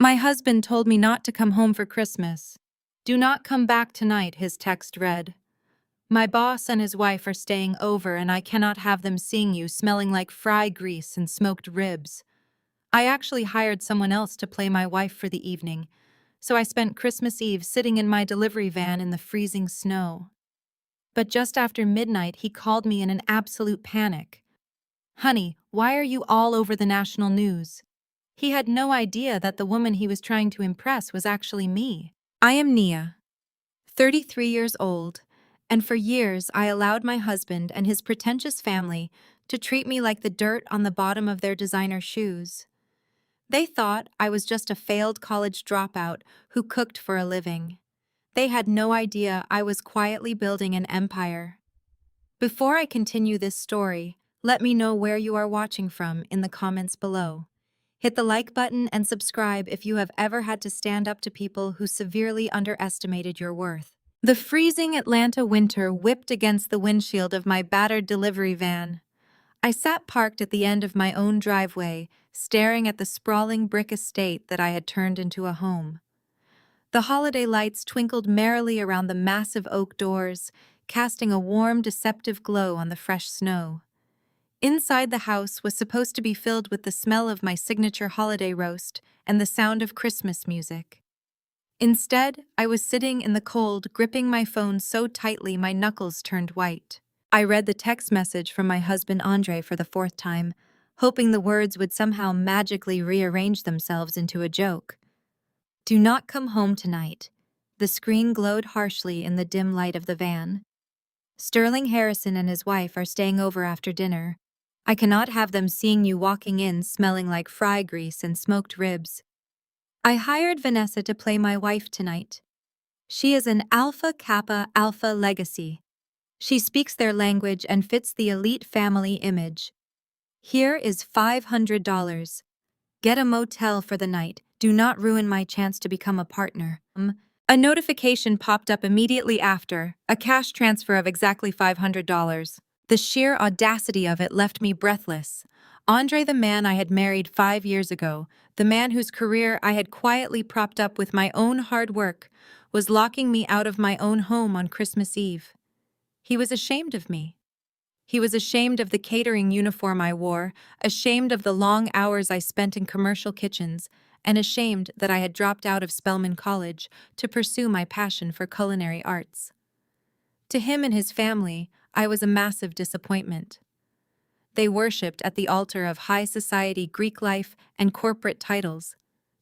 My husband told me not to come home for Christmas. Do not come back tonight, his text read. My boss and his wife are staying over and I cannot have them seeing you smelling like fry grease and smoked ribs. I actually hired someone else to play my wife for the evening, so I spent Christmas Eve sitting in my delivery van in the freezing snow. But just after midnight, he called me in an absolute panic. Honey, why are you all over the national news? He had no idea that the woman he was trying to impress was actually me. I am Nia, 33 years old, and for years I allowed my husband and his pretentious family to treat me like the dirt on the bottom of their designer shoes. They thought I was just a failed college dropout who cooked for a living. They had no idea I was quietly building an empire. Before I continue this story, let me know where you are watching from in the comments below. Hit the like button and subscribe if you have ever had to stand up to people who severely underestimated your worth. The freezing Atlanta winter whipped against the windshield of my battered delivery van. I sat parked at the end of my own driveway, staring at the sprawling brick estate that I had turned into a home. The holiday lights twinkled merrily around the massive oak doors, casting a warm, deceptive glow on the fresh snow. Inside the house was supposed to be filled with the smell of my signature holiday roast and the sound of Christmas music. Instead, I was sitting in the cold, gripping my phone so tightly my knuckles turned white. I read the text message from my husband Andre for the fourth time, hoping the words would somehow magically rearrange themselves into a joke. Do not come home tonight. The screen glowed harshly in the dim light of the van. Sterling Harrison and his wife are staying over after dinner. I cannot have them seeing you walking in smelling like fry grease and smoked ribs. I hired Vanessa to play my wife tonight. She is an Alpha Kappa Alpha legacy. She speaks their language and fits the elite family image. Here is $500. Get a motel for the night. Do not ruin my chance to become a partner. A notification popped up immediately after, a cash transfer of exactly $500. The sheer audacity of it left me breathless. Andre, the man I had married 5 years ago, the man whose career I had quietly propped up with my own hard work, was locking me out of my own home on Christmas Eve. He was ashamed of me. He was ashamed of the catering uniform I wore, ashamed of the long hours I spent in commercial kitchens, and ashamed that I had dropped out of Spelman College to pursue my passion for culinary arts. To him and his family, I was a massive disappointment. They worshipped at the altar of high society Greek life and corporate titles.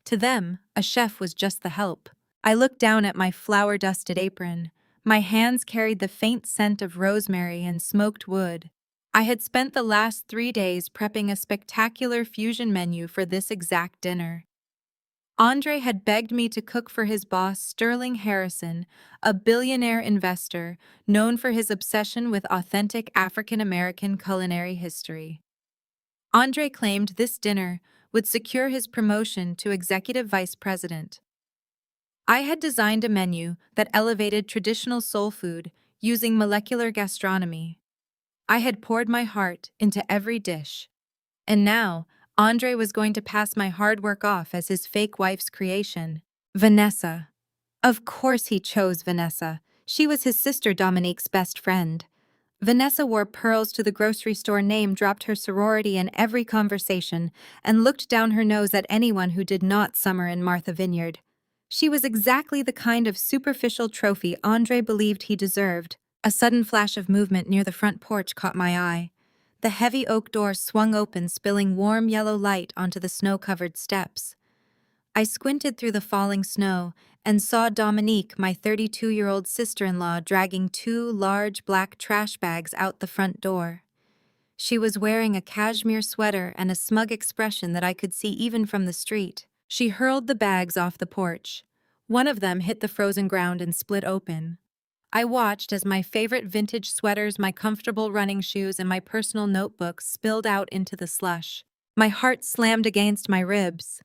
To them, a chef was just the help. I looked down at my flour-dusted apron. My hands carried the faint scent of rosemary and smoked wood. I had spent the last 3 days prepping a spectacular fusion menu for this exact dinner. Andre had begged me to cook for his boss, Sterling Harrison, a billionaire investor known for his obsession with authentic African-American culinary history. Andre claimed this dinner would secure his promotion to executive vice president. I had designed a menu that elevated traditional soul food using molecular gastronomy. I had poured my heart into every dish. And now, Andre was going to pass my hard work off as his fake wife's creation. Vanessa. Of course he chose Vanessa. She was his sister Dominique's best friend. Vanessa wore pearls to the grocery store, name-dropped her sorority in every conversation, and looked down her nose at anyone who did not summer in Martha Vineyard. She was exactly the kind of superficial trophy Andre believed he deserved. A sudden flash of movement near the front porch caught my eye. The heavy oak door swung open, spilling warm yellow light onto the snow-covered steps. I squinted through the falling snow and saw Dominique, my 32-year-old sister-in-law, dragging 2 large black trash bags out the front door. She was wearing a cashmere sweater and a smug expression that I could see even from the street. She hurled the bags off the porch. One of them hit the frozen ground and split open. I watched as my favorite vintage sweaters, my comfortable running shoes, and my personal notebooks spilled out into the slush. My heart slammed against my ribs.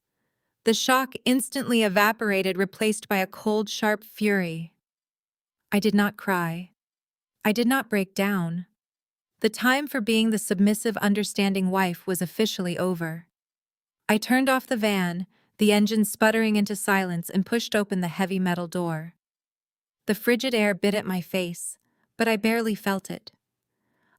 The shock instantly evaporated, replaced by a cold, sharp fury. I did not cry. I did not break down. The time for being the submissive, understanding wife was officially over. I turned off the van, the engine sputtering into silence, and pushed open the heavy metal door. The frigid air bit at my face, but I barely felt it.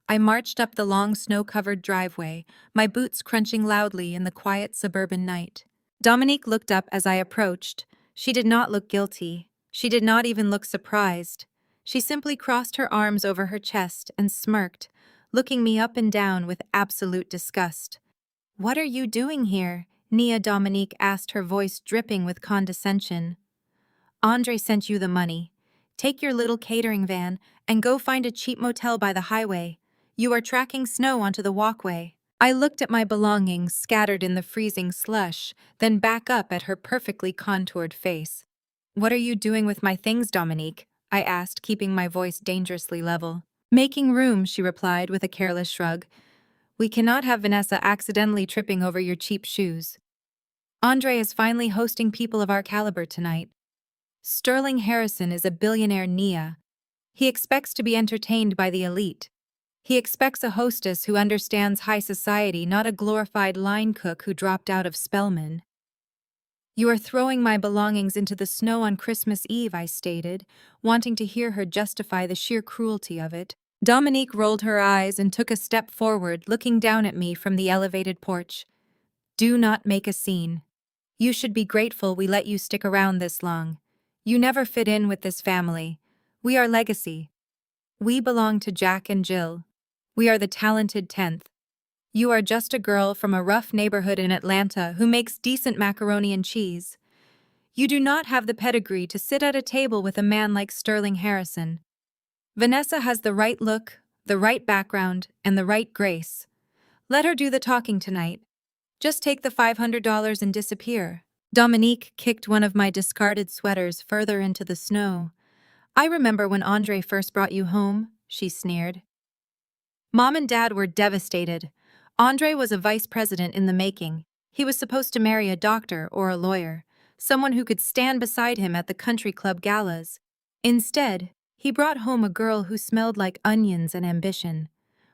I marched up the long snow-covered driveway, my boots crunching loudly in the quiet suburban night. Dominique looked up as I approached. She did not look guilty. She did not even look surprised. She simply crossed her arms over her chest and smirked, looking me up and down with absolute disgust. "What are you doing here?" Nia Dominique asked, her voice dripping with condescension. "Andre sent you the money. Take your little catering van and go find a cheap motel by the highway. You are tracking snow onto the walkway." I looked at my belongings scattered in the freezing slush, then back up at her perfectly contoured face. "What are you doing with my things, Dominique?" I asked, keeping my voice dangerously level. "Making room," she replied with a careless shrug. "We cannot have Vanessa accidentally tripping over your cheap shoes. Andre is finally hosting people of our caliber tonight. Sterling Harrison is a billionaire Nia. He expects to be entertained by the elite. He expects a hostess who understands high society, not a glorified line cook who dropped out of Spelman." "You are throwing my belongings into the snow on Christmas Eve," I stated, wanting to hear her justify the sheer cruelty of it. Dominique rolled her eyes and took a step forward, looking down at me from the elevated porch. "Do not make a scene. You should be grateful we let you stick around this long. You never fit in with this family. We are legacy. We belong to Jack and Jill. We are the talented 10th. You are just a girl from a rough neighborhood in Atlanta who makes decent macaroni and cheese. You do not have the pedigree to sit at a table with a man like Sterling Harrison. Vanessa has the right look, the right background, and the right grace. Let her do the talking tonight. Just take the $500 and disappear." Dominique kicked one of my discarded sweaters further into the snow. "I remember when Andre first brought you home," she sneered. "Mom and Dad were devastated. Andre was a vice president in the making. He was supposed to marry a doctor or a lawyer, someone who could stand beside him at the country club galas. Instead, he brought home a girl who smelled like onions and ambition.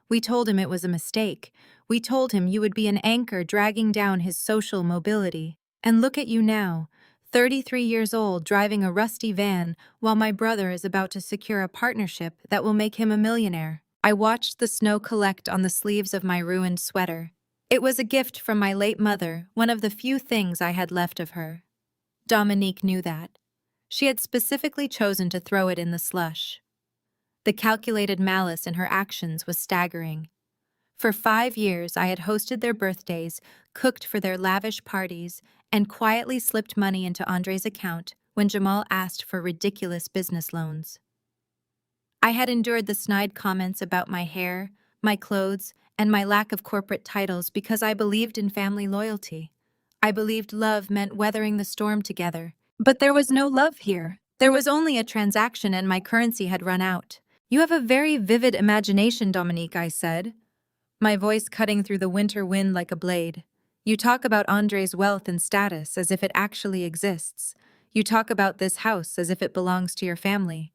We told him it was a mistake. We told him you would be an anchor dragging down his social mobility. And look at you now, 33 years old, driving a rusty van, while my brother is about to secure a partnership that will make him a millionaire." I watched the snow collect on the sleeves of my ruined sweater. It was a gift from my late mother, one of the few things I had left of her. Dominique knew that. She had specifically chosen to throw it in the slush. The calculated malice in her actions was staggering. For 5 years, I had hosted their birthdays, cooked for their lavish parties, and quietly slipped money into Andre's account when Jamal asked for ridiculous business loans. I had endured the snide comments about my hair, my clothes, and my lack of corporate titles because I believed in family loyalty. I believed love meant weathering the storm together. But there was no love here. There was only a transaction, and my currency had run out. "You have a very vivid imagination, Dominique," I said, my voice cutting through the winter wind like a blade. "You talk about Andre's wealth and status as if it actually exists. You talk about this house as if it belongs to your family.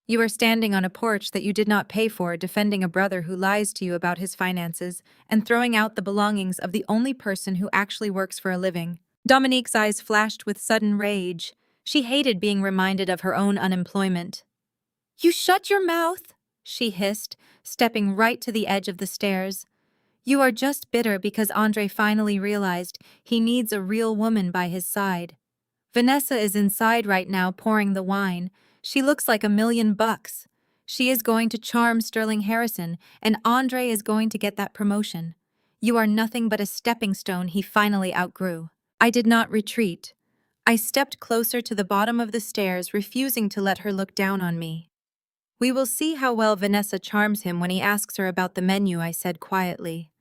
You are standing on a porch that you did not pay for, defending a brother who lies to you about his finances and throwing out the belongings of the only person who actually works for a living." Dominique's eyes flashed with sudden rage. She hated being reminded of her own unemployment. "You shut your mouth," she hissed, stepping right to the edge of the stairs. "You are just bitter because Andre finally realized he needs a real woman by his side. Vanessa is inside right now pouring the wine. She looks like $1,000,000. She is going to charm Sterling Harrison, and Andre is going to get that promotion. You are nothing but a stepping stone he finally outgrew." I did not retreat. I stepped closer to the bottom of the stairs, refusing to let her look down on me. "We will see how well Vanessa charms him when he asks her about the menu," I said quietly.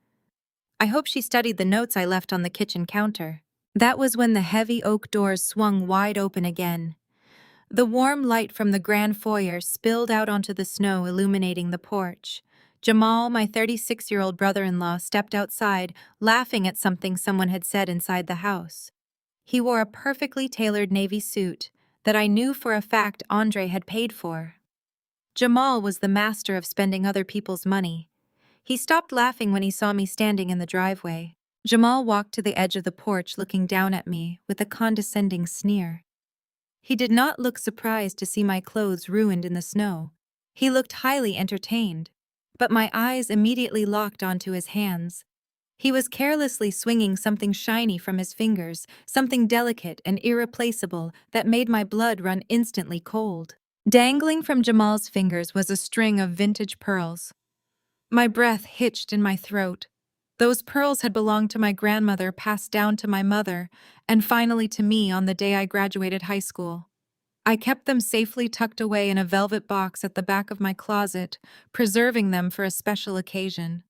I hope she studied the notes I left on the kitchen counter. That was when the heavy oak doors swung wide open again. The warm light from the grand foyer spilled out onto the snow, illuminating the porch. Jamal, my 36-year-old brother-in-law, stepped outside, laughing at something someone had said inside the house. He wore a perfectly tailored navy suit that I knew for a fact Andre had paid for. Jamal was the master of spending other people's money. He stopped laughing when he saw me standing in the driveway. Jamal walked to the edge of the porch looking down at me with a condescending sneer. He did not look surprised to see my clothes ruined in the snow. He looked highly entertained, but my eyes immediately locked onto his hands. He was carelessly swinging something shiny from his fingers, something delicate and irreplaceable that made my blood run instantly cold. Dangling from Jamal's fingers was a string of vintage pearls. My breath hitched in my throat. Those pearls had belonged to my grandmother, passed down to my mother, and finally to me on the day I graduated high school. I kept them safely tucked away in a velvet box at the back of my closet, preserving them for a special occasion.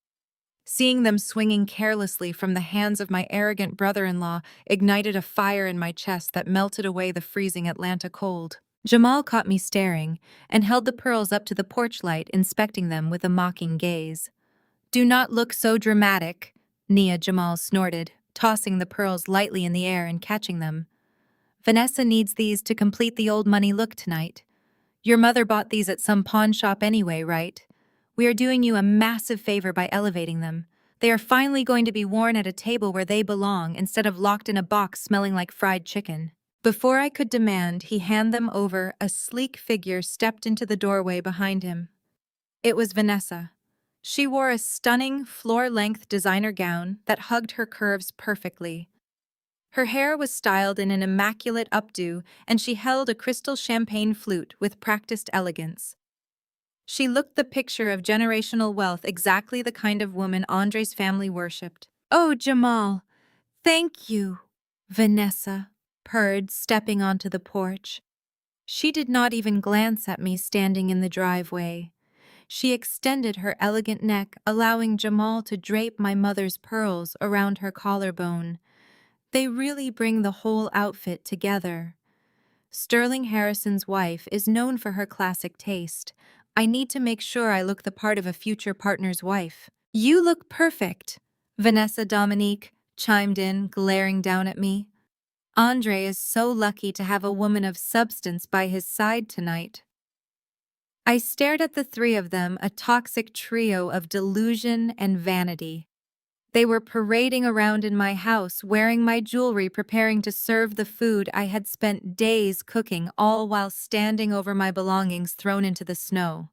Seeing them swinging carelessly from the hands of my arrogant brother-in-law ignited a fire in my chest that melted away the freezing Atlanta cold. Jamal caught me staring and held the pearls up to the porch light, inspecting them with a mocking gaze. "Do not look so dramatic," Nia Jamal snorted, tossing the pearls lightly in the air and catching them. "Vanessa needs these to complete the old money look tonight. Your mother bought these at some pawn shop anyway, right? We are doing you a massive favor by elevating them. They are finally going to be worn at a table where they belong instead of locked in a box smelling like fried chicken." Before I could demand he hand them over, a sleek figure stepped into the doorway behind him. It was Vanessa. She wore a stunning, floor-length designer gown that hugged her curves perfectly. Her hair was styled in an immaculate updo, and she held a crystal champagne flute with practiced elegance. She looked the picture of generational wealth, exactly the kind of woman Andre's family worshipped. "Oh, Jamal, thank you," Vanessa purred, stepping onto the porch. She did not even glance at me standing in the driveway. She extended her elegant neck, allowing Jamal to drape my mother's pearls around her collarbone. They really bring the whole outfit together. Sterling Harrison's wife is known for her classic taste. I need to make sure I look the part of a future partner's wife. "You look perfect," Vanessa Dominique chimed in, glaring down at me. "Andre is so lucky to have a woman of substance by his side tonight." I stared at the three of them, a toxic trio of delusion and vanity. They were parading around in my house, wearing my jewelry, preparing to serve the food I had spent days cooking, all while standing over my belongings thrown into the snow.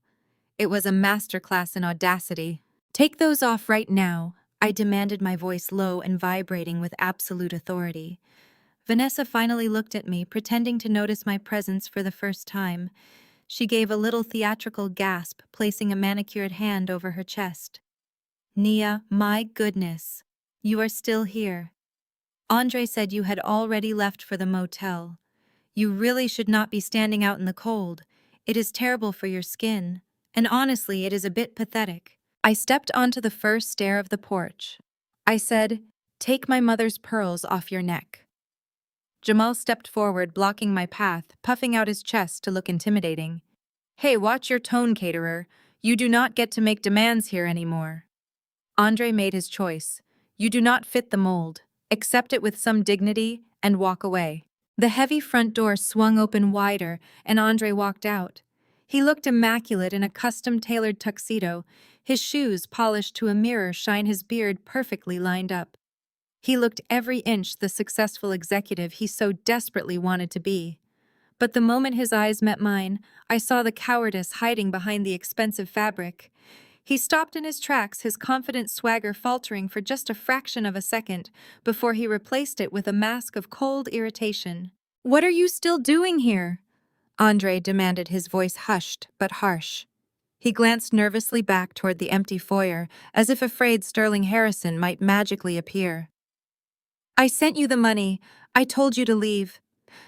It was a masterclass in audacity. "Take those off right now," I demanded, my voice low and vibrating with absolute authority. Vanessa finally looked at me, pretending to notice my presence for the first time. She gave a little theatrical gasp, placing a manicured hand over her chest. "Nia, my goodness. You are still here. Andre said you had already left for the motel. You really should not be standing out in the cold. It is terrible for your skin. And honestly, it is a bit pathetic." I stepped onto the first stair of the porch. I said, "Take my mother's pearls off your neck." Jamal stepped forward, blocking my path, puffing out his chest to look intimidating. "Hey, watch your tone, caterer. You do not get to make demands here anymore." Andre made his choice. You do not fit the mold. Accept it with some dignity and walk away. The heavy front door swung open wider, and Andre walked out. He looked immaculate in a custom-tailored tuxedo, his shoes polished to a mirror shine, his beard perfectly lined up. He looked every inch the successful executive he so desperately wanted to be. But the moment his eyes met mine, I saw the cowardice hiding behind the expensive fabric. He stopped in his tracks, his confident swagger faltering for just a fraction of a second before he replaced it with a mask of cold irritation. "What are you still doing here?" Andre demanded, his voice hushed but harsh. He glanced nervously back toward the empty foyer, as if afraid Sterling Harrison might magically appear. "I sent you the money. I told you to leave.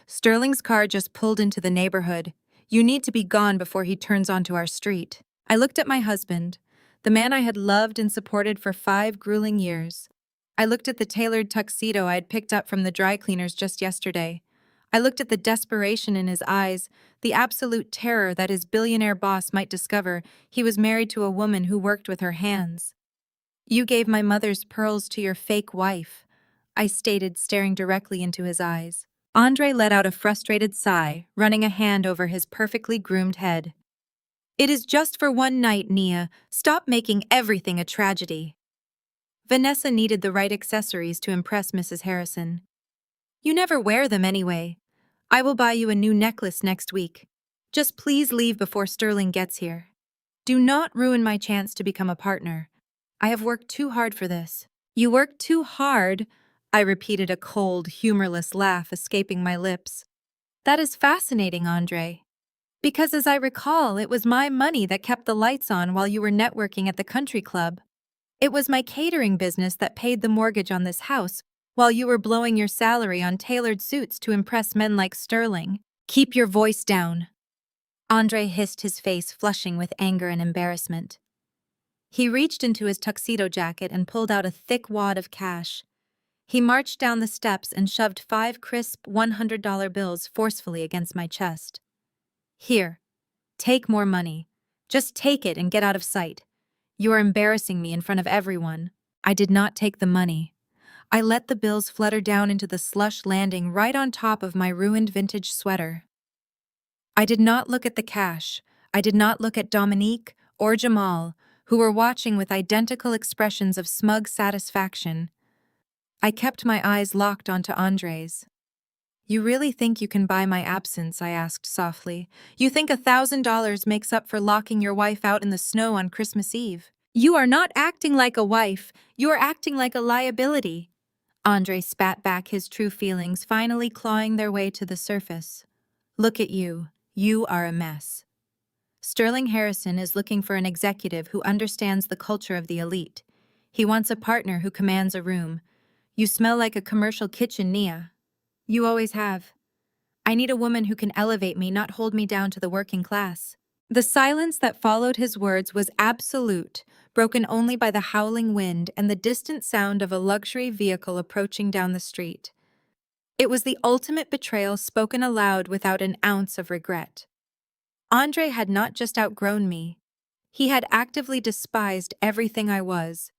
Sterling's car just pulled into the neighborhood. You need to be gone before he turns onto our street." I looked at my husband, the man I had loved and supported for 5 grueling years. I looked at the tailored tuxedo I had picked up from the dry cleaners just yesterday. I looked at the desperation in his eyes, the absolute terror that his billionaire boss might discover he was married to a woman who worked with her hands. "You gave my mother's pearls to your fake wife," I stated, staring directly into his eyes. Andre let out a frustrated sigh, running a hand over his perfectly groomed head. "It is just for one night, Nia. Stop making everything a tragedy." Vanessa needed the right accessories to impress Mrs. Harrison. You never wear them anyway. I will buy you a new necklace next week. Just please leave before Sterling gets here. Do not ruin my chance to become a partner. I have worked too hard for this. You worked too hard? I repeated, a cold, humorless laugh escaping my lips. That is fascinating, Andre. Because as I recall, it was my money that kept the lights on while you were networking at the country club. It was my catering business that paid the mortgage on this house while you were blowing your salary on tailored suits to impress men like Sterling. Keep your voice down. Andre hissed, his face flushing with anger and embarrassment. He reached into his tuxedo jacket and pulled out a thick wad of cash. He marched down the steps and shoved 5 crisp $100 bills forcefully against my chest. Here, take more money. Just take it and get out of sight. You are embarrassing me in front of everyone. I did not take the money. I let the bills flutter down into the slush, landing right on top of my ruined vintage sweater. I did not look at the cash. I did not look at Dominique or Jamal, who were watching with identical expressions of smug satisfaction. I kept my eyes locked onto Andre's. You really think you can buy my absence? I asked softly. You think $1,000 makes up for locking your wife out in the snow on Christmas Eve? You are not acting like a wife. You are acting like a liability. Andre spat back, his true feelings finally clawing their way to the surface. Look at you. You are a mess. Sterling Harrison is looking for an executive who understands the culture of the elite. He wants a partner who commands a room. You smell like a commercial kitchen, Nia. You always have. I need a woman who can elevate me, not hold me down to the working class. The silence that followed his words was absolute, broken only by the howling wind and the distant sound of a luxury vehicle approaching down the street. It was the ultimate betrayal spoken aloud without an ounce of regret. Andre had not just outgrown me. He had actively despised everything I was.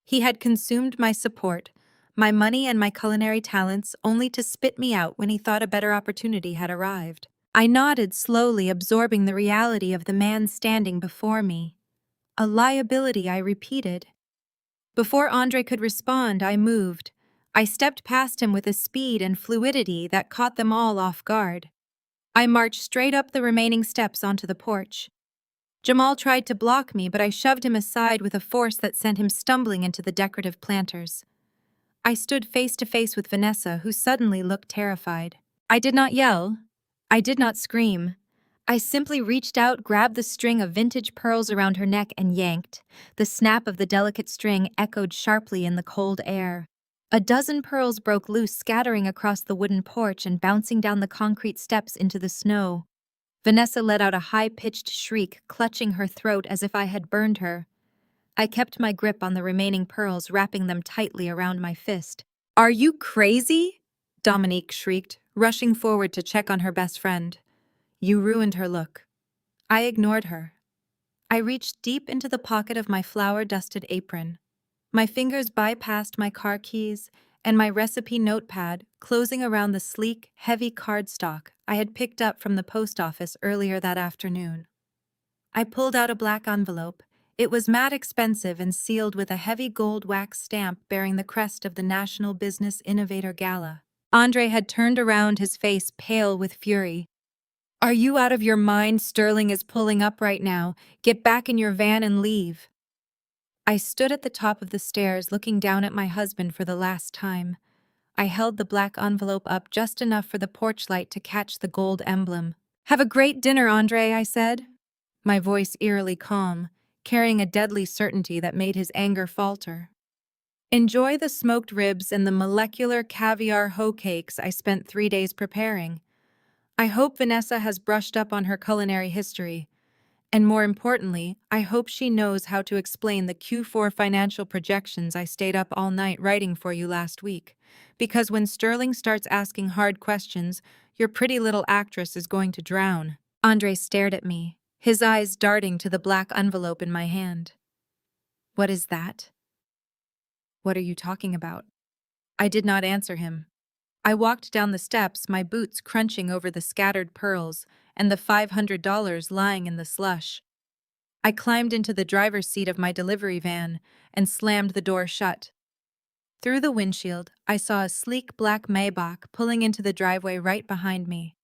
He had consumed my support, my money and my culinary talents, only to spit me out when he thought a better opportunity had arrived. I nodded slowly, absorbing the reality of the man standing before me. A liability, I repeated. Before Andre could respond, I moved. I stepped past him with a speed and fluidity that caught them all off guard. I marched straight up the remaining steps onto the porch. Jamal tried to block me, but I shoved him aside with a force that sent him stumbling into the decorative planters. I stood face to face with Vanessa, who suddenly looked terrified. I did not yell. I did not scream. I simply reached out, grabbed the string of vintage pearls around her neck, and yanked. The snap of the delicate string echoed sharply in the cold air. A dozen pearls broke loose, scattering across the wooden porch and bouncing down the concrete steps into the snow. Vanessa let out a high-pitched shriek, clutching her throat as if I had burned her. I kept my grip on the remaining pearls, wrapping them tightly around my fist. Are you crazy? Dominique shrieked, rushing forward to check on her best friend. You ruined her look. I ignored her. I reached deep into the pocket of my flour-dusted apron. My fingers bypassed my car keys and my recipe notepad, closing around the sleek, heavy cardstock I had picked up from the post office earlier that afternoon. I pulled out a black envelope. It was mad expensive and sealed with a heavy gold wax stamp bearing the crest of the National Business Innovator Gala. Andre had turned around, his face pale with fury. Are you out of your mind? Sterling is pulling up right now. Get back in your van and leave. I stood at the top of the stairs, looking down at my husband for the last time. I held the black envelope up just enough for the porch light to catch the gold emblem. Have a great dinner, Andre, I said, my voice eerily calm, carrying a deadly certainty that made his anger falter. Enjoy the smoked ribs and the molecular caviar hoe cakes I spent 3 days preparing. I hope Vanessa has brushed up on her culinary history. And more importantly, I hope she knows how to explain the Q4 financial projections I stayed up all night writing for you last week. Because when Sterling starts asking hard questions, your pretty little actress is going to drown. Andre stared at me, his eyes darting to the black envelope in my hand. What is that? What are you talking about? I did not answer him. I walked down the steps, my boots crunching over the scattered pearls and the $500 lying in the slush. I climbed into the driver's seat of my delivery van and slammed the door shut. Through the windshield, I saw a sleek black Maybach pulling into the driveway right behind me.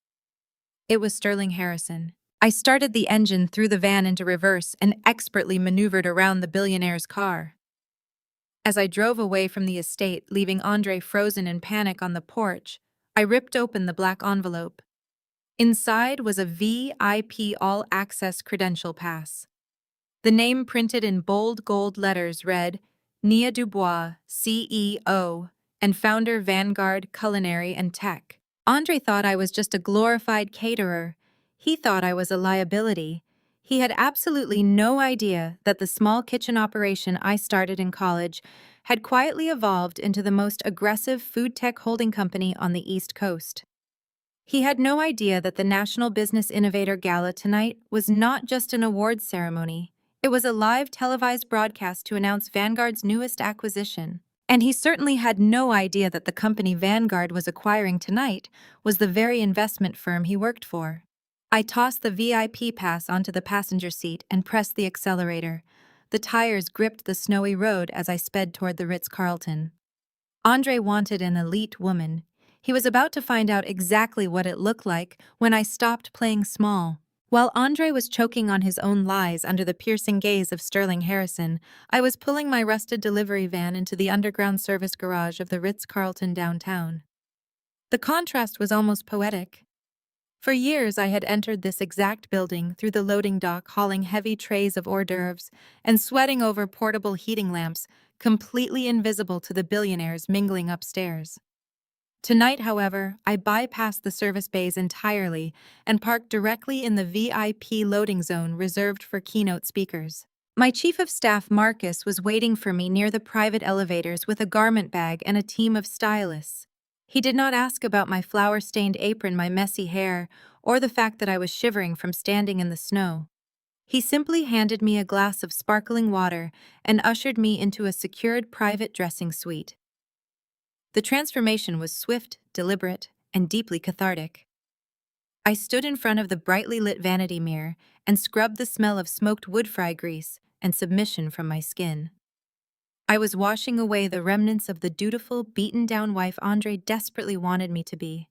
It was Sterling Harrison. I started the engine, threw the van into reverse, and expertly maneuvered around the billionaire's car. As I drove away from the estate, leaving Andre frozen in panic on the porch, I ripped open the black envelope. Inside was a VIP all-access credential pass. The name printed in bold gold letters read, Nia Dubois, CEO, and founder Vanguard Culinary and Tech. Andre thought I was just a glorified caterer. He thought I was a liability. He had absolutely no idea that the small kitchen operation I started in college had quietly evolved into the most aggressive food tech holding company on the East Coast. He had no idea that the National Business Innovator Gala tonight was not just an awards ceremony. It was a live televised broadcast to announce Vanguard's newest acquisition. And he certainly had no idea that the company Vanguard was acquiring tonight was the very investment firm he worked for. I tossed the VIP pass onto the passenger seat and pressed the accelerator. The tires gripped the snowy road as I sped toward the Ritz-Carlton. Andre wanted an elite woman. He was about to find out exactly what it looked like when I stopped playing small. While Andre was choking on his own lies under the piercing gaze of Sterling Harrison, I was pulling my rusted delivery van into the underground service garage of the Ritz-Carlton downtown. The contrast was almost poetic. For years I had entered this exact building through the loading dock, hauling heavy trays of hors d'oeuvres and sweating over portable heating lamps, completely invisible to the billionaires mingling upstairs. Tonight, however, I bypassed the service bays entirely and parked directly in the VIP loading zone reserved for keynote speakers. My chief of staff, Marcus, was waiting for me near the private elevators with a garment bag and a team of stylists. He did not ask about my flour-stained apron, my messy hair, or the fact that I was shivering from standing in the snow. He simply handed me a glass of sparkling water and ushered me into a secured private dressing suite. The transformation was swift, deliberate, and deeply cathartic. I stood in front of the brightly lit vanity mirror and scrubbed the smell of smoked wood fry grease and submission from my skin. I was washing away the remnants of the dutiful, beaten-down wife Andre desperately wanted me to be.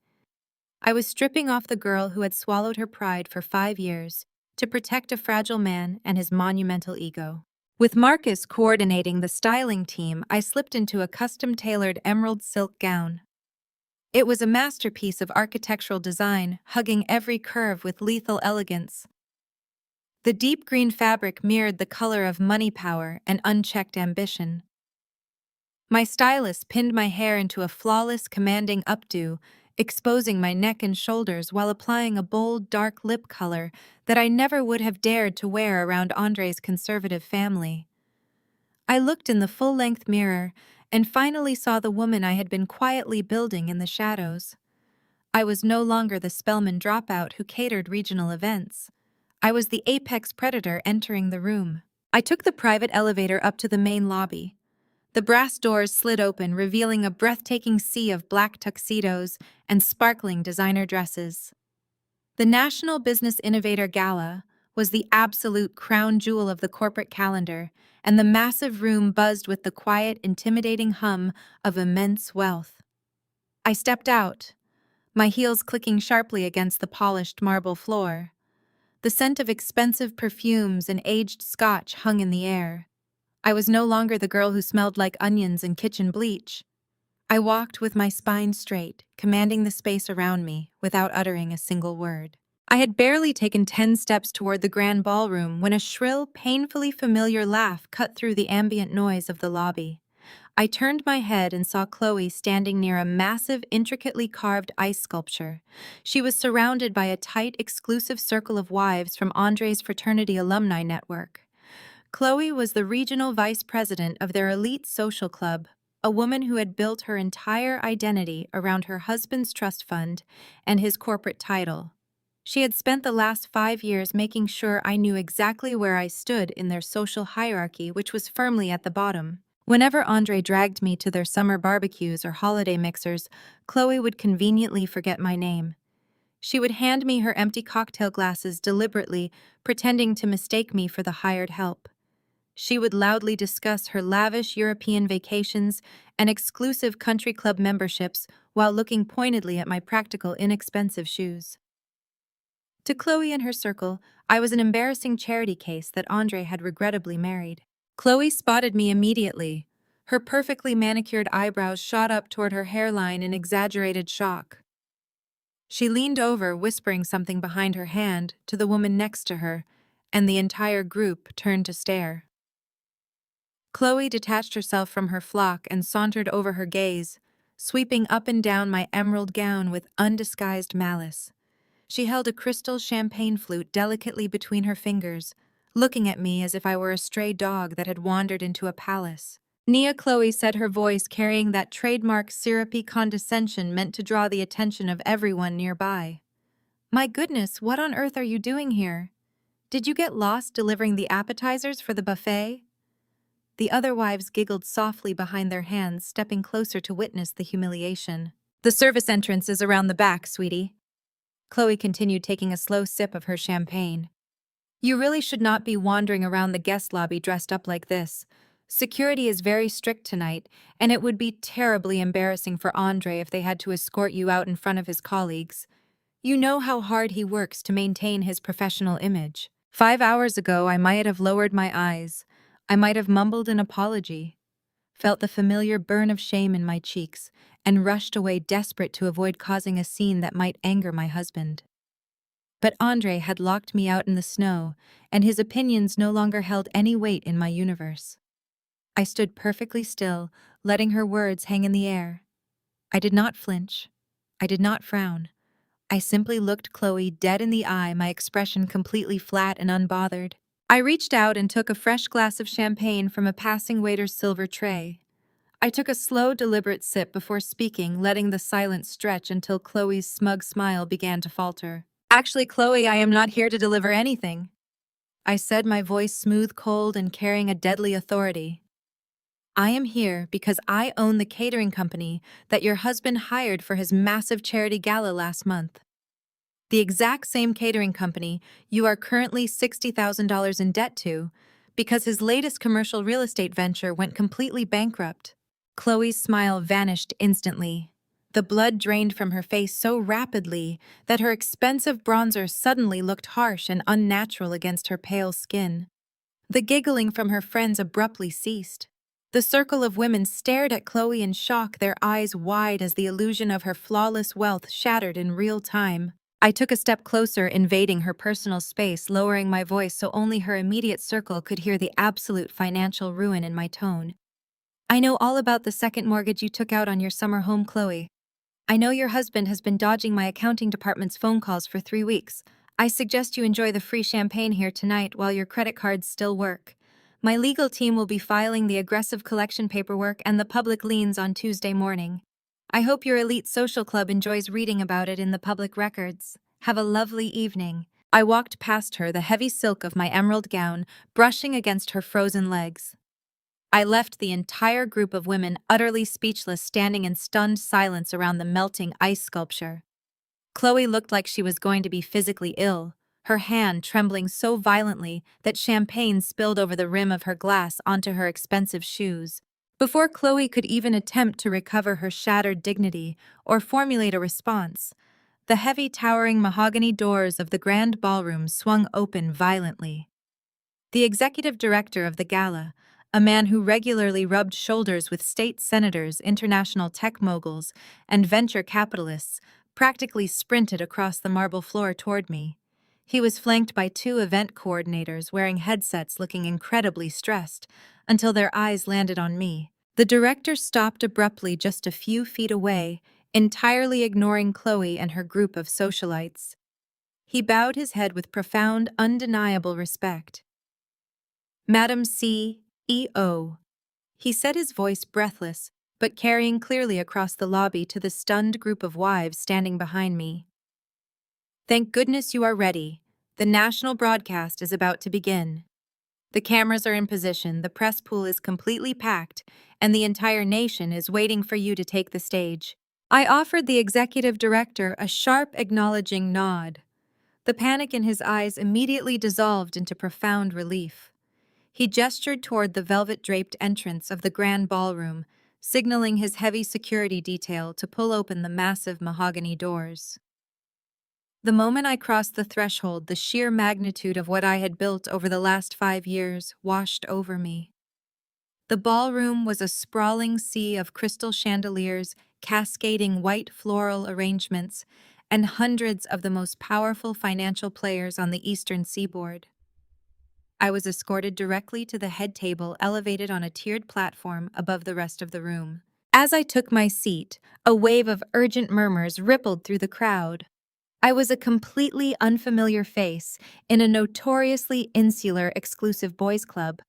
I was stripping off the girl who had swallowed her pride for 5 years to protect a fragile man and his monumental ego. With Marcus coordinating the styling team, I slipped into a custom-tailored emerald silk gown. It was a masterpiece of architectural design, hugging every curve with lethal elegance. The deep green fabric mirrored the color of money power and unchecked ambition. My stylist pinned my hair into a flawless, commanding updo, exposing my neck and shoulders while applying a bold, dark lip color that I never would have dared to wear around Andre's conservative family. I looked in the full-length mirror and finally saw the woman I had been quietly building in the shadows. I was no longer the Spelman dropout who catered regional events. I was the apex predator entering the room. I took the private elevator up to the main lobby. The brass doors slid open, revealing a breathtaking sea of black tuxedos and sparkling designer dresses. The National Business Innovator Gala was the absolute crown jewel of the corporate calendar, and the massive room buzzed with the quiet, intimidating hum of immense wealth. I stepped out, my heels clicking sharply against the polished marble floor. The scent of expensive perfumes and aged scotch hung in the air. I was no longer the girl who smelled like onions and kitchen bleach. I walked with my spine straight, commanding the space around me without uttering a single word. I had barely taken 10 steps toward the grand ballroom when a shrill, painfully familiar laugh cut through the ambient noise of the lobby. I turned my head and saw Chloe standing near a massive, intricately carved ice sculpture. She was surrounded by a tight, exclusive circle of wives from Andre's fraternity alumni network. Chloe was the regional vice president of their elite social club, a woman who had built her entire identity around her husband's trust fund and his corporate title. She had spent the last 5 years making sure I knew exactly where I stood in their social hierarchy, which was firmly at the bottom. Whenever Andre dragged me to their summer barbecues or holiday mixers, Chloe would conveniently forget my name. She would hand me her empty cocktail glasses deliberately, pretending to mistake me for the hired help. She would loudly discuss her lavish European vacations and exclusive country club memberships while looking pointedly at my practical, inexpensive shoes. To Chloe and her circle, I was an embarrassing charity case that Andre had regrettably married. Chloe spotted me immediately. Her perfectly manicured eyebrows shot up toward her hairline in exaggerated shock. She leaned over, whispering something behind her hand to the woman next to her, and the entire group turned to stare. Chloe detached herself from her flock and sauntered over her gaze, sweeping up and down my emerald gown with undisguised malice. She held a crystal champagne flute delicately between her fingers, looking at me as if I were a stray dog that had wandered into a palace. Nia, Chloe said, her voice carrying that trademark syrupy condescension meant to draw the attention of everyone nearby. My goodness, what on earth are you doing here? Did you get lost delivering the appetizers for the buffet? The other wives giggled softly behind their hands, stepping closer to witness the humiliation. The service entrance is around the back, sweetie. Chloe continued, taking a slow sip of her champagne. You really should not be wandering around the guest lobby dressed up like this. Security is very strict tonight, and it would be terribly embarrassing for Andre if they had to escort you out in front of his colleagues. You know how hard he works to maintain his professional image. 5 hours ago, I might have lowered my eyes. I might have mumbled an apology, felt the familiar burn of shame in my cheeks, and rushed away desperate to avoid causing a scene that might anger my husband. But Andre had locked me out in the snow, and his opinions no longer held any weight in my universe. I stood perfectly still, letting her words hang in the air. I did not flinch. I did not frown. I simply looked Chloe dead in the eye, my expression completely flat and unbothered. I reached out and took a fresh glass of champagne from a passing waiter's silver tray. I took a slow, deliberate sip before speaking, letting the silence stretch until Chloe's smug smile began to falter. Actually, Chloe, I am not here to deliver anything, I said, my voice smooth, cold, and carrying a deadly authority. I am here because I own the catering company that your husband hired for his massive charity gala last month. The exact same catering company you are currently $60,000 in debt to because his latest commercial real estate venture went completely bankrupt. Chloe's smile vanished instantly. The blood drained from her face so rapidly that her expensive bronzer suddenly looked harsh and unnatural against her pale skin. The giggling from her friends abruptly ceased. The circle of women stared at Chloe in shock, their eyes wide as the illusion of her flawless wealth shattered in real time. I took a step closer, invading her personal space, lowering my voice so only her immediate circle could hear the absolute financial ruin in my tone. I know all about the second mortgage you took out on your summer home, Chloe. I know your husband has been dodging my accounting department's phone calls for 3 weeks. I suggest you enjoy the free champagne here tonight while your credit cards still work. My legal team will be filing the aggressive collection paperwork and the public liens on Tuesday morning. I hope your elite social club enjoys reading about it in the public records. Have a lovely evening. I walked past her, the heavy silk of my emerald gown brushing against her frozen legs. I left the entire group of women utterly speechless, standing in stunned silence around the melting ice sculpture. Chloe looked like she was going to be physically ill, her hand trembling so violently that champagne spilled over the rim of her glass onto her expensive shoes. Before Chloe could even attempt to recover her shattered dignity or formulate a response, the heavy, towering mahogany doors of the grand ballroom swung open violently. The executive director of the gala, a man who regularly rubbed shoulders with state senators, international tech moguls, and venture capitalists, practically sprinted across the marble floor toward me. He was flanked by 2 event coordinators wearing headsets, looking incredibly stressed, until their eyes landed on me. The director stopped abruptly just a few feet away, entirely ignoring Chloe and her group of socialites. He bowed his head with profound, undeniable respect. Madam CEO, he said, his voice breathless, but carrying clearly across the lobby to the stunned group of wives standing behind me. Thank goodness you are ready. The national broadcast is about to begin. The cameras are in position, the press pool is completely packed, and the entire nation is waiting for you to take the stage. I offered the executive director a sharp, acknowledging nod. The panic in his eyes immediately dissolved into profound relief. He gestured toward the velvet-draped entrance of the grand ballroom, signaling his heavy security detail to pull open the massive mahogany doors. The moment I crossed the threshold, the sheer magnitude of what I had built over the last 5 years washed over me. The ballroom was a sprawling sea of crystal chandeliers, cascading white floral arrangements, and hundreds of the most powerful financial players on the eastern seaboard. I was escorted directly to the head table elevated on a tiered platform above the rest of the room. As I took my seat, a wave of urgent murmurs rippled through the crowd. I was a completely unfamiliar face in a notoriously insular exclusive boys' club.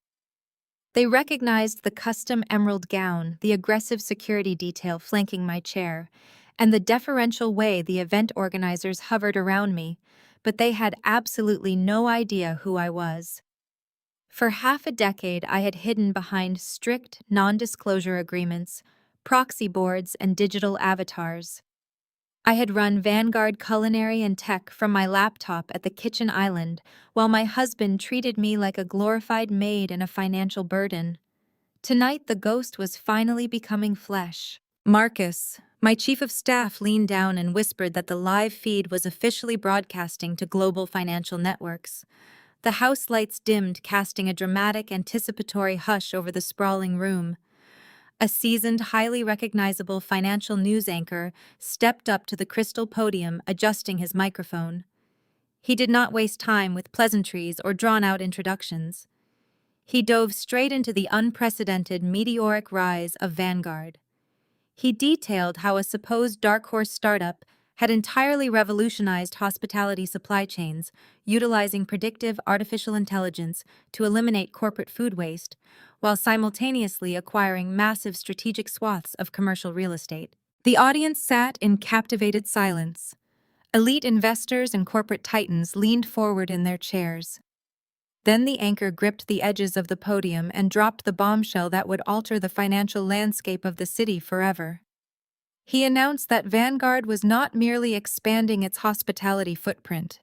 They recognized the custom emerald gown, the aggressive security detail flanking my chair, and the deferential way the event organizers hovered around me, but they had absolutely no idea who I was. For half a decade, I had hidden behind strict non-disclosure agreements, proxy boards, and digital avatars. I had run Vanguard culinary and tech from my laptop at the kitchen island, while my husband treated me like a glorified maid and a financial burden. Tonight, the ghost was finally becoming flesh. Marcus, my chief of staff, leaned down and whispered that the live feed was officially broadcasting to global financial networks. The house lights dimmed, casting a dramatic, anticipatory hush over the sprawling room. A seasoned, highly recognizable financial news anchor stepped up to the crystal podium, adjusting his microphone. He did not waste time with pleasantries or drawn-out introductions. He dove straight into the unprecedented meteoric rise of Vanguard. He detailed how a supposed dark horse startup had entirely revolutionized hospitality supply chains, utilizing predictive artificial intelligence to eliminate corporate food waste, while simultaneously acquiring massive strategic swaths of commercial real estate. The audience sat in captivated silence. Elite investors and corporate titans leaned forward in their chairs. Then the anchor gripped the edges of the podium and dropped the bombshell that would alter the financial landscape of the city forever. He announced that Vanguard was not merely expanding its hospitality footprint.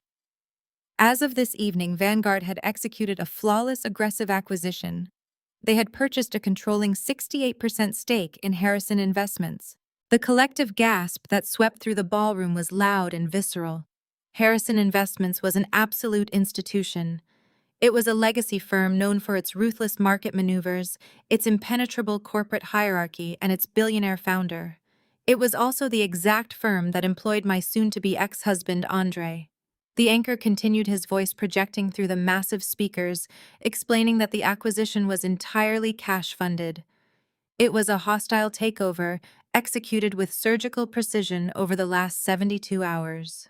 As of this evening, Vanguard had executed a flawless, aggressive acquisition. They had purchased a controlling 68% stake in Harrison Investments. The collective gasp that swept through the ballroom was loud and visceral. Harrison Investments was an absolute institution. It was a legacy firm known for its ruthless market maneuvers, its impenetrable corporate hierarchy, and its billionaire founder. It was also the exact firm that employed my soon-to-be ex-husband, Andre. The anchor continued, his voice projecting through the massive speakers, explaining that the acquisition was entirely cash-funded. It was a hostile takeover, executed with surgical precision over the last 72 hours.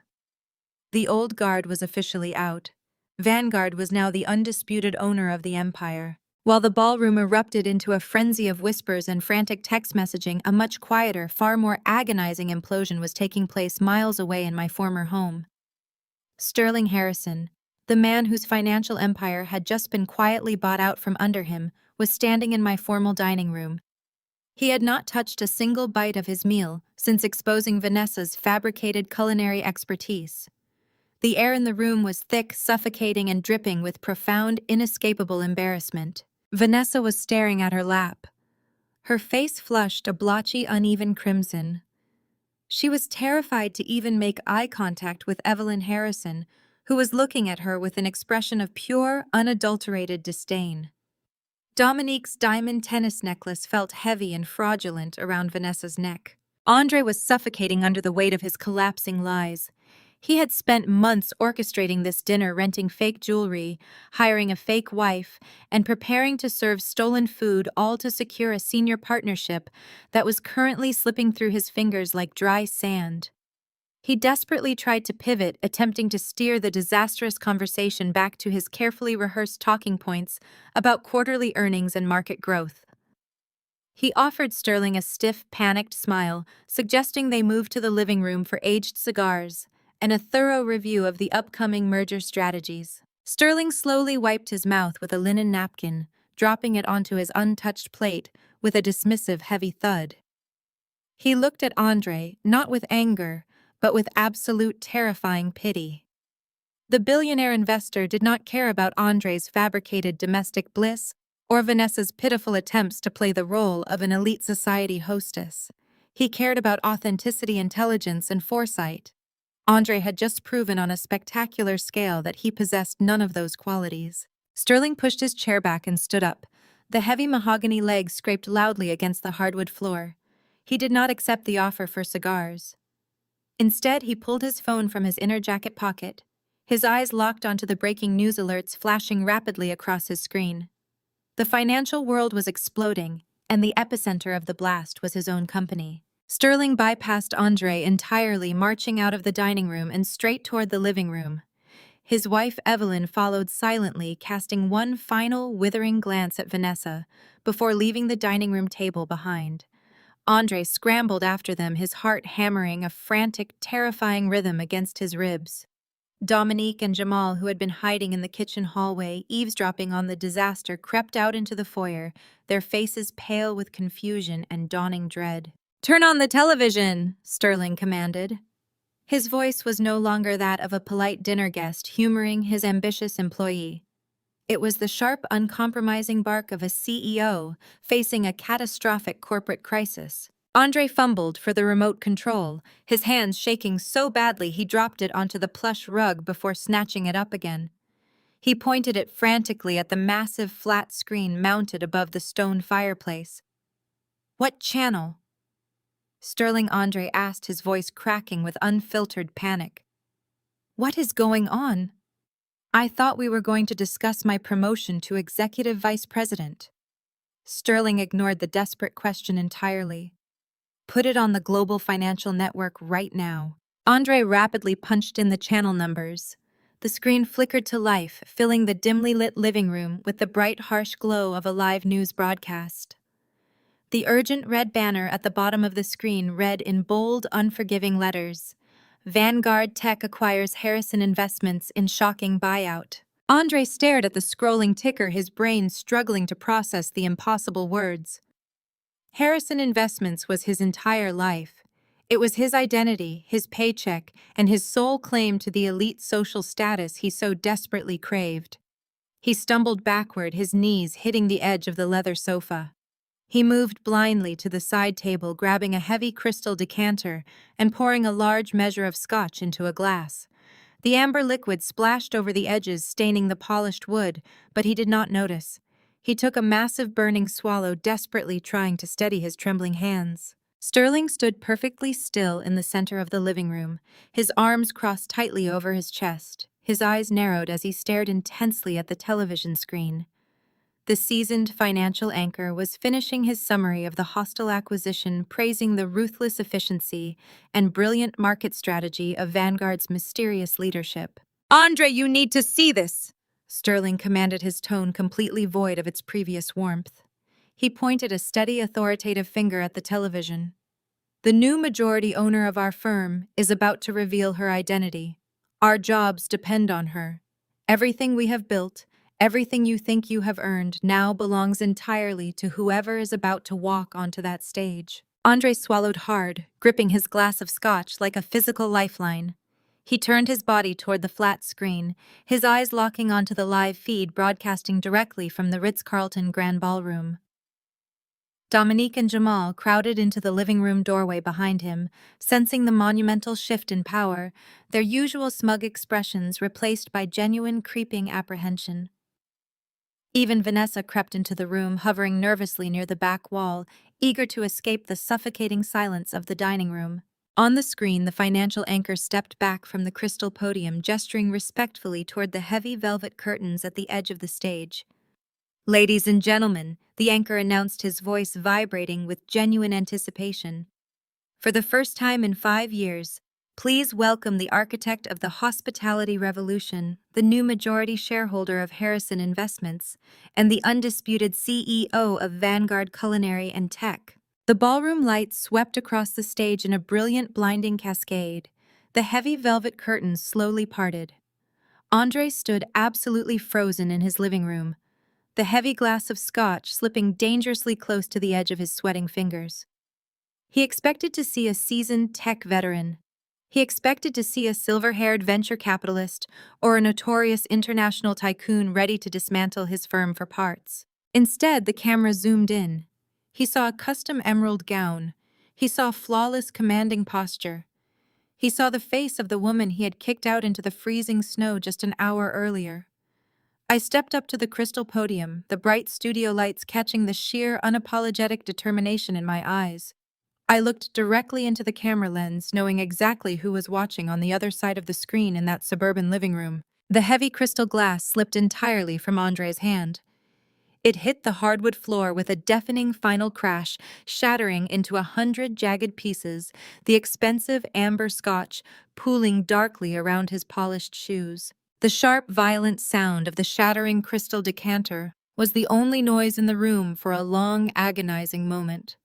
The old guard was officially out. Vanguard was now the undisputed owner of the empire. While the ballroom erupted into a frenzy of whispers and frantic text messaging, a much quieter, far more agonizing implosion was taking place miles away in my former home. Sterling Harrison, the man whose financial empire had just been quietly bought out from under him, was standing in my formal dining room. He had not touched a single bite of his meal since exposing Vanessa's fabricated culinary expertise. The air in the room was thick, suffocating, and dripping with profound, inescapable embarrassment. Vanessa was staring at her lap. Her face flushed a blotchy, uneven crimson. She was terrified to even make eye contact with Evelyn Harrison, who was looking at her with an expression of pure, unadulterated disdain. Dominique's diamond tennis necklace felt heavy and fraudulent around Vanessa's neck. Andre was suffocating under the weight of his collapsing lies. He had spent months orchestrating this dinner, renting fake jewelry, hiring a fake wife, and preparing to serve stolen food, all to secure a senior partnership that was currently slipping through his fingers like dry sand. He desperately tried to pivot, attempting to steer the disastrous conversation back to his carefully rehearsed talking points about quarterly earnings and market growth. He offered Sterling a stiff, panicked smile, suggesting they move to the living room for aged cigars and a thorough review of the upcoming merger strategies. Sterling slowly wiped his mouth with a linen napkin, dropping it onto his untouched plate with a dismissive, heavy thud. He looked at Andre, not with anger, but with absolute terrifying pity. The billionaire investor did not care about Andre's fabricated domestic bliss or Vanessa's pitiful attempts to play the role of an elite society hostess. He cared about authenticity, intelligence, and foresight. Andre had just proven on a spectacular scale that he possessed none of those qualities. Sterling pushed his chair back and stood up. The heavy mahogany legs scraped loudly against the hardwood floor. He did not accept the offer for cigars. Instead, he pulled his phone from his inner jacket pocket. His eyes locked onto the breaking news alerts flashing rapidly across his screen. The financial world was exploding, and the epicenter of the blast was his own company. Sterling bypassed Andre entirely, marching out of the dining room and straight toward the living room. His wife Evelyn followed silently, casting one final, withering glance at Vanessa before leaving the dining room table behind. Andre scrambled after them, his heart hammering a frantic, terrifying rhythm against his ribs. Dominique and Jamal, who had been hiding in the kitchen hallway, eavesdropping on the disaster, crept out into the foyer, their faces pale with confusion and dawning dread. "Turn on the television," Sterling commanded. His voice was no longer that of a polite dinner guest humoring his ambitious employee. It was the sharp, uncompromising bark of a CEO facing a catastrophic corporate crisis. Andre fumbled for the remote control, his hands shaking so badly he dropped it onto the plush rug before snatching it up again. He pointed it frantically at the massive flat screen mounted above the stone fireplace. "What channel?" Sterling Andre asked, his voice cracking with unfiltered panic. "What is going on? I thought we were going to discuss my promotion to executive vice president." Sterling ignored the desperate question entirely. "Put it on the global financial network right now." Andre rapidly punched in the channel numbers. The screen flickered to life, filling the dimly lit living room with the bright, harsh glow of a live news broadcast. The urgent red banner at the bottom of the screen read in bold, unforgiving letters, "Vanguard Tech acquires Harrison Investments in shocking buyout." Andre stared at the scrolling ticker, his brain struggling to process the impossible words. Harrison Investments was his entire life. It was his identity, his paycheck, and his sole claim to the elite social status he so desperately craved. He stumbled backward, his knees hitting the edge of the leather sofa. He moved blindly to the side table, grabbing a heavy crystal decanter and pouring a large measure of scotch into a glass. The amber liquid splashed over the edges, staining the polished wood, but he did not notice. He took a massive burning swallow, desperately trying to steady his trembling hands. Sterling stood perfectly still in the center of the living room, his arms crossed tightly over his chest. His eyes narrowed as he stared intensely at the television screen. The seasoned financial anchor was finishing his summary of the hostile acquisition, praising the ruthless efficiency and brilliant market strategy of Vanguard's mysterious leadership. "Andre, you need to see this!" Sterling commanded, his tone completely void of its previous warmth. He pointed a steady, authoritative finger at the television. "The new majority owner of our firm is about to reveal her identity. Our jobs depend on her. Everything we have built, everything you think you have earned, now belongs entirely to whoever is about to walk onto that stage." Andre swallowed hard, gripping his glass of scotch like a physical lifeline. He turned his body toward the flat screen, his eyes locking onto the live feed broadcasting directly from the Ritz-Carlton Grand Ballroom. Dominique and Jamal crowded into the living room doorway behind him, sensing the monumental shift in power, their usual smug expressions replaced by genuine creeping apprehension. Even Vanessa crept into the room, hovering nervously near the back wall, eager to escape the suffocating silence of the dining room. On the screen, the financial anchor stepped back from the crystal podium, gesturing respectfully toward the heavy velvet curtains at the edge of the stage. "Ladies and gentlemen," the anchor announced, his voice vibrating with genuine anticipation. "For the first time in 5 years, please welcome the architect of the hospitality revolution, the new majority shareholder of Harrison Investments, and the undisputed CEO of Vanguard Culinary and Tech." The ballroom lights swept across the stage in a brilliant, blinding cascade. The heavy velvet curtains slowly parted. Andre stood absolutely frozen in his living room, the heavy glass of scotch slipping dangerously close to the edge of his sweating fingers. He expected to see a seasoned tech veteran. He expected to see a silver-haired venture capitalist or a notorious international tycoon ready to dismantle his firm for parts. Instead, the camera zoomed in. He saw a custom emerald gown. He saw flawless, commanding posture. He saw the face of the woman he had kicked out into the freezing snow just an hour earlier. I stepped up to the crystal podium, the bright studio lights catching the sheer, unapologetic determination in my eyes. I looked directly into the camera lens, knowing exactly who was watching on the other side of the screen in that suburban living room. The heavy crystal glass slipped entirely from Andre's hand. It hit the hardwood floor with a deafening final crash, shattering into 100 jagged pieces, the expensive amber scotch pooling darkly around his polished shoes. The sharp, violent sound of the shattering crystal decanter was the only noise in the room for a long, agonizing moment.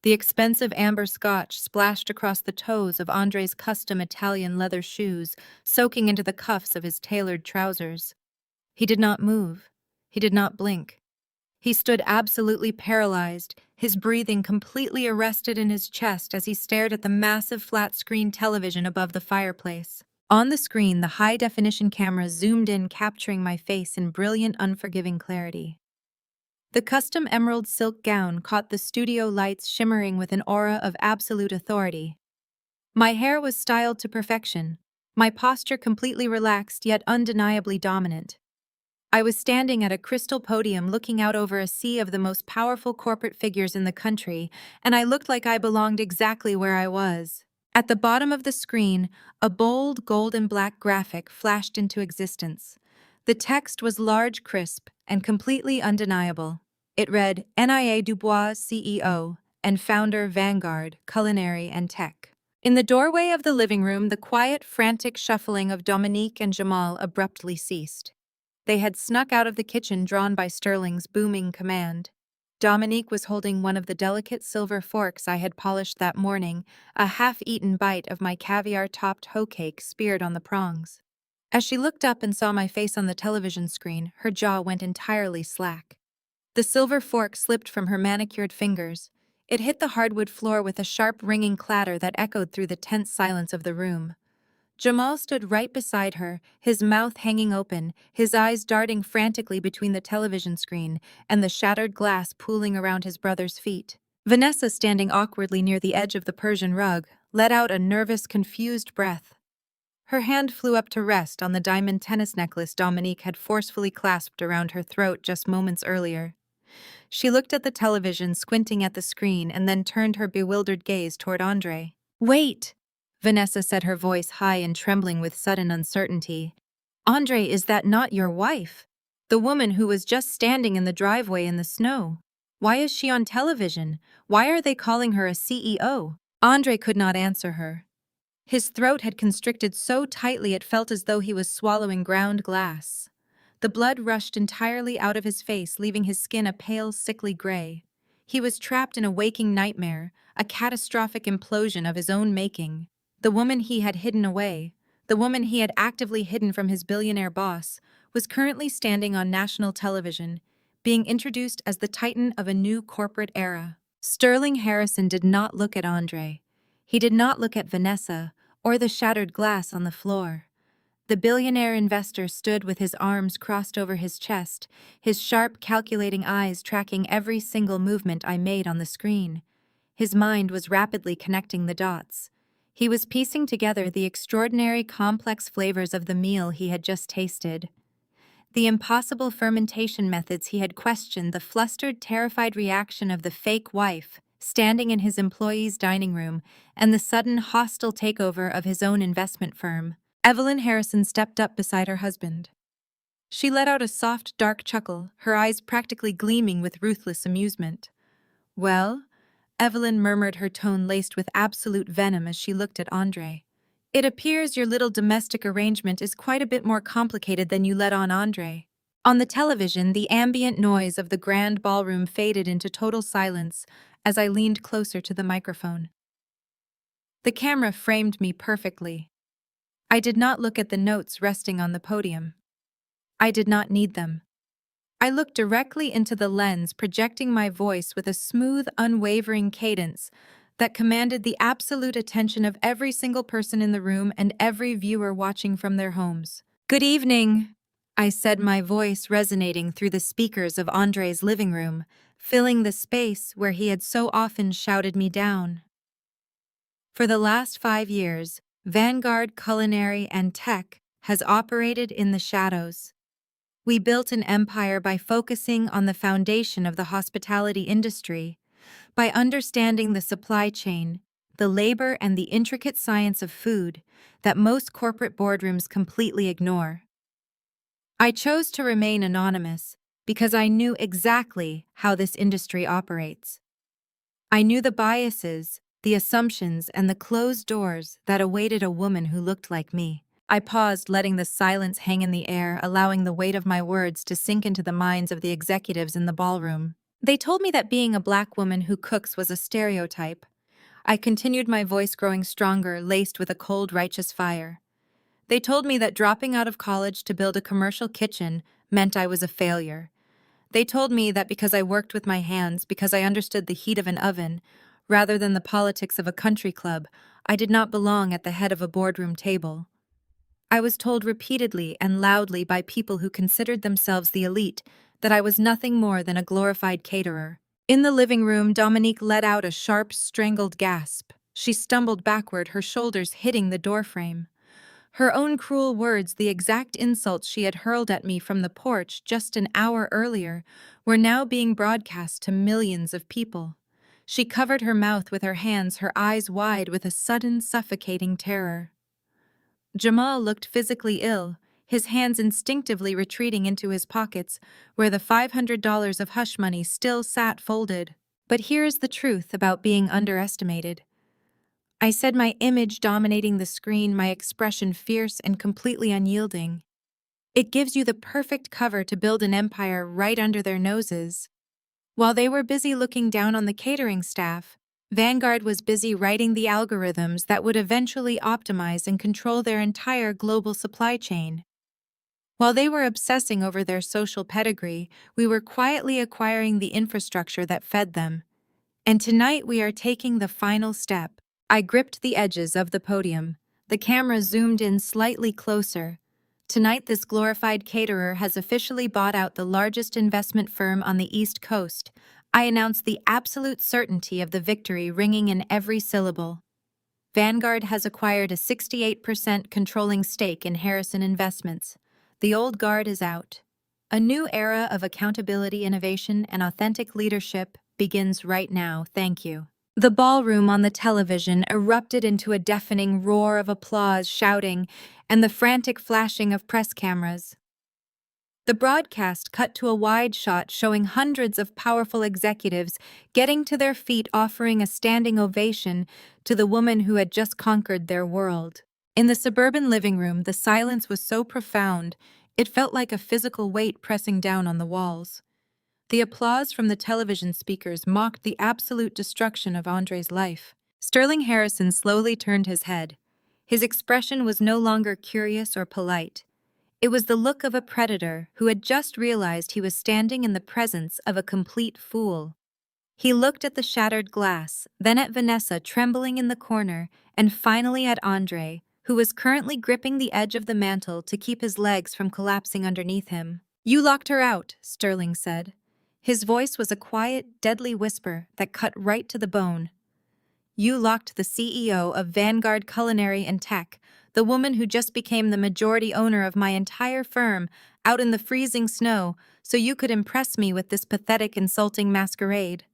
The expensive amber scotch splashed across the toes of Andre's custom Italian leather shoes, soaking into the cuffs of his tailored trousers. He did not move. He did not blink. He stood absolutely paralyzed, his breathing completely arrested in his chest as he stared at the massive flat-screen television above the fireplace. On the screen, the high-definition camera zoomed in, capturing my face in brilliant, unforgiving clarity. The custom emerald silk gown caught the studio lights, shimmering with an aura of absolute authority. My hair was styled to perfection, my posture completely relaxed yet undeniably dominant. I was standing at a crystal podium looking out over a sea of the most powerful corporate figures in the country, and I looked like I belonged exactly where I was. At the bottom of the screen, a bold gold and black graphic flashed into existence. The text was large, crisp, and completely undeniable. It read, Nia Dubois, CEO, and founder Vanguard, Culinary and Tech. In the doorway of the living room, the quiet, frantic shuffling of Dominique and Jamal abruptly ceased. They had snuck out of the kitchen, drawn by Sterling's booming command. Dominique was holding one of the delicate silver forks I had polished that morning, a half-eaten bite of my caviar-topped hoe cake speared on the prongs. As she looked up and saw my face on the television screen, her jaw went entirely slack. The silver fork slipped from her manicured fingers. It hit the hardwood floor with a sharp, ringing clatter that echoed through the tense silence of the room. Jamal stood right beside her, his mouth hanging open, his eyes darting frantically between the television screen and the shattered glass pooling around his brother's feet. Vanessa, standing awkwardly near the edge of the Persian rug, let out a nervous, confused breath. Her hand flew up to rest on the diamond tennis necklace Dominique had forcefully clasped around her throat just moments earlier. She looked at the television, squinting at the screen, and then turned her bewildered gaze toward Andre. "Wait!" Vanessa said, her voice high and trembling with sudden uncertainty. "Andre, is that not your wife? The woman who was just standing in the driveway in the snow? Why is she on television? Why are they calling her a CEO?" Andre could not answer her. His throat had constricted so tightly it felt as though he was swallowing ground glass. The blood rushed entirely out of his face, leaving his skin a pale, sickly gray. He was trapped in a waking nightmare, a catastrophic implosion of his own making. The woman he had hidden away, the woman he had actively hidden from his billionaire boss, was currently standing on national television, being introduced as the titan of a new corporate era. Sterling Harrison did not look at Andre. He did not look at Vanessa or the shattered glass on the floor. The billionaire investor stood with his arms crossed over his chest, his sharp, calculating eyes tracking every single movement I made on the screen. His mind was rapidly connecting the dots. He was piecing together the extraordinary, complex flavors of the meal he had just tasted. The impossible fermentation methods he had questioned, the flustered, terrified reaction of the fake wife standing in his employee's dining room, and the sudden, hostile takeover of his own investment firm. Evelyn Harrison stepped up beside her husband. She let out a soft, dark chuckle, her eyes practically gleaming with ruthless amusement. "Well?" Evelyn murmured, her tone laced with absolute venom as she looked at Andre. "It appears your little domestic arrangement is quite a bit more complicated than you let on, Andre." On the television, the ambient noise of the grand ballroom faded into total silence as I leaned closer to the microphone. The camera framed me perfectly. I did not look at the notes resting on the podium. I did not need them. I looked directly into the lens, projecting my voice with a smooth, unwavering cadence that commanded the absolute attention of every single person in the room and every viewer watching from their homes. "Good evening," I said, my voice resonating through the speakers of Andre's living room, filling the space where he had so often shouted me down. For the last 5 years, Vanguard Culinary and Tech has operated in the shadows. We built an empire by focusing on the foundation of the hospitality industry, by understanding the supply chain, the labor, and the intricate science of food that most corporate boardrooms completely ignore. I chose to remain anonymous because I knew exactly how this industry operates. I knew the biases, the assumptions, and the closed doors that awaited a woman who looked like me. I paused, letting the silence hang in the air, allowing the weight of my words to sink into the minds of the executives in the ballroom. They told me that being a black woman who cooks was a stereotype. I continued, my voice growing stronger, laced with a cold, righteous fire. They told me that dropping out of college to build a commercial kitchen meant I was a failure. They told me that because I worked with my hands, because I understood the heat of an oven, rather than the politics of a country club, I did not belong at the head of a boardroom table. I was told repeatedly and loudly by people who considered themselves the elite that I was nothing more than a glorified caterer. In the living room, Dominique let out a sharp, strangled gasp. She stumbled backward, her shoulders hitting the doorframe. Her own cruel words, the exact insults she had hurled at me from the porch just an hour earlier, were now being broadcast to millions of people. She covered her mouth with her hands, her eyes wide with a sudden, suffocating terror. Jamal looked physically ill, his hands instinctively retreating into his pockets, where the $500 of hush money still sat folded. But here's the truth about being underestimated. I said, my image dominating the screen, my expression fierce and completely unyielding. It gives you the perfect cover to build an empire right under their noses. While they were busy looking down on the catering staff, Vanguard was busy writing the algorithms that would eventually optimize and control their entire global supply chain. While they were obsessing over their social pedigree, we were quietly acquiring the infrastructure that fed them. And tonight we are taking the final step. I gripped the edges of the podium. The camera zoomed in slightly closer. Tonight, this glorified caterer has officially bought out the largest investment firm on the East Coast. I announced, the absolute certainty of the victory ringing in every syllable. Vanguard has acquired a 68% controlling stake in Harrison Investments. The old guard is out. A new era of accountability, innovation, and authentic leadership begins right now. Thank you. The ballroom on the television erupted into a deafening roar of applause, shouting, and the frantic flashing of press cameras. The broadcast cut to a wide shot showing hundreds of powerful executives getting to their feet, offering a standing ovation to the woman who had just conquered their world. In the suburban living room, the silence was so profound, it felt like a physical weight pressing down on the walls. The applause from the television speakers mocked the absolute destruction of Andre's life. Sterling Harrison slowly turned his head. His expression was no longer curious or polite. It was the look of a predator who had just realized he was standing in the presence of a complete fool. He looked at the shattered glass, then at Vanessa trembling in the corner, and finally at Andre, who was currently gripping the edge of the mantel to keep his legs from collapsing underneath him. "You locked her out," Sterling said. His voice was a quiet, deadly whisper that cut right to the bone. "You locked the CEO of Vanguard Culinary and Tech, the woman who just became the majority owner of my entire firm, out in the freezing snow so you could impress me with this pathetic, insulting masquerade."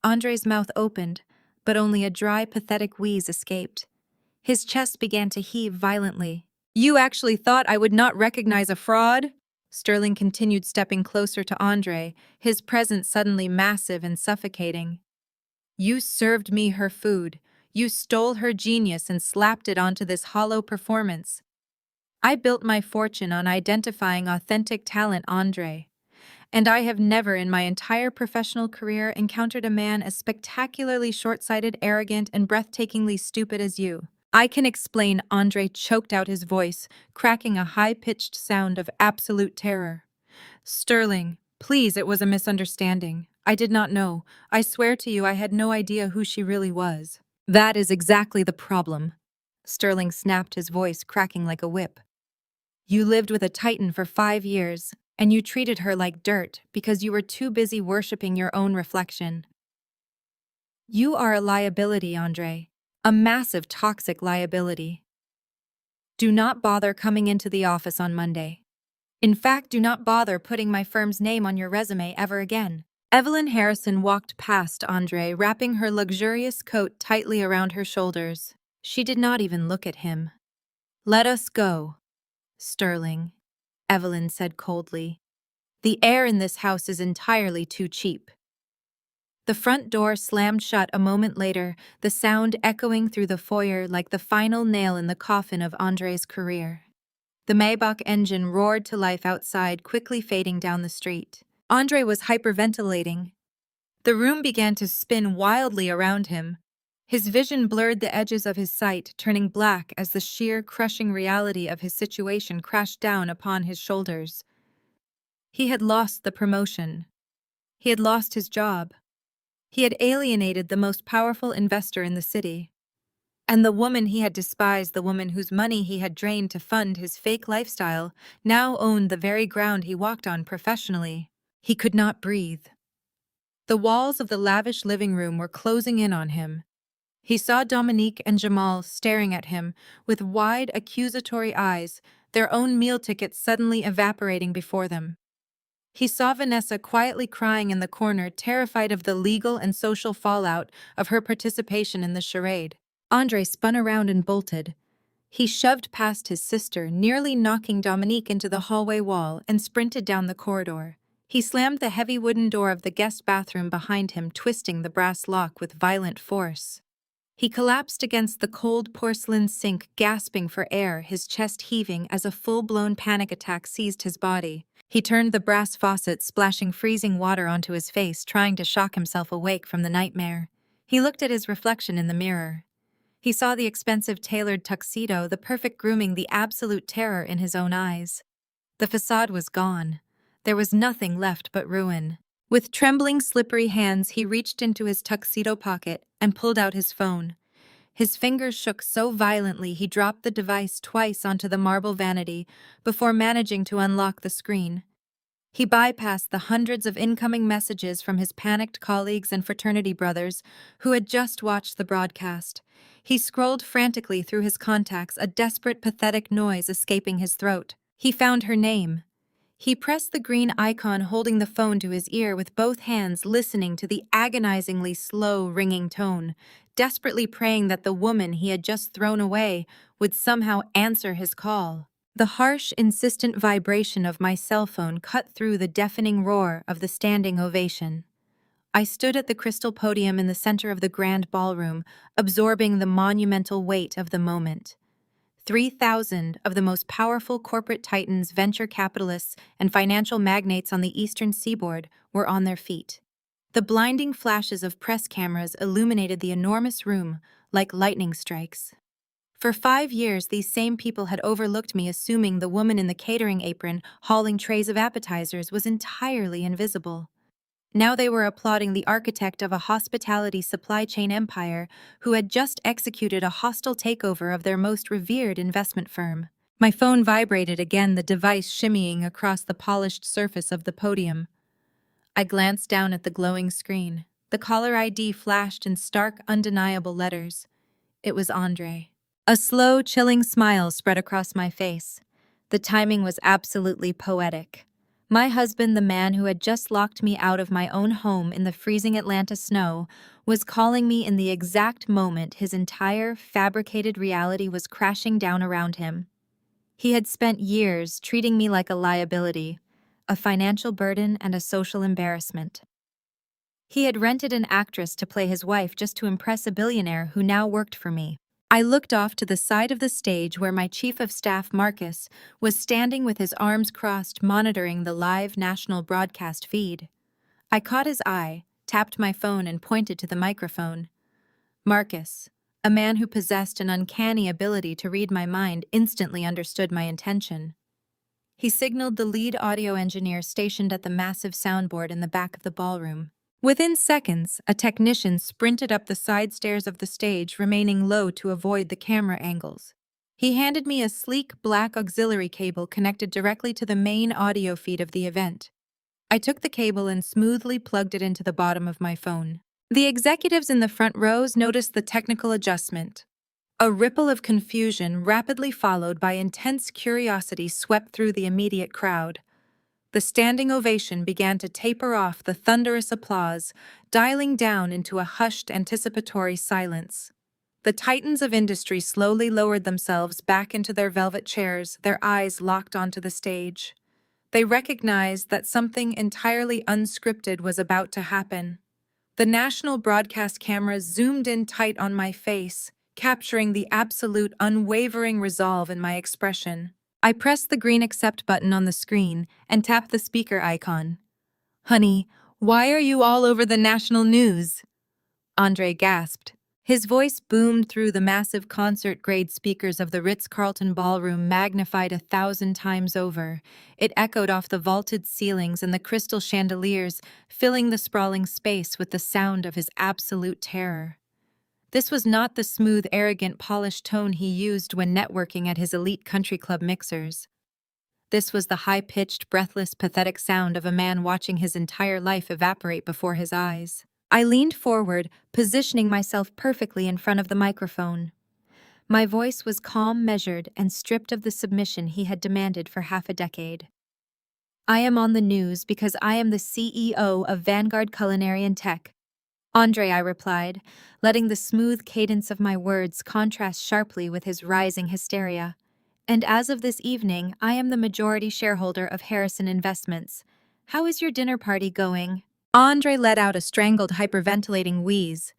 Andre's mouth opened, but only a dry, pathetic wheeze escaped. His chest began to heave violently. "You actually thought I would not recognize a fraud?" Sterling continued, stepping closer to Andre, his presence suddenly massive and suffocating. "You served me her food. You stole her genius and slapped it onto this hollow performance. I built my fortune on identifying authentic talent, Andre. And I have never in my entire professional career encountered a man as spectacularly short-sighted, arrogant, and breathtakingly stupid as you." "I can explain," Andre choked out his voice, cracking a high-pitched sound of absolute terror. "Sterling, please, it was a misunderstanding. I did not know. I swear to you I had no idea who she really was. That is exactly the problem. Sterling snapped, his voice cracking like a whip. You lived with a titan for 5 years, and you treated her like dirt because you were too busy worshipping your own reflection. You are a liability, Andre. A massive toxic liability. Do not bother coming into the office on Monday. In fact, do not bother putting my firm's name on your resume ever again. Evelyn Harrison walked past Andre, wrapping her luxurious coat tightly around her shoulders. She did not even look at him. Let us go, Sterling, Evelyn said coldly. The air in this house is entirely too cheap. The front door slammed shut a moment later, the sound echoing through the foyer like the final nail in the coffin of Andre's career. The Maybach engine roared to life outside, quickly fading down the street. Andre was hyperventilating. The room began to spin wildly around him. His vision blurred the edges of his sight, turning black as the sheer, crushing reality of his situation crashed down upon his shoulders. He had lost the promotion. He had lost his job. He had alienated the most powerful investor in the city. And the woman he had despised, the woman whose money he had drained to fund his fake lifestyle, now owned the very ground he walked on professionally. He could not breathe. The walls of the lavish living room were closing in on him. He saw Dominique and Jamal staring at him with wide, accusatory eyes, their own meal tickets suddenly evaporating before them. He saw Vanessa quietly crying in the corner, terrified of the legal and social fallout of her participation in the charade. Andre spun around and bolted. He shoved past his sister, nearly knocking Dominique into the hallway wall, and sprinted down the corridor. He slammed the heavy wooden door of the guest bathroom behind him, twisting the brass lock with violent force. He collapsed against the cold porcelain sink, gasping for air, his chest heaving as a full-blown panic attack seized his body. He turned the brass faucet, splashing freezing water onto his face, trying to shock himself awake from the nightmare. He looked at his reflection in the mirror. He saw the expensive tailored tuxedo, the perfect grooming, the absolute terror in his own eyes. The facade was gone. There was nothing left but ruin. With trembling, slippery hands, he reached into his tuxedo pocket and pulled out his phone. His fingers shook so violently he dropped the device twice onto the marble vanity before managing to unlock the screen. He bypassed the hundreds of incoming messages from his panicked colleagues and fraternity brothers who had just watched the broadcast. He scrolled frantically through his contacts, a desperate, pathetic noise escaping his throat. He found her name. He pressed the green icon, holding the phone to his ear with both hands, listening to the agonizingly slow, ringing tone, desperately praying that the woman he had just thrown away would somehow answer his call. The harsh, insistent vibration of my cell phone cut through the deafening roar of the standing ovation. I stood at the crystal podium in the center of the grand ballroom, absorbing the monumental weight of the moment. 3,000 of the most powerful corporate titans, venture capitalists, and financial magnates on the eastern seaboard were on their feet. The blinding flashes of press cameras illuminated the enormous room like lightning strikes. For 5 years, these same people had overlooked me, assuming the woman in the catering apron hauling trays of appetizers was entirely invisible. Now they were applauding the architect of a hospitality supply chain empire who had just executed a hostile takeover of their most revered investment firm. My phone vibrated again, the device shimmying across the polished surface of the podium. I glanced down at the glowing screen. The caller ID flashed in stark, undeniable letters. It was Andre. A slow, chilling smile spread across my face. The timing was absolutely poetic. My husband, the man who had just locked me out of my own home in the freezing Atlanta snow, was calling me in the exact moment his entire, fabricated reality was crashing down around him. He had spent years treating me like a liability, a financial burden and a social embarrassment. He had rented an actress to play his wife just to impress a billionaire who now worked for me. I looked off to the side of the stage where my chief of staff, Marcus, was standing with his arms crossed, monitoring the live national broadcast feed. I caught his eye, tapped my phone, and pointed to the microphone. Marcus, a man who possessed an uncanny ability to read my mind, instantly understood my intention. He signaled the lead audio engineer stationed at the massive soundboard in the back of the ballroom. Within seconds, a technician sprinted up the side stairs of the stage, remaining low to avoid the camera angles. He handed me a sleek black auxiliary cable connected directly to the main audio feed of the event. I took the cable and smoothly plugged it into the bottom of my phone. The executives in the front rows noticed the technical adjustment. A ripple of confusion, rapidly followed by intense curiosity, swept through the immediate crowd. The standing ovation began to taper off the thunderous applause, dialing down into a hushed, anticipatory silence. The titans of industry slowly lowered themselves back into their velvet chairs, their eyes locked onto the stage. They recognized that something entirely unscripted was about to happen. The national broadcast cameras zoomed in tight on my face, capturing the absolute, unwavering resolve in my expression. I pressed the green accept button on the screen and tapped the speaker icon. "Honey, why are you all over the national news?" Andre gasped. His voice boomed through the massive concert-grade speakers of the Ritz-Carlton ballroom, magnified 1,000 times over. It echoed off the vaulted ceilings and the crystal chandeliers, filling the sprawling space with the sound of his absolute terror. This was not the smooth, arrogant, polished tone he used when networking at his elite country club mixers. This was the high-pitched, breathless, pathetic sound of a man watching his entire life evaporate before his eyes. I leaned forward, positioning myself perfectly in front of the microphone. My voice was calm, measured, and stripped of the submission he had demanded for half a decade. "I am on the news because I am the CEO of Vanguard Culinary and Tech." "Andre," I replied, letting the smooth cadence of my words contrast sharply with his rising hysteria. "And as of this evening, I am the majority shareholder of Harrison Investments. How is your dinner party going?" Andre let out a strangled, hyperventilating wheeze.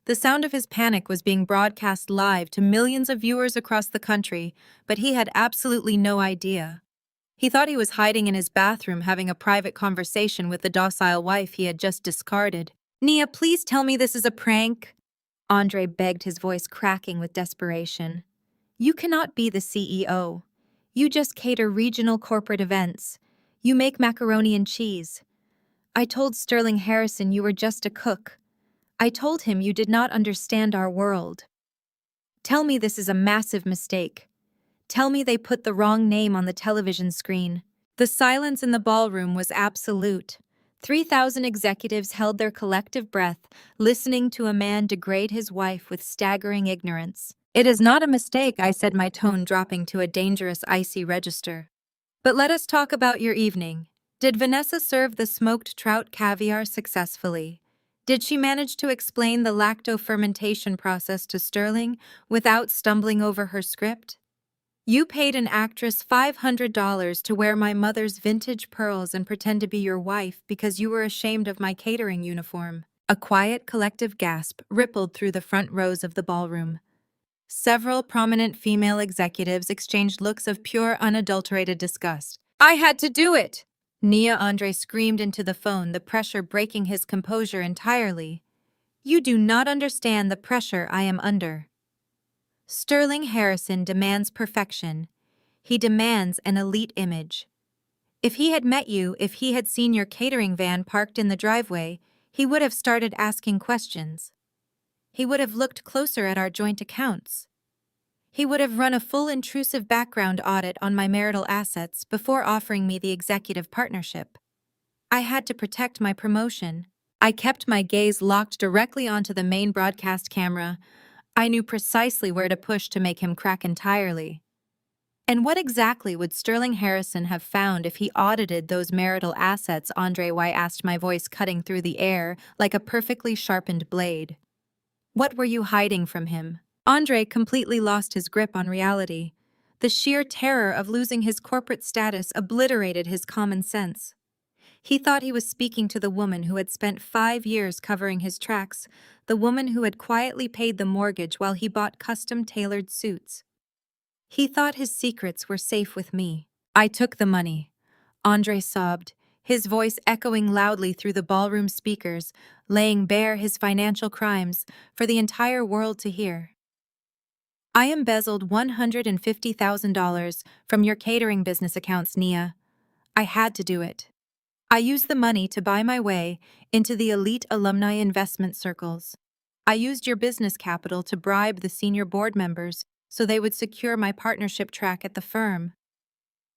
The sound of his panic was being broadcast live to millions of viewers across the country, but he had absolutely no idea. He thought he was hiding in his bathroom having a private conversation with the docile wife he had just discarded. "Nia, please tell me this is a prank," Andre begged, his voice cracking with desperation. "You cannot be the CEO. You just cater regional corporate events. You make macaroni and cheese. I told Sterling Harrison you were just a cook. I told him you did not understand our world. Tell me this is a massive mistake. Tell me they put the wrong name on the television screen." The silence in the ballroom was absolute. 3,000 executives held their collective breath, listening to a man degrade his wife with staggering ignorance. "It is not a mistake," I said, my tone dropping to a dangerous, icy register. "But let us talk about your evening. Did Vanessa serve the smoked trout caviar successfully? Did she manage to explain the lacto-fermentation process to Sterling without stumbling over her script? You paid an actress $500 to wear my mother's vintage pearls and pretend to be your wife because you were ashamed of my catering uniform." A quiet, collective gasp rippled through the front rows of the ballroom. Several prominent female executives exchanged looks of pure, unadulterated disgust. "I had to do it!" Nia, Andre screamed into the phone, the pressure breaking his composure entirely. "You do not understand the pressure I am under. Sterling Harrison demands perfection. He demands an elite image. If he had met you, if he had seen your catering van parked in the driveway, he would have started asking questions. He would have looked closer at our joint accounts. He would have run a full intrusive background audit on my marital assets before offering me the executive partnership. I had to protect my promotion. I kept my gaze locked directly onto the main broadcast camera. I knew precisely where to push to make him crack entirely. And what exactly would Sterling Harrison have found if he audited those marital assets? Andre Y asked, my voice cutting through the air like a perfectly sharpened blade. What were you hiding from him? Andre completely lost his grip on reality. The sheer terror of losing his corporate status obliterated his common sense. He thought he was speaking to the woman who had spent 5 years covering his tracks, the woman who had quietly paid the mortgage while he bought custom-tailored suits. He thought his secrets were safe with me. "I took the money," Andre sobbed, his voice echoing loudly through the ballroom speakers, laying bare his financial crimes for the entire world to hear. "I embezzled $150,000 from your catering business accounts, Nia. I had to do it. I used the money to buy my way into the elite alumni investment circles. I used your business capital to bribe the senior board members so they would secure my partnership track at the firm.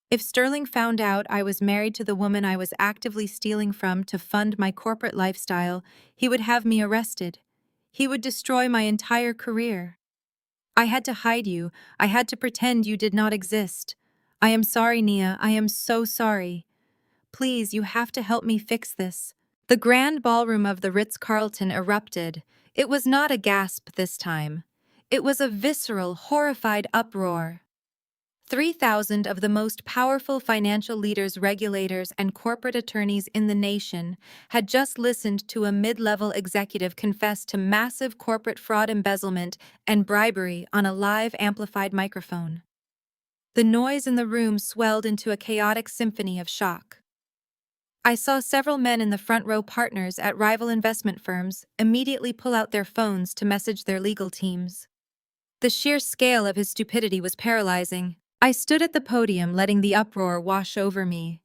If Sterling found out I was married to the woman I was actively stealing from to fund my corporate lifestyle, he would have me arrested. He would destroy my entire career. I had to hide you. I had to pretend you did not exist. I am sorry, Nia. I am so sorry. Please, you have to help me fix this. The grand ballroom of the Ritz-Carlton erupted. It was not a gasp this time. It was a visceral, horrified uproar. 3,000 of the most powerful financial leaders, regulators, and corporate attorneys in the nation had just listened to a mid-level executive confess to massive corporate fraud, embezzlement, and bribery on a live amplified microphone. The noise in the room swelled into a chaotic symphony of shock. I saw several men in the front row, partners at rival investment firms, immediately pull out their phones to message their legal teams. The sheer scale of his stupidity was paralyzing. I stood at the podium, letting the uproar wash over me.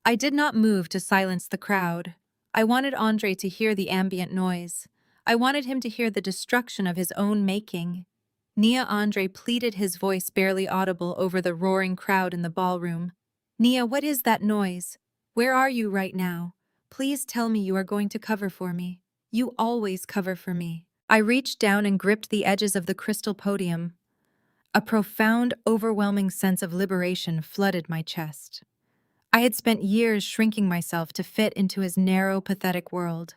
I did not move to silence the crowd. I wanted Andre to hear the ambient noise. I wanted him to hear the destruction of his own making. Nia, Andre pleaded, his voice barely audible over the roaring crowd in the ballroom. Nia, what is that noise? Where are you right now? Please tell me you are going to cover for me. You always cover for me. I reached down and gripped the edges of the crystal podium. A profound, overwhelming sense of liberation flooded my chest. I had spent years shrinking myself to fit into his narrow, pathetic world.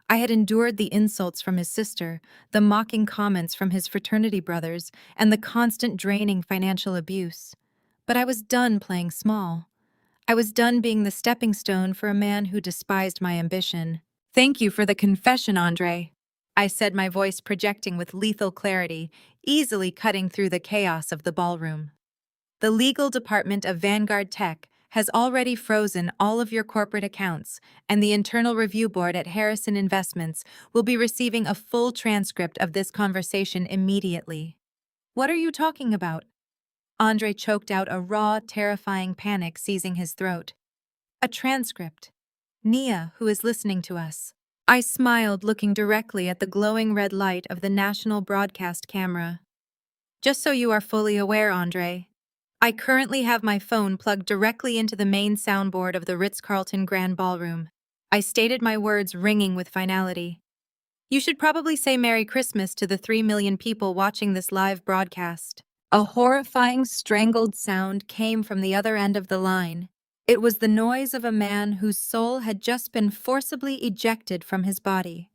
I had endured the insults from his sister, the mocking comments from his fraternity brothers, and the constant draining financial abuse. But I was done playing small. I was done being the stepping stone for a man who despised my ambition. Thank you for the confession, Andre, I said, my voice projecting with lethal clarity, easily cutting through the chaos of the ballroom. The legal department of Vanguard Tech has already frozen all of your corporate accounts, and the internal review board at Harrison Investments will be receiving a full transcript of this conversation immediately. What are you talking about? Andre choked out, a raw, terrifying panic seizing his throat. A transcript. Nia, who is listening to us. I smiled, looking directly at the glowing red light of the national broadcast camera. Just so you are fully aware, Andre, I currently have my phone plugged directly into the main soundboard of the Ritz-Carlton Grand Ballroom. I stated, my words ringing with finality. You should probably say Merry Christmas to the 3 million people watching this live broadcast. A horrifying, strangled sound came from the other end of the line. It was the noise of a man whose soul had just been forcibly ejected from his body.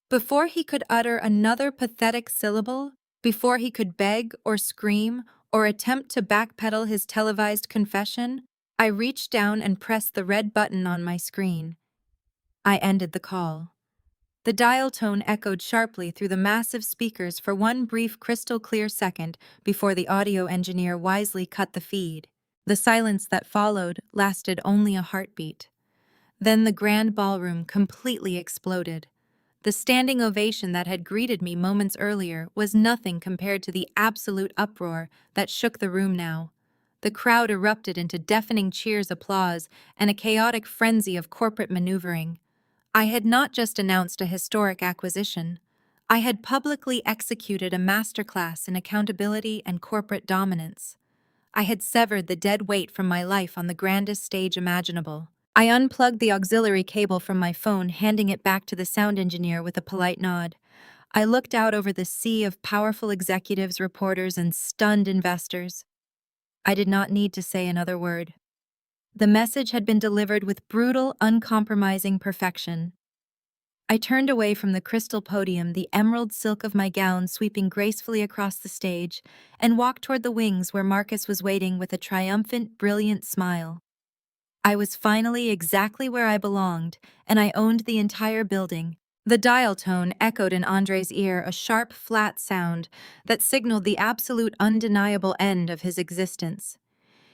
Before he could utter another pathetic syllable, before he could beg or scream or attempt to backpedal his televised confession, I reached down and pressed the red button on my screen. I ended the call. The dial tone echoed sharply through the massive speakers for one brief, crystal-clear second before the audio engineer wisely cut the feed. The silence that followed lasted only a heartbeat. Then the grand ballroom completely exploded. The standing ovation that had greeted me moments earlier was nothing compared to the absolute uproar that shook the room now. The crowd erupted into deafening cheers, applause, and a chaotic frenzy of corporate maneuvering. I had not just announced a historic acquisition. I had publicly executed a masterclass in accountability and corporate dominance. I had severed the dead weight from my life on the grandest stage imaginable. I unplugged the auxiliary cable from my phone, handing it back to the sound engineer with a polite nod. I looked out over the sea of powerful executives, reporters, and stunned investors. I did not need to say another word. The message had been delivered with brutal, uncompromising perfection. I turned away from the crystal podium, the emerald silk of my gown sweeping gracefully across the stage, and walked toward the wings where Marcus was waiting with a triumphant, brilliant smile. I was finally exactly where I belonged, and I owned the entire building. The dial tone echoed in Andre's ear, a sharp, flat sound that signaled the absolute, undeniable end of his existence.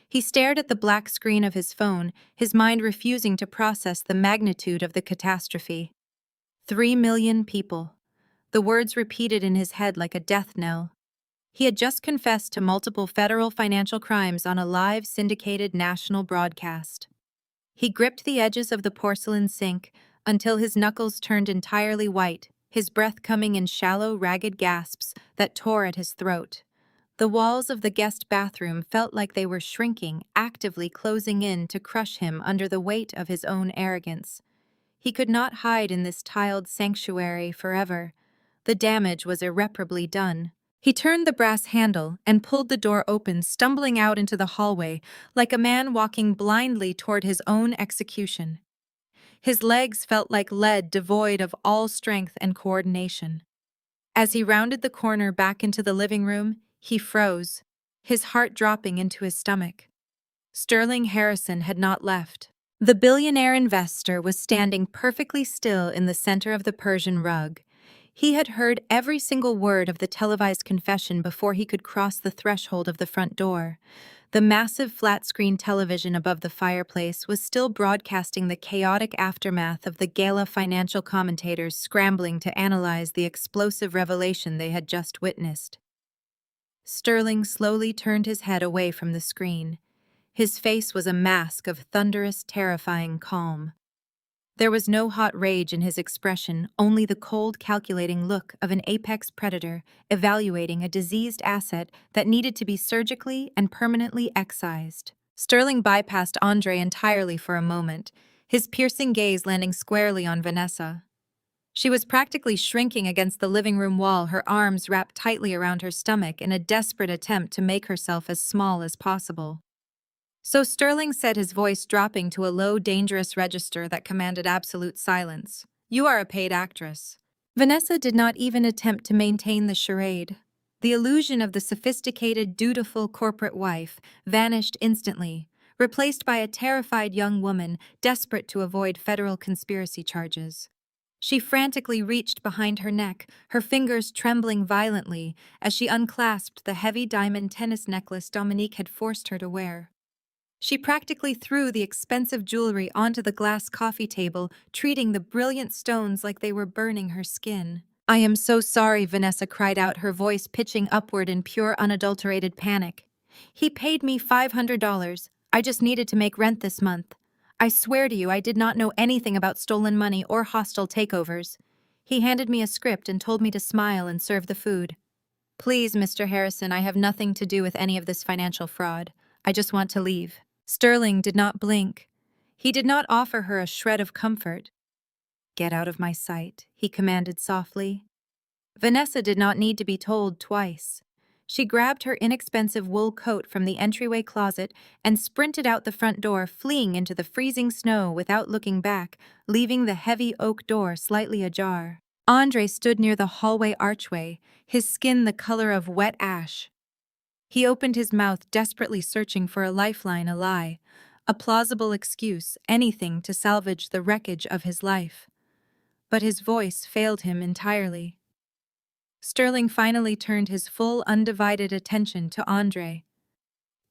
He stared at the black screen of his phone, his mind refusing to process the magnitude of the catastrophe. 3 million people. The words repeated in his head like a death knell. He had just confessed to multiple federal financial crimes on a live, syndicated national broadcast. He gripped the edges of the porcelain sink until his knuckles turned entirely white, his breath coming in shallow, ragged gasps that tore at his throat. The walls of the guest bathroom felt like they were shrinking, actively closing in to crush him under the weight of his own arrogance. He could not hide in this tiled sanctuary forever. The damage was irreparably done. He turned the brass handle and pulled the door open, stumbling out into the hallway like a man walking blindly toward his own execution. His legs felt like lead, devoid of all strength and coordination. As he rounded the corner back into the living room, he froze, his heart dropping into his stomach. Sterling Harrison had not left. The billionaire investor was standing perfectly still in the center of the Persian rug. He had heard every single word of the televised confession before he could cross the threshold of the front door. The massive flat-screen television above the fireplace was still broadcasting the chaotic aftermath of the gala financial commentators scrambling to analyze the explosive revelation they had just witnessed. Sterling slowly turned his head away from the screen. His face was a mask of thunderous, terrifying calm. There was no hot rage in his expression, only the cold, calculating look of an apex predator evaluating a diseased asset that needed to be surgically and permanently excised. Sterling bypassed Andre entirely for a moment, his piercing gaze landing squarely on Vanessa. She was practically shrinking against the living room wall, her arms wrapped tightly around her stomach in a desperate attempt to make herself as small as possible. So Sterling said, his voice dropping to a low, dangerous register that commanded absolute silence. "You are a paid actress." Vanessa did not even attempt to maintain the charade. The illusion of the sophisticated, dutiful corporate wife vanished instantly, replaced by a terrified young woman desperate to avoid federal conspiracy charges. She frantically reached behind her neck, her fingers trembling violently as she unclasped the heavy diamond tennis necklace Dominique had forced her to wear. She practically threw the expensive jewelry onto the glass coffee table, treating the brilliant stones like they were burning her skin. "I am so sorry," Vanessa cried out, her voice pitching upward in pure, unadulterated panic. "He paid me $500. I just needed to make rent this month. I swear to you, I did not know anything about stolen money or hostile takeovers. He handed me a script and told me to smile and serve the food. Please, Mr. Harrison, I have nothing to do with any of this financial fraud. I just want to leave." Sterling did not blink. He did not offer her a shred of comfort. "Get out of my sight," he commanded softly. Vanessa did not need to be told twice. She grabbed her inexpensive wool coat from the entryway closet and sprinted out the front door, fleeing into the freezing snow without looking back, leaving the heavy oak door slightly ajar. Andre stood near the hallway archway, his skin the color of wet ash. He opened his mouth, desperately searching for a lifeline, a lie, a plausible excuse, anything to salvage the wreckage of his life. But his voice failed him entirely. Sterling finally turned his full, undivided attention to Andre.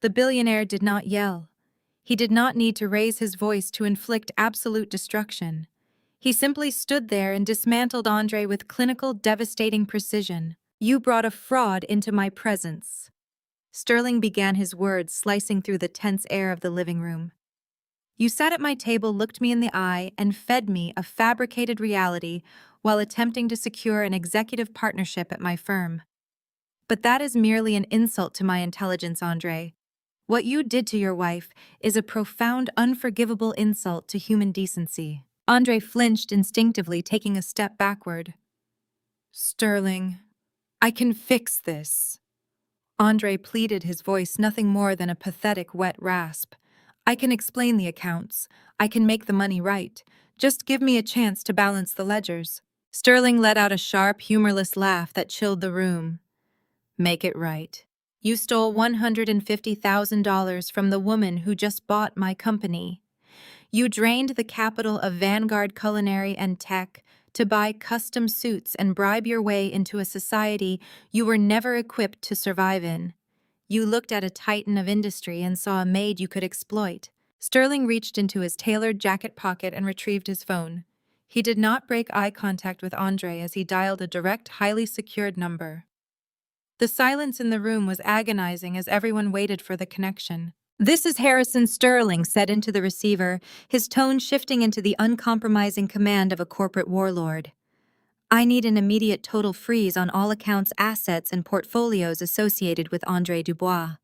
The billionaire did not yell. He did not need to raise his voice to inflict absolute destruction. He simply stood there and dismantled Andre with clinical, devastating precision. "You brought a fraud into my presence." Sterling began his words, slicing through the tense air of the living room. "You sat at my table, looked me in the eye, and fed me a fabricated reality while attempting to secure an executive partnership at my firm. But that is merely an insult to my intelligence, Andre. What you did to your wife is a profound, unforgivable insult to human decency." Andre flinched instinctively, taking a step backward. "Sterling, I can fix this." Andre pleaded, his voice nothing more than a pathetic, wet rasp. "I can explain the accounts. I can make the money right. Just give me a chance to balance the ledgers." Sterling let out a sharp, humorless laugh that chilled the room. "Make it right. You stole $150,000 from the woman who just bought my company. You drained the capital of Vanguard Culinary and Tech to buy custom suits and bribe your way into a society you were never equipped to survive in. You looked at a titan of industry and saw a maid you could exploit." Sterling reached into his tailored jacket pocket and retrieved his phone. He did not break eye contact with Andre as he dialed a direct, highly secured number. The silence in the room was agonizing as everyone waited for the connection. "This is Harrison Sterling," said into the receiver, his tone shifting into the uncompromising command of a corporate warlord. "I need an immediate total freeze on all accounts, assets, and portfolios associated with Andre Dubois.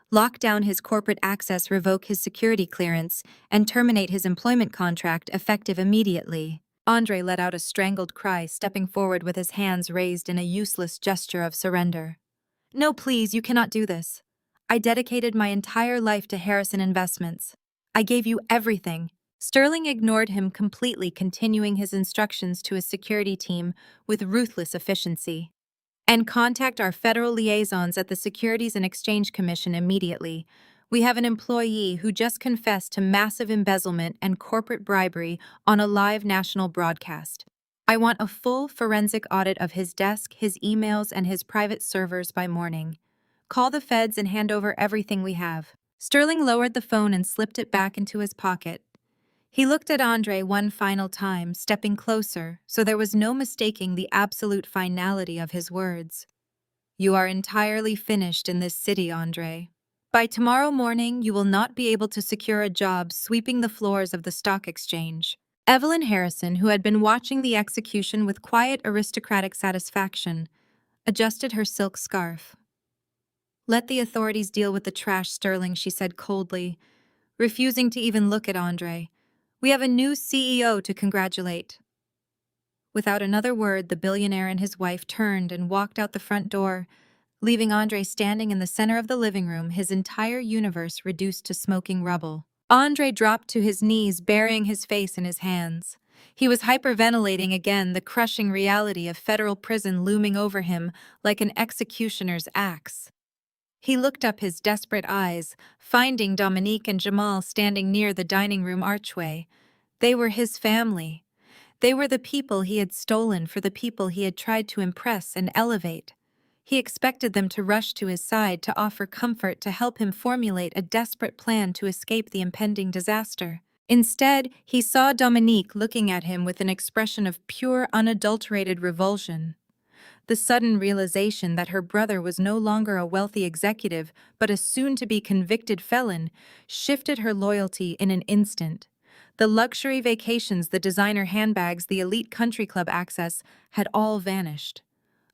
Lock down his corporate access, revoke his security clearance, and terminate his employment contract effective immediately." Andre let out a strangled cry, stepping forward with his hands raised in a useless gesture of surrender. "No, please, you cannot do this. I dedicated my entire life to Harrison Investments. I gave you everything." Sterling ignored him completely, continuing his instructions to his security team with ruthless efficiency. "And contact our federal liaisons at the Securities and Exchange Commission immediately. We have an employee who just confessed to massive embezzlement and corporate bribery on a live national broadcast. I want a full forensic audit of his desk, his emails, and his private servers by morning. Call the feds and hand over everything we have." Sterling lowered the phone and slipped it back into his pocket. He looked at Andre one final time, stepping closer, so there was no mistaking the absolute finality of his words. "You are entirely finished in this city, Andre. By tomorrow morning, you will not be able to secure a job sweeping the floors of the stock exchange." Evelyn Harrison, who had been watching the execution with quiet aristocratic satisfaction, adjusted her silk scarf. "Let the authorities deal with the trash, Sterling," she said coldly, refusing to even look at Andre. "We have a new CEO to congratulate." Without another word, the billionaire and his wife turned and walked out the front door, leaving Andre standing in the center of the living room, his entire universe reduced to smoking rubble. Andre dropped to his knees, burying his face in his hands. He was hyperventilating again, the crushing reality of federal prison looming over him like an executioner's axe. He looked up, his desperate eyes, finding Dominique and Jamal standing near the dining room archway. They were his family. They were the people he had stolen, for the people he had tried to impress and elevate. He expected them to rush to his side, to offer comfort, to help him formulate a desperate plan to escape the impending disaster. Instead, he saw Dominique looking at him with an expression of pure, unadulterated revulsion. The sudden realization that her brother was no longer a wealthy executive, but a soon-to-be convicted felon, shifted her loyalty in an instant. The luxury vacations, the designer handbags, the elite country club access had all vanished.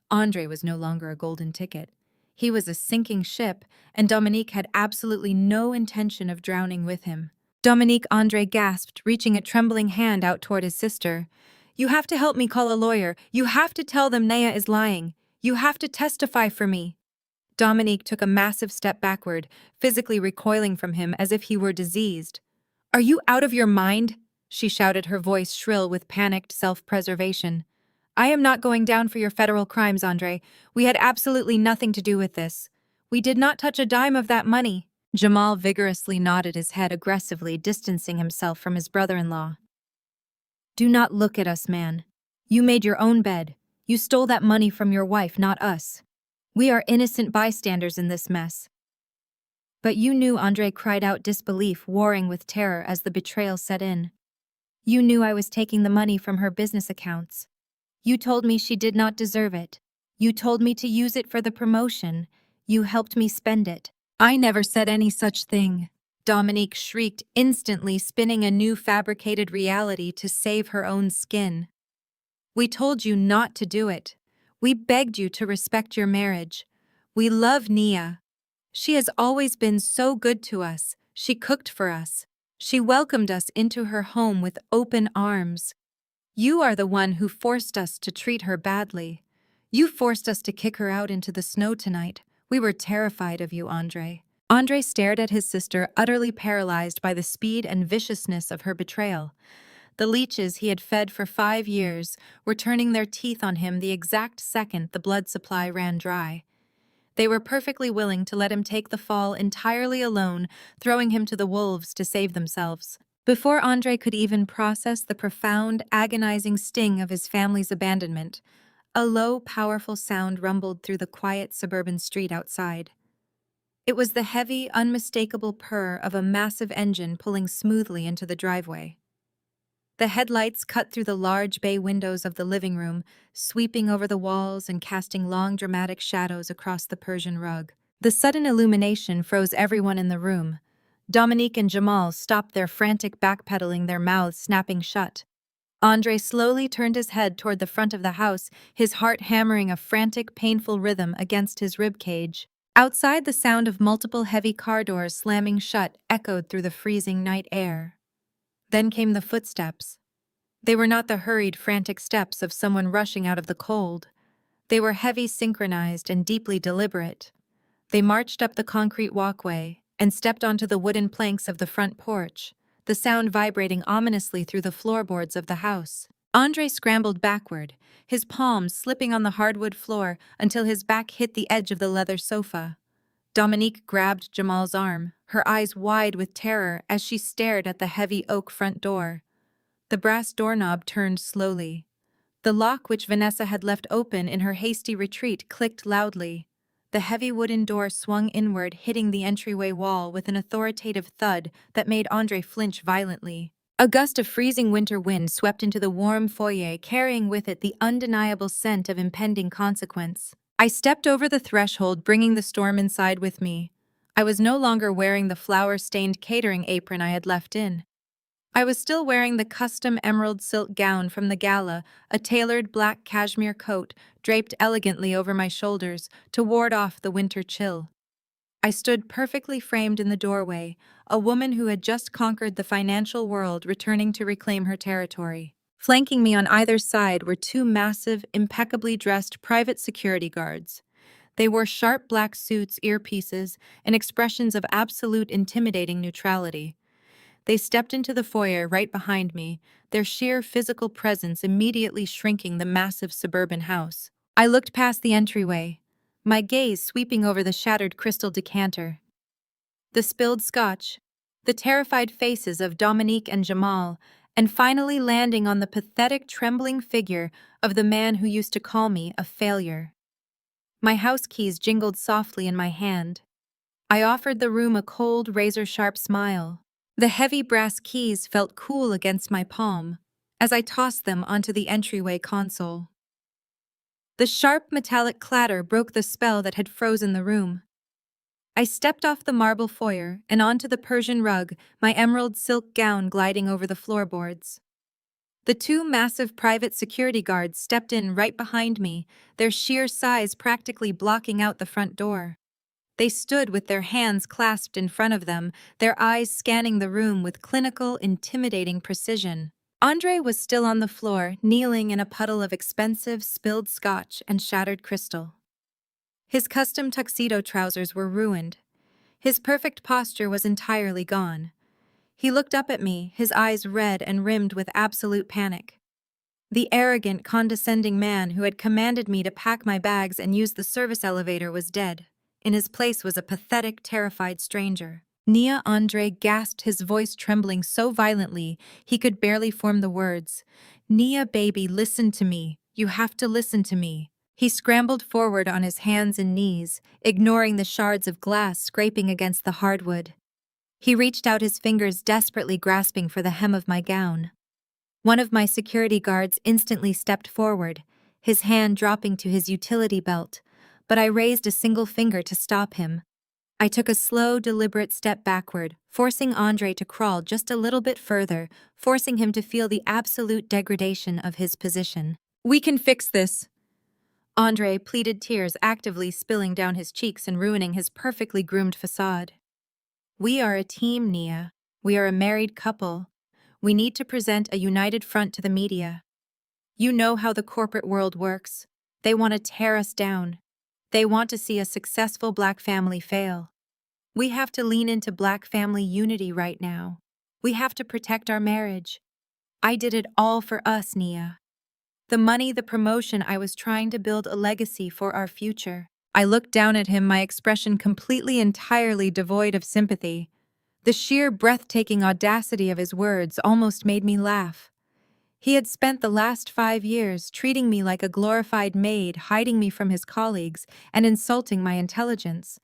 Andre was no longer a golden ticket. He was a sinking ship, and Dominique had absolutely no intention of drowning with him. "Dominique," Andre gasped, reaching a trembling hand out toward his sister. "You have to help me call a lawyer. You have to tell them Naya is lying. You have to testify for me." Dominique took a massive step backward, physically recoiling from him as if he were diseased. "Are you out of your mind?" she shouted, her voice shrill with panicked self-preservation. "I am not going down for your federal crimes, Andre. We had absolutely nothing to do with this. We did not touch a dime of that money." Jamal vigorously nodded his head, aggressively distancing himself from his brother-in-law. "Do not look at us, man. You made your own bed. You stole that money from your wife, not us. We are innocent bystanders in this mess." "But you knew," Andre cried out, disbelief warring with terror as the betrayal set in. "You knew I was taking the money from her business accounts. You told me she did not deserve it. You told me to use it for the promotion. You helped me spend it." "I never said any such thing," Dominique shrieked, instantly spinning a new fabricated reality to save her own skin. "We told you not to do it. We begged you to respect your marriage. We love Nia. She has always been so good to us. She cooked for us. She welcomed us into her home with open arms. You are the one who forced us to treat her badly. You forced us to kick her out into the snow tonight. We were terrified of you, Andre." Andre stared at his sister, utterly paralyzed by the speed and viciousness of her betrayal. The leeches he had fed for 5 years were turning their teeth on him the exact second the blood supply ran dry. They were perfectly willing to let him take the fall entirely alone, throwing him to the wolves to save themselves. Before Andre could even process the profound, agonizing sting of his family's abandonment, a low, powerful sound rumbled through the quiet suburban street outside. It was the heavy, unmistakable purr of a massive engine pulling smoothly into the driveway. The headlights cut through the large bay windows of the living room, sweeping over the walls and casting long, dramatic shadows across the Persian rug. The sudden illumination froze everyone in the room. Dominique and Jamal stopped their frantic backpedaling, their mouths snapping shut. Andre slowly turned his head toward the front of the house, his heart hammering a frantic, painful rhythm against his rib cage. Outside, the sound of multiple heavy car doors slamming shut echoed through the freezing night air. Then came the footsteps. They were not the hurried, frantic steps of someone rushing out of the cold. They were heavy, synchronized, and deeply deliberate. They marched up the concrete walkway and stepped onto the wooden planks of the front porch, the sound vibrating ominously through the floorboards of the house. Andre scrambled backward, his palms slipping on the hardwood floor until his back hit the edge of the leather sofa. Dominique grabbed Jamal's arm, her eyes wide with terror as she stared at the heavy oak front door. The brass doorknob turned slowly. The lock which Vanessa had left open in her hasty retreat clicked loudly. The heavy wooden door swung inward, hitting the entryway wall with an authoritative thud that made Andre flinch violently. A gust of freezing winter wind swept into the warm foyer, carrying with it the undeniable scent of impending consequence. I stepped over the threshold, bringing the storm inside with me. I was no longer wearing the flour-stained catering apron I had left in. I was still wearing the custom emerald silk gown from the gala, a tailored black cashmere coat draped elegantly over my shoulders to ward off the winter chill. I stood perfectly framed in the doorway, a woman who had just conquered the financial world returning to reclaim her territory. Flanking me on either side were two massive, impeccably dressed private security guards. They wore sharp black suits, earpieces, and expressions of absolute intimidating neutrality. They stepped into the foyer right behind me, their sheer physical presence immediately shrinking the massive suburban house. I looked past the entryway, my gaze sweeping over the shattered crystal decanter, the spilled scotch, the terrified faces of Dominique and Jamal, and finally landing on the pathetic, trembling figure of the man who used to call me a failure. My house keys jingled softly in my hand. I offered the room a cold, razor-sharp smile. The heavy brass keys felt cool against my palm as I tossed them onto the entryway console. The sharp metallic clatter broke the spell that had frozen the room. I stepped off the marble foyer and onto the Persian rug, my emerald silk gown gliding over the floorboards. The two massive private security guards stepped in right behind me, their sheer size practically blocking out the front door. They stood with their hands clasped in front of them, their eyes scanning the room with clinical, intimidating precision. Andre was still on the floor, kneeling in a puddle of expensive, spilled scotch and shattered crystal. His custom tuxedo trousers were ruined. His perfect posture was entirely gone. He looked up at me, his eyes red and rimmed with absolute panic. The arrogant, condescending man who had commanded me to pack my bags and use the service elevator was dead. In his place was a pathetic, terrified stranger. Nia, Andre gasped, his voice trembling so violently he could barely form the words. "Nia, baby, listen to me. You have to listen to me." He scrambled forward on his hands and knees, ignoring the shards of glass scraping against the hardwood. He reached out his fingers, desperately grasping for the hem of my gown. One of my security guards instantly stepped forward, his hand dropping to his utility belt, but I raised a single finger to stop him. I took a slow, deliberate step backward, forcing Andre to crawl just a little bit further, forcing him to feel the absolute degradation of his position. "We can fix this," Andre pleaded, tears actively spilling down his cheeks and ruining his perfectly groomed facade. "We are a team, Nia. We are a married couple. We need to present a united front to the media. You know how the corporate world works. They want to tear us down. They want to see a successful Black family fail. We have to lean into Black family unity right now. We have to protect our marriage. I did it all for us, Nia. The money, the promotion, I was trying to build a legacy for our future." I looked down at him, my expression completely, entirely devoid of sympathy. The sheer, breathtaking audacity of his words almost made me laugh. He had spent the last 5 years treating me like a glorified maid, hiding me from his colleagues, and insulting my intelligence.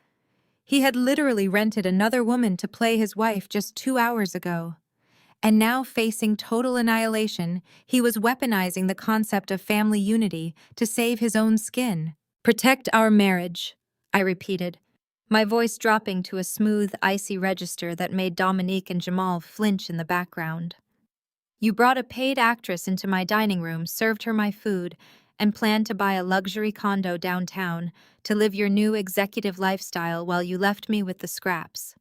He had literally rented another woman to play his wife just 2 hours ago. And now, facing total annihilation, he was weaponizing the concept of family unity to save his own skin. "Protect our marriage," I repeated, my voice dropping to a smooth, icy register that made Dominique and Jamal flinch in the background. You brought a paid actress into my dining room, served her my food, and planned to buy a luxury condo downtown to live your new executive lifestyle while you left me with the scraps.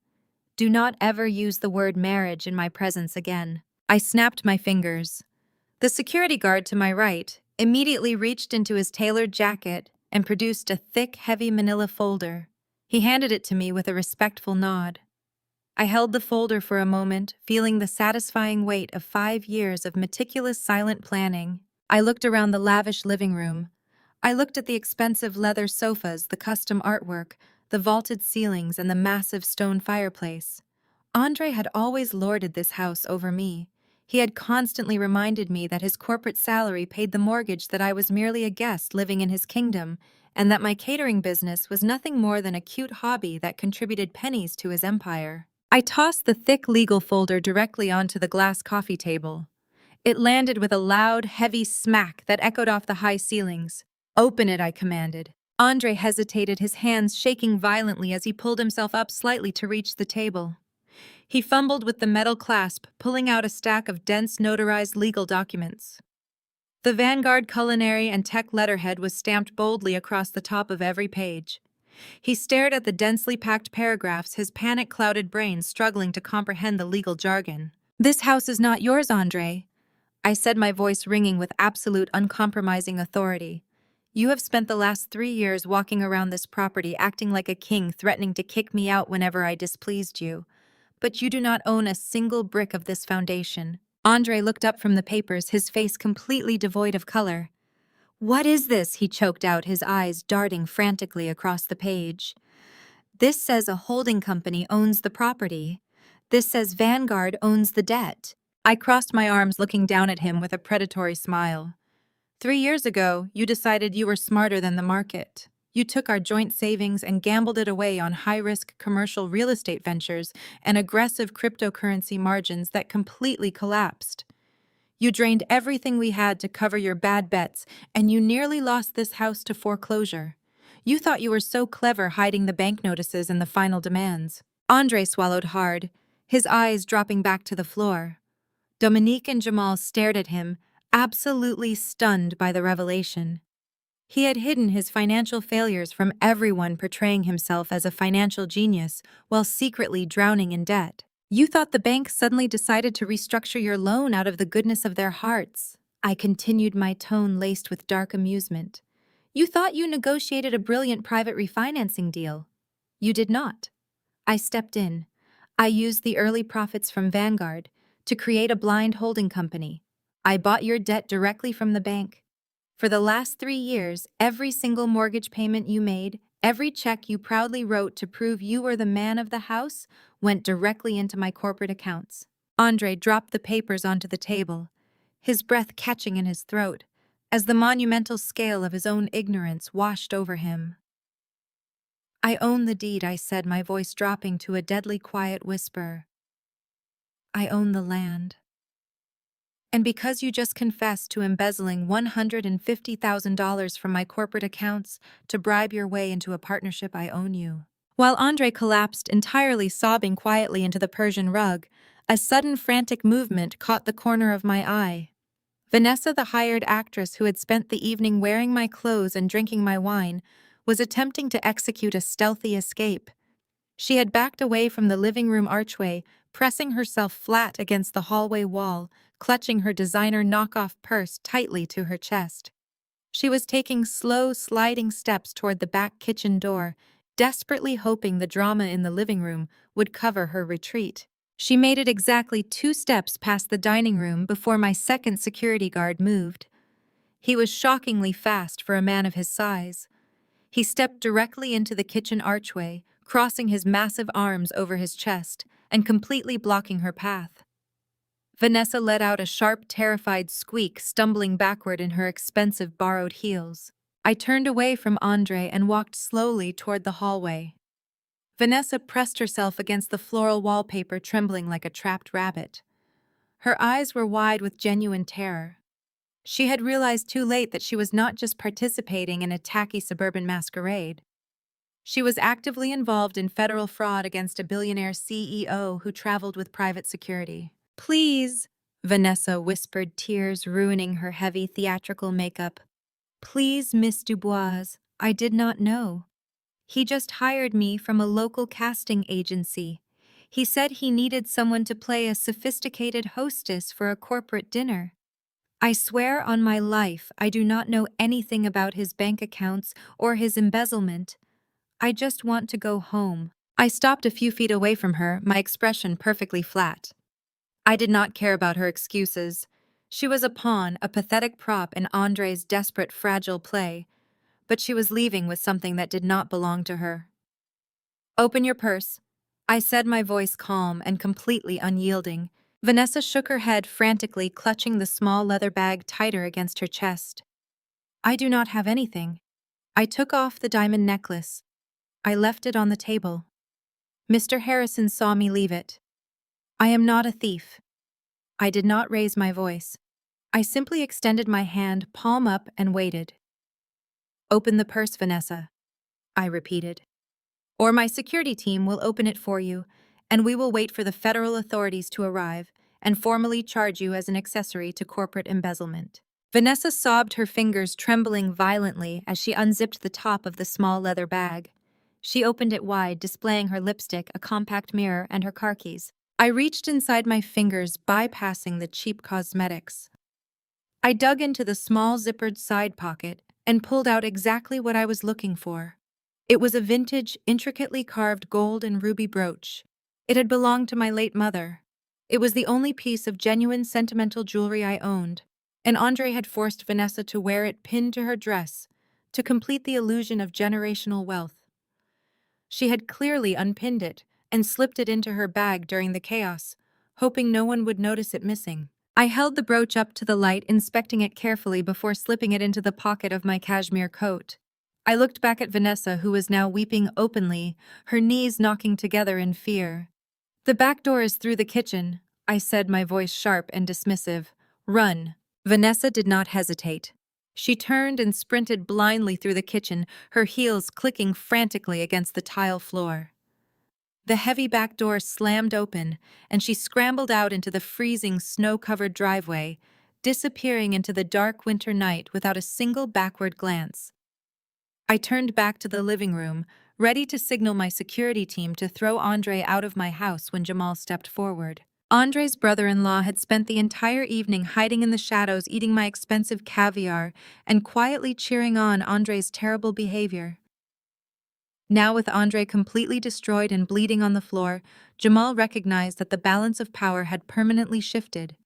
Do not ever use the word marriage in my presence again. I snapped my fingers. The security guard to my right immediately reached into his tailored jacket and produced a thick, heavy manila folder. He handed it to me with a respectful nod. I held the folder for a moment, feeling the satisfying weight of 5 years of meticulous silent planning. I looked around the lavish living room. I looked at the expensive leather sofas, the custom artwork, the vaulted ceilings, and the massive stone fireplace. Andre had always lorded this house over me. He had constantly reminded me that his corporate salary paid the mortgage, that I was merely a guest living in his kingdom, and that my catering business was nothing more than a cute hobby that contributed pennies to his empire. I tossed the thick legal folder directly onto the glass coffee table. It landed with a loud, heavy smack that echoed off the high ceilings. "Open it," I commanded. Andre hesitated, his hands shaking violently as he pulled himself up slightly to reach the table. He fumbled with the metal clasp, pulling out a stack of dense, notarized legal documents. The Vanguard culinary and tech letterhead was stamped boldly across the top of every page. He stared at the densely packed paragraphs, his panic-clouded brain struggling to comprehend the legal jargon. "This house is not yours, Andre," I said, my voice ringing with absolute, uncompromising authority. "You have spent the last 3 years walking around this property acting like a king, threatening to kick me out whenever I displeased you. But you do not own a single brick of this foundation." Andre looked up from the papers, his face completely devoid of color. "What is this?" he choked out, his eyes darting frantically across the page. "This says a holding company owns the property. This says Vanguard owns the debt." I crossed my arms, looking down at him with a predatory smile. "3 years ago, you decided you were smarter than the market. You took our joint savings and gambled it away on high-risk commercial real estate ventures and aggressive cryptocurrency margins that completely collapsed. You drained everything we had to cover your bad bets, and you nearly lost this house to foreclosure. You thought you were so clever hiding the bank notices and the final demands." Andre swallowed hard, his eyes dropping back to the floor. Dominique and Jamal stared at him, absolutely stunned by the revelation. He had hidden his financial failures from everyone, portraying himself as a financial genius while secretly drowning in debt. "You thought the bank suddenly decided to restructure your loan out of the goodness of their hearts," I continued, my tone laced with dark amusement. "You thought you negotiated a brilliant private refinancing deal. You did not. I stepped in. I used the early profits from Vanguard to create a blind holding company. I bought your debt directly from the bank. For the last 3 years, every single mortgage payment you made, every check you proudly wrote to prove you were the man of the house, went directly into my corporate accounts." Andre dropped the papers onto the table, his breath catching in his throat, as the monumental scale of his own ignorance washed over him. "I own the deed," I said, my voice dropping to a deadly quiet whisper. "I own the land. And because you just confessed to embezzling $150,000 from my corporate accounts to bribe your way into a partnership, I own you." While Andre collapsed, entirely sobbing quietly into the Persian rug, a sudden frantic movement caught the corner of my eye. Vanessa, the hired actress who had spent the evening wearing my clothes and drinking my wine, was attempting to execute a stealthy escape. She had backed away from the living room archway, pressing herself flat against the hallway wall, clutching her designer knockoff purse tightly to her chest. She was taking slow, sliding steps toward the back kitchen door, desperately hoping the drama in the living room would cover her retreat. She made it exactly 2 steps past the dining room before my second security guard moved. He was shockingly fast for a man of his size. He stepped directly into the kitchen archway, crossing his massive arms over his chest and completely blocking her path. Vanessa let out a sharp, terrified squeak, stumbling backward in her expensive borrowed heels. I turned away from Andre and walked slowly toward the hallway. Vanessa pressed herself against the floral wallpaper, trembling like a trapped rabbit. Her eyes were wide with genuine terror. She had realized too late that she was not just participating in a tacky suburban masquerade. She was actively involved in federal fraud against a billionaire CEO who traveled with private security. Please, Vanessa whispered, tears ruining her heavy theatrical makeup. Please, Miss Dubois, I did not know. He just hired me from a local casting agency. He said he needed someone to play a sophisticated hostess for a corporate dinner. I swear on my life I do not know anything about his bank accounts or his embezzlement. I just want to go home. I stopped a few feet away from her, my expression perfectly flat. I did not care about her excuses. She was a pawn, a pathetic prop in Andre's desperate, fragile play, but she was leaving with something that did not belong to her. Open your purse, I said, my voice calm and completely unyielding. Vanessa shook her head frantically, clutching the small leather bag tighter against her chest. I do not have anything. I took off the diamond necklace. I left it on the table. Mr. Harrison saw me leave it. I am not a thief. I did not raise my voice. I simply extended my hand, palm up, and waited. Open the purse, Vanessa, I repeated. Or my security team will open it for you, and we will wait for the federal authorities to arrive and formally charge you as an accessory to corporate embezzlement. Vanessa sobbed, her fingers trembling violently as she unzipped the top of the small leather bag. She opened it wide, displaying her lipstick, a compact mirror, and her car keys. I reached inside my fingers, bypassing the cheap cosmetics. I dug into the small zippered side pocket and pulled out exactly what I was looking for. It was a vintage, intricately carved gold and ruby brooch. It had belonged to my late mother. It was the only piece of genuine sentimental jewelry I owned, and Andre had forced Vanessa to wear it pinned to her dress to complete the illusion of generational wealth. She had clearly unpinned it and slipped it into her bag during the chaos, hoping no one would notice it missing. I held the brooch up to the light, inspecting it carefully before slipping it into the pocket of my cashmere coat. I looked back at Vanessa, who was now weeping openly, her knees knocking together in fear. The back door is through the kitchen, I said, my voice sharp and dismissive. Run. Vanessa did not hesitate. She turned and sprinted blindly through the kitchen, her heels clicking frantically against the tile floor. The heavy back door slammed open, and she scrambled out into the freezing, snow-covered driveway, disappearing into the dark winter night without a single backward glance. I turned back to the living room, ready to signal my security team to throw Andre out of my house when Jamal stepped forward. Andre's brother-in-law had spent the entire evening hiding in the shadows, eating my expensive caviar and quietly cheering on Andre's terrible behavior. Now, with Andre completely destroyed and bleeding on the floor, Jamal recognized that the balance of power had permanently shifted.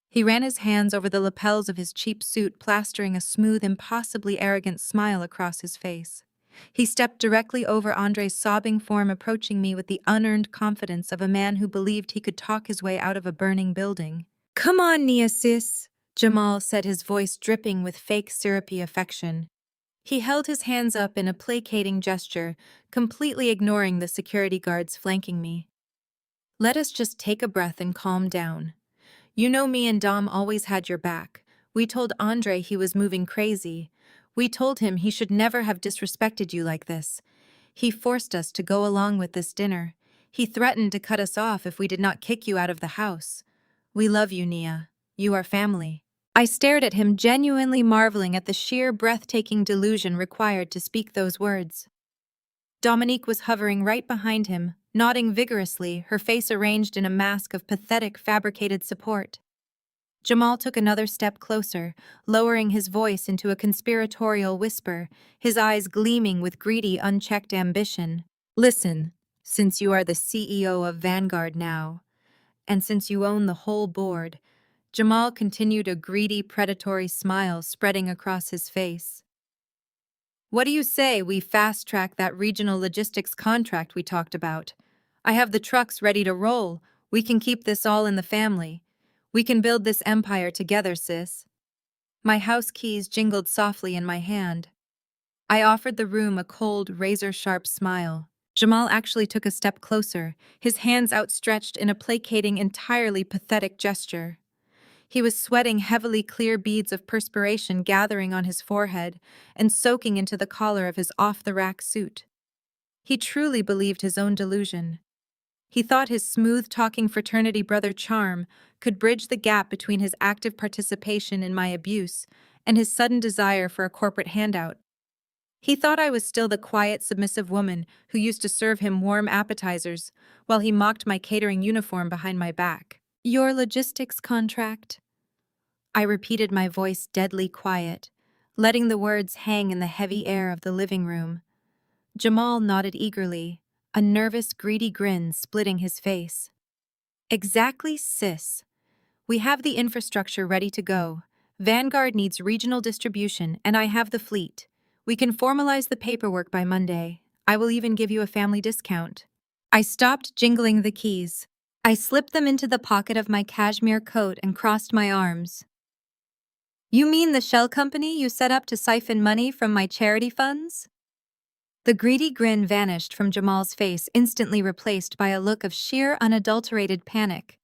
He ran his hands over the lapels of his cheap suit, plastering a smooth, impossibly arrogant smile across his face. He stepped directly over Andre's sobbing form, approaching me with the unearned confidence of a man who believed he could talk his way out of a burning building. "Come on, Nia sis," Jamal said, his voice dripping with fake syrupy affection. He held his hands up in a placating gesture, completely ignoring the security guards flanking me. "Let us just take a breath and calm down. You know me and Dom always had your back. We told Andre he was moving crazy. We told him he should never have disrespected you like this. He forced us to go along with this dinner. He threatened to cut us off if we did not kick you out of the house. We love you, Nia. You are family." I stared at him, genuinely marveling at the sheer, breathtaking delusion required to speak those words. Dominique was hovering right behind him, nodding vigorously, her face arranged in a mask of pathetic, fabricated support. Jamal took another step closer, lowering his voice into a conspiratorial whisper, his eyes gleaming with greedy, unchecked ambition. "Listen, since you are the CEO of Vanguard now, and since you own the whole board," Jamal continued, a greedy, predatory smile spreading across his face. "What do you say we fast-track that regional logistics contract we talked about? I have the trucks ready to roll. We can keep this all in the family. We can build this empire together, sis." My house keys jingled softly in my hand. I offered the room a cold, razor-sharp smile. Jamal actually took a step closer, his hands outstretched in a placating, entirely pathetic gesture. He was sweating heavily, clear beads of perspiration gathering on his forehead and soaking into the collar of his off-the-rack suit. He truly believed his own delusion. He thought his smooth-talking fraternity brother charm could bridge the gap between his active participation in my abuse and his sudden desire for a corporate handout. He thought I was still the quiet, submissive woman who used to serve him warm appetizers while he mocked my catering uniform behind my back. Your logistics contract? I repeated, my voice deadly quiet, letting the words hang in the heavy air of the living room. Jamal nodded eagerly, a nervous, greedy grin splitting his face. Exactly, sis. We have the infrastructure ready to go. Vanguard needs regional distribution, and I have the fleet. We can formalize the paperwork by Monday. I will even give you a family discount. I stopped jingling the keys. I slipped them into the pocket of my cashmere coat and crossed my arms. You mean the shell company you set up to siphon money from my charity funds? The greedy grin vanished from Jamal's face, instantly replaced by a look of sheer, unadulterated panic.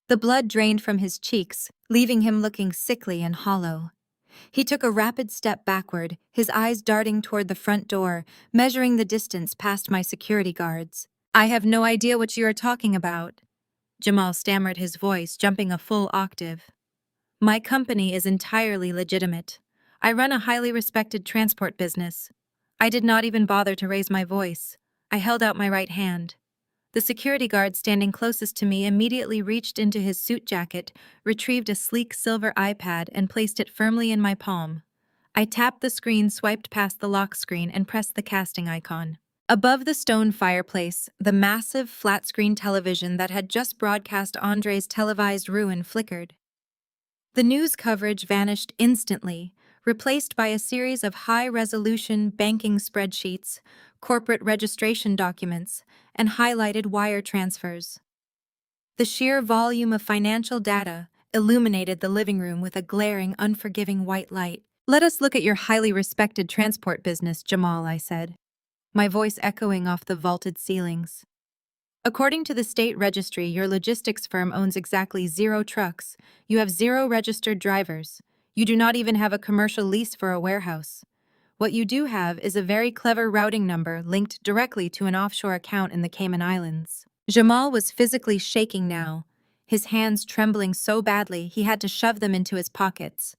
The blood drained from his cheeks, leaving him looking sickly and hollow. He took a rapid step backward, his eyes darting toward the front door, measuring the distance past my security guards. I have no idea what you are talking about, Jamal stammered, his voice jumping a full octave. My company is entirely legitimate. I run a highly respected transport business. I did not even bother to raise my voice. I held out my right hand. The security guard standing closest to me immediately reached into his suit jacket, retrieved a sleek silver iPad, and placed it firmly in my palm. I tapped the screen, swiped past the lock screen, and pressed the casting icon. Above the stone fireplace, the massive flat-screen television that had just broadcast Andre's televised ruin flickered. The news coverage vanished instantly, replaced by a series of high-resolution banking spreadsheets, corporate registration documents, and highlighted wire transfers. The sheer volume of financial data illuminated the living room with a glaring, unforgiving white light. Let us look at your highly respected transport business, Jamal, I said, my voice echoing off the vaulted ceilings. According to the state registry, your logistics firm owns exactly 0 trucks. You have 0 registered drivers. You do not even have a commercial lease for a warehouse. What you do have is a very clever routing number linked directly to an offshore account in the Cayman Islands. Jamal was physically shaking now, his hands trembling so badly he had to shove them into his pockets.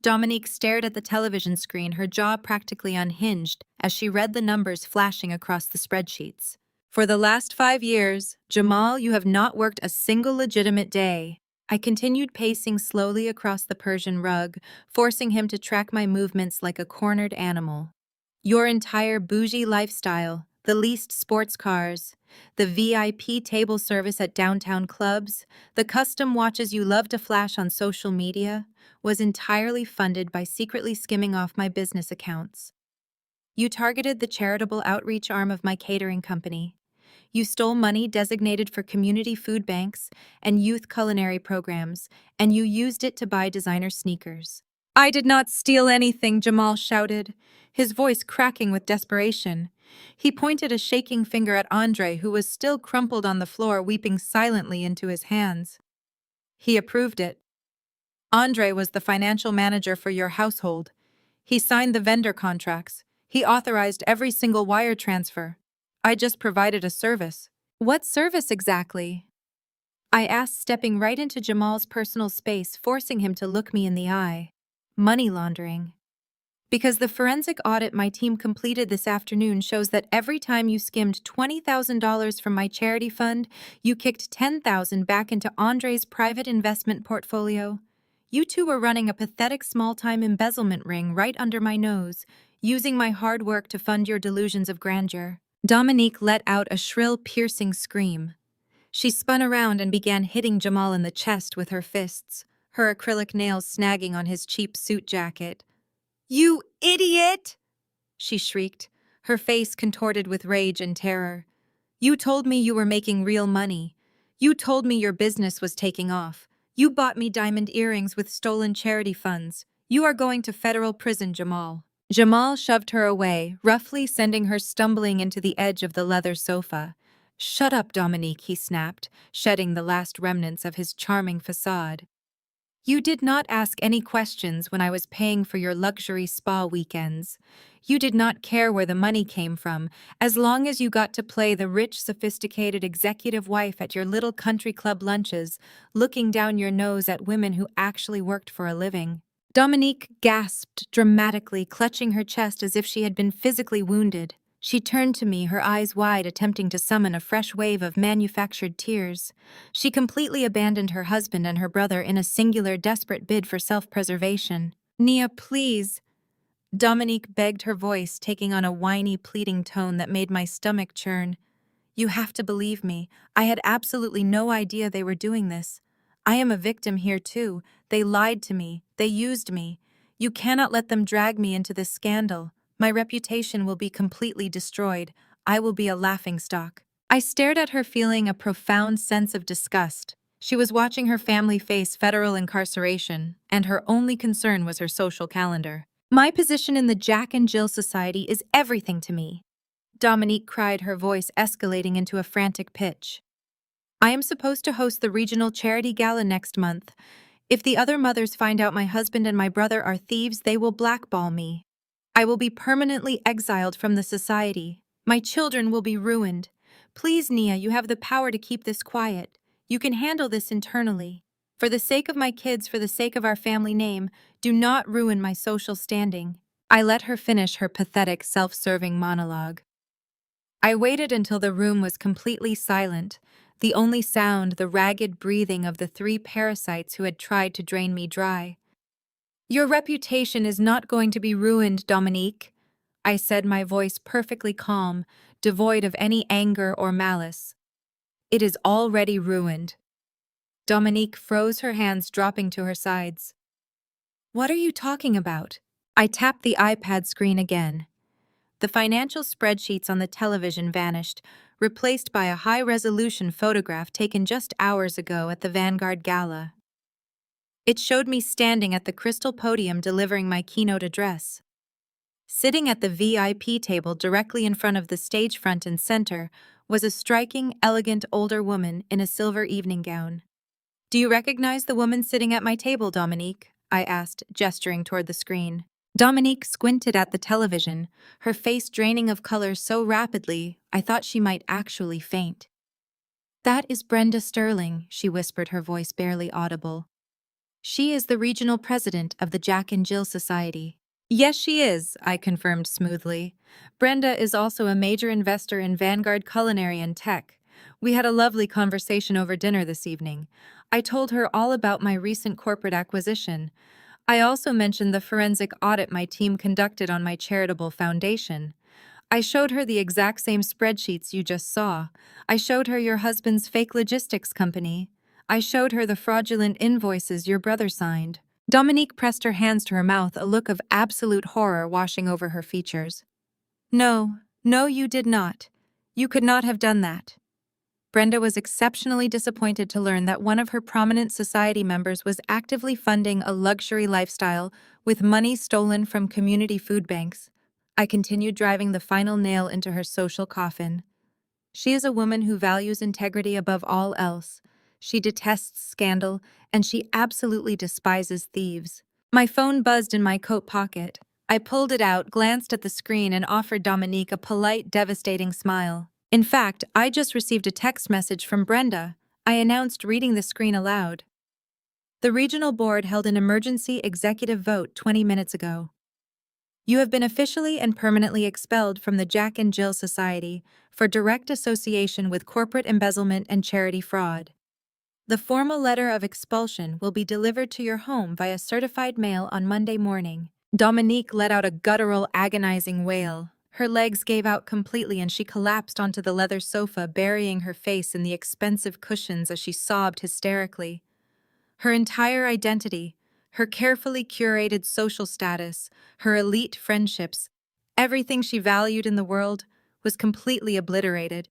Dominique stared at the television screen, her jaw practically unhinged as she read the numbers flashing across the spreadsheets. For the last 5 years, Jamal, you have not worked a single legitimate day. I continued pacing slowly across the Persian rug, forcing him to track my movements like a cornered animal. Your entire bougie lifestyle, the leased sports cars, the VIP table service at downtown clubs, the custom watches you love to flash on social media, was entirely funded by secretly skimming off my business accounts. You targeted the charitable outreach arm of my catering company. You stole money designated for community food banks and youth culinary programs, and you used it to buy designer sneakers. I did not steal anything, Jamal shouted, his voice cracking with desperation. He pointed a shaking finger at Andre, who was still crumpled on the floor, weeping silently into his hands. He approved it. Andre was the financial manager for your household. He signed the vendor contracts. He authorized every single wire transfer. I just provided a service. What service exactly? I asked, stepping right into Jamal's personal space, forcing him to look me in the eye. Money laundering. Because the forensic audit my team completed this afternoon shows that every time you skimmed $20,000 from my charity fund, you kicked $10,000 back into Andre's private investment portfolio. You two were running a pathetic small-time embezzlement ring right under my nose, using my hard work to fund your delusions of grandeur. Dominique let out a shrill, piercing scream. She spun around and began hitting Jamal in the chest with her fists, her acrylic nails snagging on his cheap suit jacket. You idiot! She shrieked, her face contorted with rage and terror. You told me you were making real money. You told me your business was taking off. You bought me diamond earrings with stolen charity funds. You are going to federal prison, Jamal. Jamal shoved her away, roughly sending her stumbling into the edge of the leather sofa. Shut up, Dominique, he snapped, shedding the last remnants of his charming facade. You did not ask any questions when I was paying for your luxury spa weekends. You did not care where the money came from, as long as you got to play the rich, sophisticated executive wife at your little country club lunches, looking down your nose at women who actually worked for a living. Dominique gasped dramatically, clutching her chest as if she had been physically wounded. She turned to me, her eyes wide, attempting to summon a fresh wave of manufactured tears. She completely abandoned her husband and her brother in a singular, desperate bid for self-preservation. "Nia, please," Dominique begged, her voice taking on a whiny, pleading tone that made my stomach churn. "You have to believe me. I had absolutely no idea they were doing this. I am a victim here too. They lied to me. They used me. You cannot let them drag me into this scandal. My reputation will be completely destroyed. I will be a laughingstock." I stared at her, feeling a profound sense of disgust. She was watching her family face federal incarceration, and her only concern was her social calendar. "My position in the Jack and Jill Society is everything to me," Dominique cried, her voice escalating into a frantic pitch. "I am supposed to host the regional charity gala next month. If the other mothers find out my husband and my brother are thieves, they will blackball me. I will be permanently exiled from the society. My children will be ruined. Please, Nia, you have the power to keep this quiet. You can handle this internally. For the sake of my kids, for the sake of our family name, do not ruin my social standing." I let her finish her pathetic, self-serving monologue. I waited until the room was completely silent, the only sound the ragged breathing of the three parasites who had tried to drain me dry. "Your reputation is not going to be ruined, Dominique," I said, my voice perfectly calm, devoid of any anger or malice. "It is already ruined." Dominique froze, her hands dropping to her sides. "What are you talking about?" I tapped the iPad screen again. The financial spreadsheets on the television vanished, replaced by a high-resolution photograph taken just hours ago at the Vanguard Gala. It showed me standing at the crystal podium delivering my keynote address. Sitting at the VIP table directly in front of the stage, front and center, was a striking, elegant older woman in a silver evening gown. "Do you recognize the woman sitting at my table, Dominique?" I asked, gesturing toward the screen. Dominique squinted at the television, her face draining of color so rapidly I thought she might actually faint. "That is Brenda Sterling," she whispered, her voice barely audible. "She is the regional president of the Jack and Jill Society." "Yes, she is," I confirmed smoothly. "Brenda is also a major investor in Vanguard Culinary and Tech. We had a lovely conversation over dinner this evening. I told her all about my recent corporate acquisition. I also mentioned the forensic audit my team conducted on my charitable foundation. I showed her the exact same spreadsheets you just saw. I showed her your husband's fake logistics company. I showed her the fraudulent invoices your brother signed." Dominique pressed her hands to her mouth, a look of absolute horror washing over her features. "No, no, you did not. You could not have done that." Brenda was exceptionally disappointed to learn that one of her prominent society members was actively funding a luxury lifestyle with money stolen from community food banks. I continued, driving the final nail into her social coffin. "She is a woman who values integrity above all else. She detests scandal, and she absolutely despises thieves." My phone buzzed in my coat pocket. I pulled it out, glanced at the screen, and offered Dominique a polite, devastating smile. "In fact, I just received a text message from Brenda," I announced, reading the screen aloud. "The regional board held an emergency executive vote 20 minutes ago. You have been officially and permanently expelled from the Jack and Jill Society for direct association with corporate embezzlement and charity fraud. The formal letter of expulsion will be delivered to your home via certified mail on Monday morning." Dominique let out a guttural, agonizing wail. Her legs gave out completely and she collapsed onto the leather sofa, burying her face in the expensive cushions as she sobbed hysterically. Her entire identity, her carefully curated social status, her elite friendships, everything she valued in the world, was completely obliterated.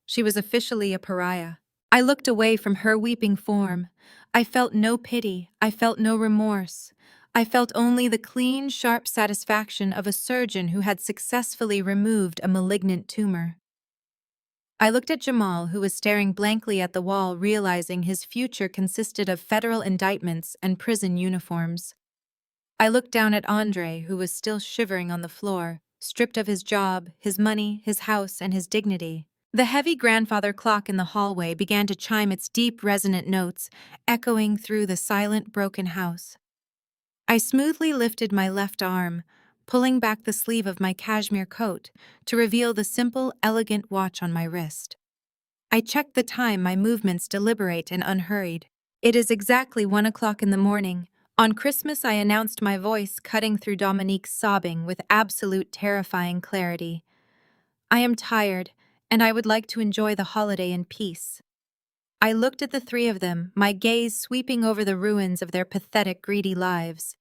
She was officially a pariah. I looked away from her weeping form. I felt no pity. I felt no remorse. I felt only the clean, sharp satisfaction of a surgeon who had successfully removed a malignant tumor. I looked at Jamal, who was staring blankly at the wall, realizing his future consisted of federal indictments and prison uniforms. I looked down at Andre, who was still shivering on the floor, stripped of his job, his money, his house, and his dignity. The heavy grandfather clock in the hallway began to chime its deep, resonant notes, echoing through the silent, broken house. I smoothly lifted my left arm, pulling back the sleeve of my cashmere coat to reveal the simple, elegant watch on my wrist. I checked the time, my movements deliberate and unhurried. It is exactly 1 o'clock in the morning. On Christmas, I announced, my voice cutting through Dominique's sobbing with absolute terrifying clarity. I am tired, and I would like to enjoy the holiday in peace. I looked at the three of them, my gaze sweeping over the ruins of their pathetic, greedy lives.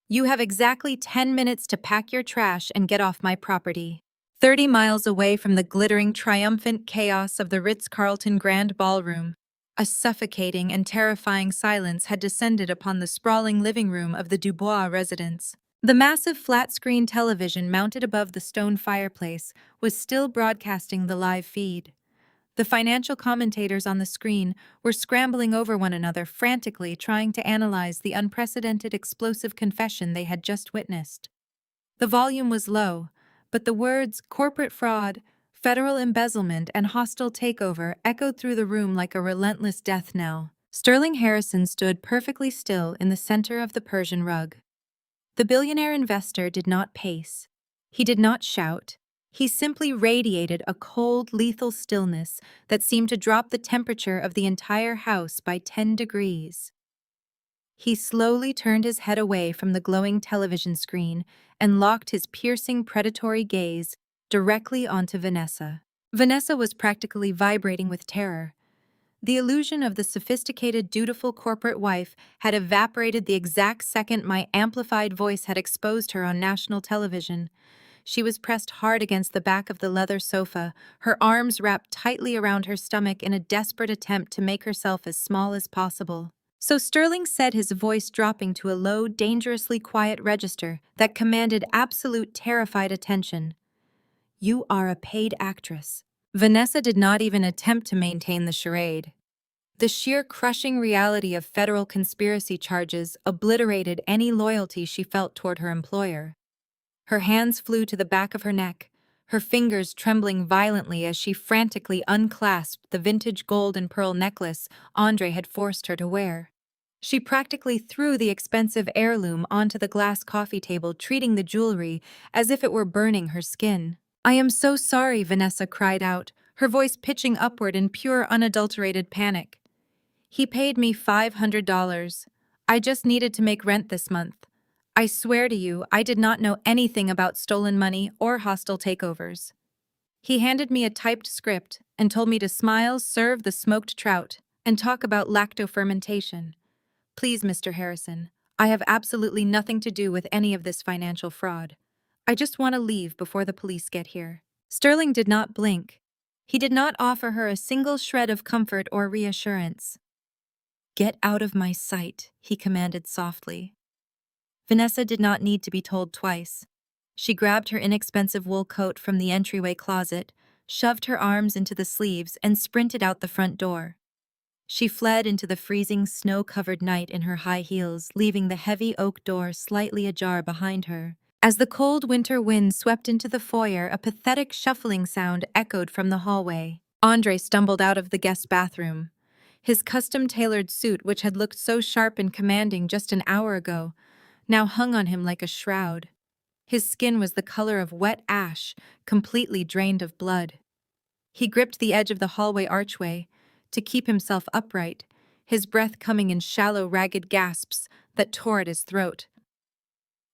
You have exactly 10 minutes to pack your trash and get off my property. 30 miles away from the glittering, triumphant chaos of the Ritz-Carlton Grand Ballroom, a suffocating and terrifying silence had descended upon the sprawling living room of the Dubois residence. The massive flat-screen television mounted above the stone fireplace was still broadcasting the live feed. The financial commentators on the screen were scrambling over one another, frantically trying to analyze the unprecedented explosive confession they had just witnessed. The volume was low, but the words corporate fraud, federal embezzlement, and hostile takeover echoed through the room like a relentless death knell. Sterling Harrison stood perfectly still in the center of the Persian rug. The billionaire investor did not pace. He did not shout. He simply radiated a cold, lethal stillness that seemed to drop the temperature of the entire house by 10 degrees. He slowly turned his head away from the glowing television screen and locked his piercing, predatory gaze directly onto Vanessa. Vanessa was practically vibrating with terror. The illusion of the sophisticated, dutiful corporate wife had evaporated the exact second my amplified voice had exposed her on national television. She was pressed hard against the back of the leather sofa, her arms wrapped tightly around her stomach in a desperate attempt to make herself as small as possible. So Sterling said, his voice dropping to a low, dangerously quiet register that commanded absolute terrified attention. You are a paid actress. Vanessa did not even attempt to maintain the charade. The sheer crushing reality of federal conspiracy charges obliterated any loyalty she felt toward her employer. Her hands flew to the back of her neck, her fingers trembling violently as she frantically unclasped the vintage gold and pearl necklace Andre had forced her to wear. She practically threw the expensive heirloom onto the glass coffee table, treating the jewelry as if it were burning her skin. I am so sorry, Vanessa cried out, her voice pitching upward in pure, unadulterated panic. He paid me $500. I just needed to make rent this month. I swear to you, I did not know anything about stolen money or hostile takeovers. He handed me a typed script and told me to smile, serve the smoked trout, and talk about lactofermentation. Please, Mr. Harrison, I have absolutely nothing to do with any of this financial fraud. I just want to leave before the police get here. Sterling did not blink. He did not offer her a single shred of comfort or reassurance. Get out of my sight, he commanded softly. Vanessa did not need to be told twice. She grabbed her inexpensive wool coat from the entryway closet, shoved her arms into the sleeves, and sprinted out the front door. She fled into the freezing, snow-covered night in her high heels, leaving the heavy oak door slightly ajar behind her. As the cold winter wind swept into the foyer, a pathetic shuffling sound echoed from the hallway. Andre stumbled out of the guest bathroom. His custom-tailored suit, which had looked so sharp and commanding just an hour ago, now hung on him like a shroud. His skin was the color of wet ash, completely drained of blood. He gripped the edge of the hallway archway to keep himself upright, his breath coming in shallow, ragged gasps that tore at his throat.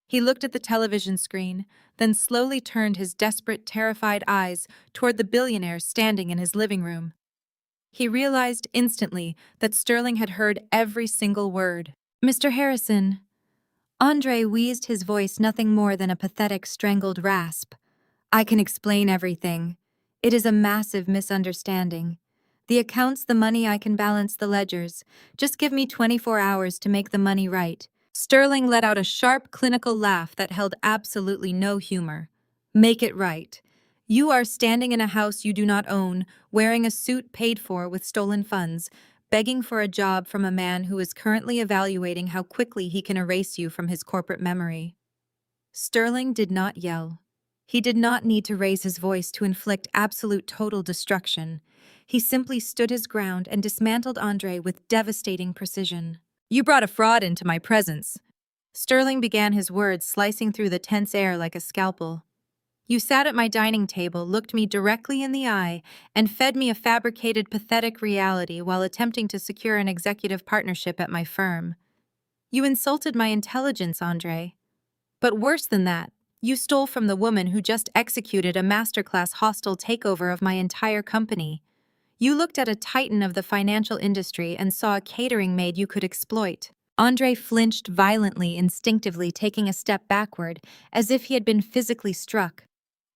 He looked at the television screen, then slowly turned his desperate, terrified eyes toward the billionaire standing in his living room. He realized instantly that Sterling had heard every single word. Mr. Harrison. Andre wheezed, his voice nothing more than a pathetic, strangled rasp. I can explain everything. It is a massive misunderstanding. The accounts, the money, I can balance the ledgers. Just give me 24 hours to make the money right. Sterling let out a sharp, clinical laugh that held absolutely no humor. Make it right. You are standing in a house you do not own, wearing a suit paid for with stolen funds, begging for a job from a man who is currently evaluating how quickly he can erase you from his corporate memory. Sterling did not yell. He did not need to raise his voice to inflict absolute total destruction. He simply stood his ground and dismantled Andre with devastating precision. You brought a fraud into my presence. Sterling began his words, slicing through the tense air like a scalpel. You sat at my dining table, looked me directly in the eye, and fed me a fabricated, pathetic reality while attempting to secure an executive partnership at my firm. You insulted my intelligence, Andre. But worse than that, you stole from the woman who just executed a masterclass hostile takeover of my entire company. You looked at a titan of the financial industry and saw a catering maid you could exploit. Andre flinched violently, instinctively taking a step backward, as if he had been physically struck.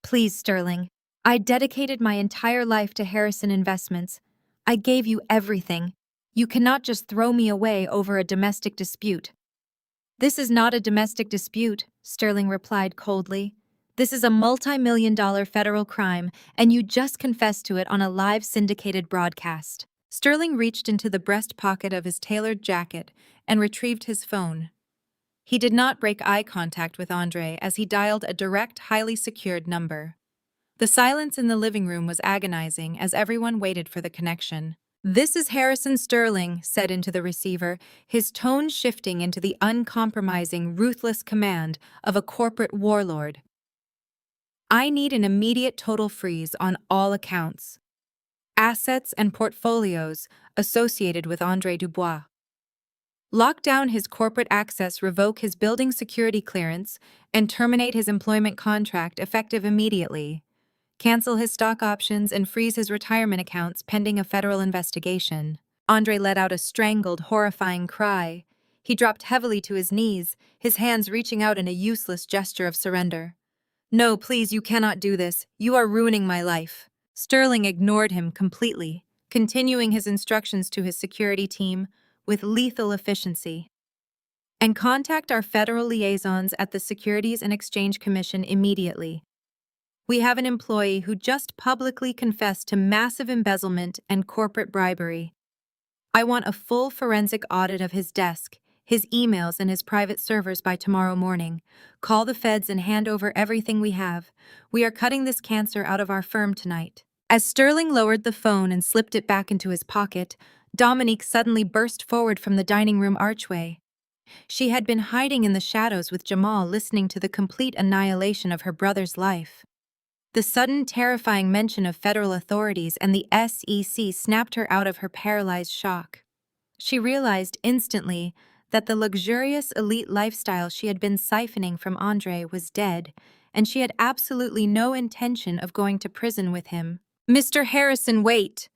Please, Sterling. I dedicated my entire life to Harrison Investments. I gave you everything. You cannot just throw me away over a domestic dispute. This is not a domestic dispute, Sterling replied coldly. This is a multi-million-dollar federal crime, and you just confessed to it on a live syndicated broadcast. Sterling reached into the breast pocket of his tailored jacket and retrieved his phone. He did not break eye contact with Andre as he dialed a direct, highly secured number. The silence in the living room was agonizing as everyone waited for the connection. This is Harrison Sterling, said into the receiver, his tone shifting into the uncompromising, ruthless command of a corporate warlord. I need an immediate total freeze on all accounts, assets and portfolios associated with Andre Dubois. Lock down his corporate access, revoke his building security clearance, and terminate his employment contract effective immediately. Cancel his stock options and freeze his retirement accounts pending a federal investigation. Andre let out a strangled, horrifying cry. He dropped heavily to his knees, his hands reaching out in a useless gesture of surrender. No, please, you cannot do this. You are ruining my life. Sterling ignored him completely, continuing his instructions to his security team with lethal efficiency. And contact our federal liaisons at the Securities and Exchange Commission immediately. We have an employee who just publicly confessed to massive embezzlement and corporate bribery. I want a full forensic audit of his desk, his emails, and his private servers by tomorrow morning. Call the feds and hand over everything we have. We are cutting this cancer out of our firm tonight. As Sterling lowered the phone and slipped it back into his pocket, Dominique suddenly burst forward from the dining room archway. She had been hiding in the shadows with Jamal, listening to the complete annihilation of her brother's life. The sudden, terrifying mention of federal authorities and the SEC snapped her out of her paralyzed shock. She realized instantly that the luxurious, elite lifestyle she had been siphoning from Andre was dead, and she had absolutely no intention of going to prison with him. Mr. Harrison, wait!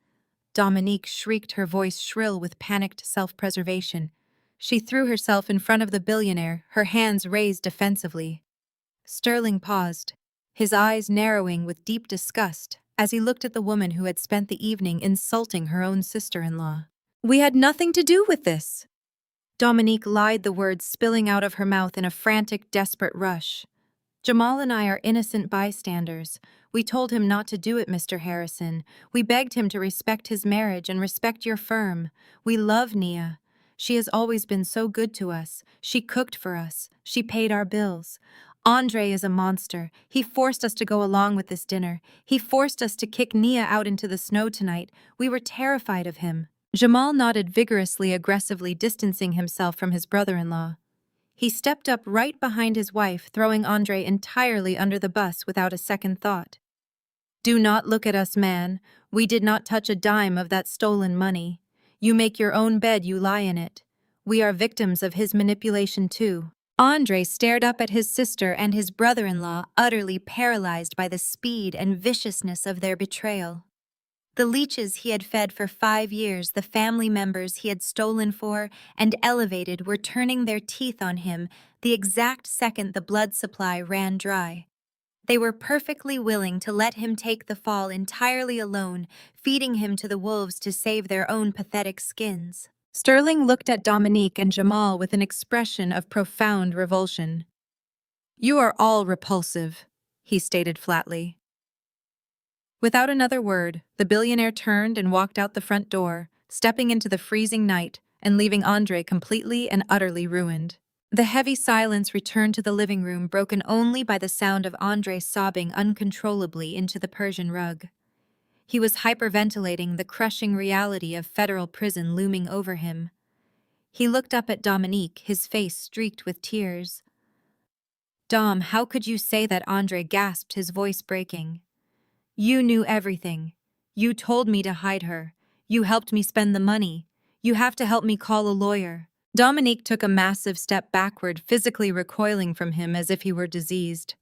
Dominique shrieked, her voice shrill with panicked self-preservation. She threw herself in front of the billionaire, her hands raised defensively. Sterling paused, his eyes narrowing with deep disgust as he looked at the woman who had spent the evening insulting her own sister-in-law. We had nothing to do with this. Dominique lied, the words spilling out of her mouth in a frantic, desperate rush. Jamal and I are innocent bystanders. We told him not to do it, Mr. Harrison. We begged him to respect his marriage and respect your firm. We love Nia. She has always been so good to us. She cooked for us. She paid our bills. Andre is a monster. He forced us to go along with this dinner. He forced us to kick Nia out into the snow tonight. We were terrified of him. Jamal nodded vigorously, aggressively distancing himself from his brother-in-law. He stepped up right behind his wife, throwing Andre entirely under the bus without a second thought. Do not look at us, man. We did not touch a dime of that stolen money. You make your own bed, you lie in it. We are victims of his manipulation too. Andre stared up at his sister and his brother-in-law, utterly paralyzed by the speed and viciousness of their betrayal. The leeches he had fed for 5 years, the family members he had stolen for and elevated, were turning their teeth on him the exact second the blood supply ran dry. They were perfectly willing to let him take the fall entirely alone, feeding him to the wolves to save their own pathetic skins. Sterling looked at Dominique and Jamal with an expression of profound revulsion. You are all repulsive, he stated flatly. Without another word, the billionaire turned and walked out the front door, stepping into the freezing night and leaving Andre completely and utterly ruined. The heavy silence returned to the living room, broken only by the sound of Andre sobbing uncontrollably into the Persian rug. He was hyperventilating, the crushing reality of federal prison looming over him. He looked up at Dominique, his face streaked with tears. "Dom, how could you say that?" Andre gasped, his voice breaking. "You knew everything. You told me to hide her. You helped me spend the money. You have to help me call a lawyer." Dominique took a massive step backward, physically recoiling from him as if he were diseased.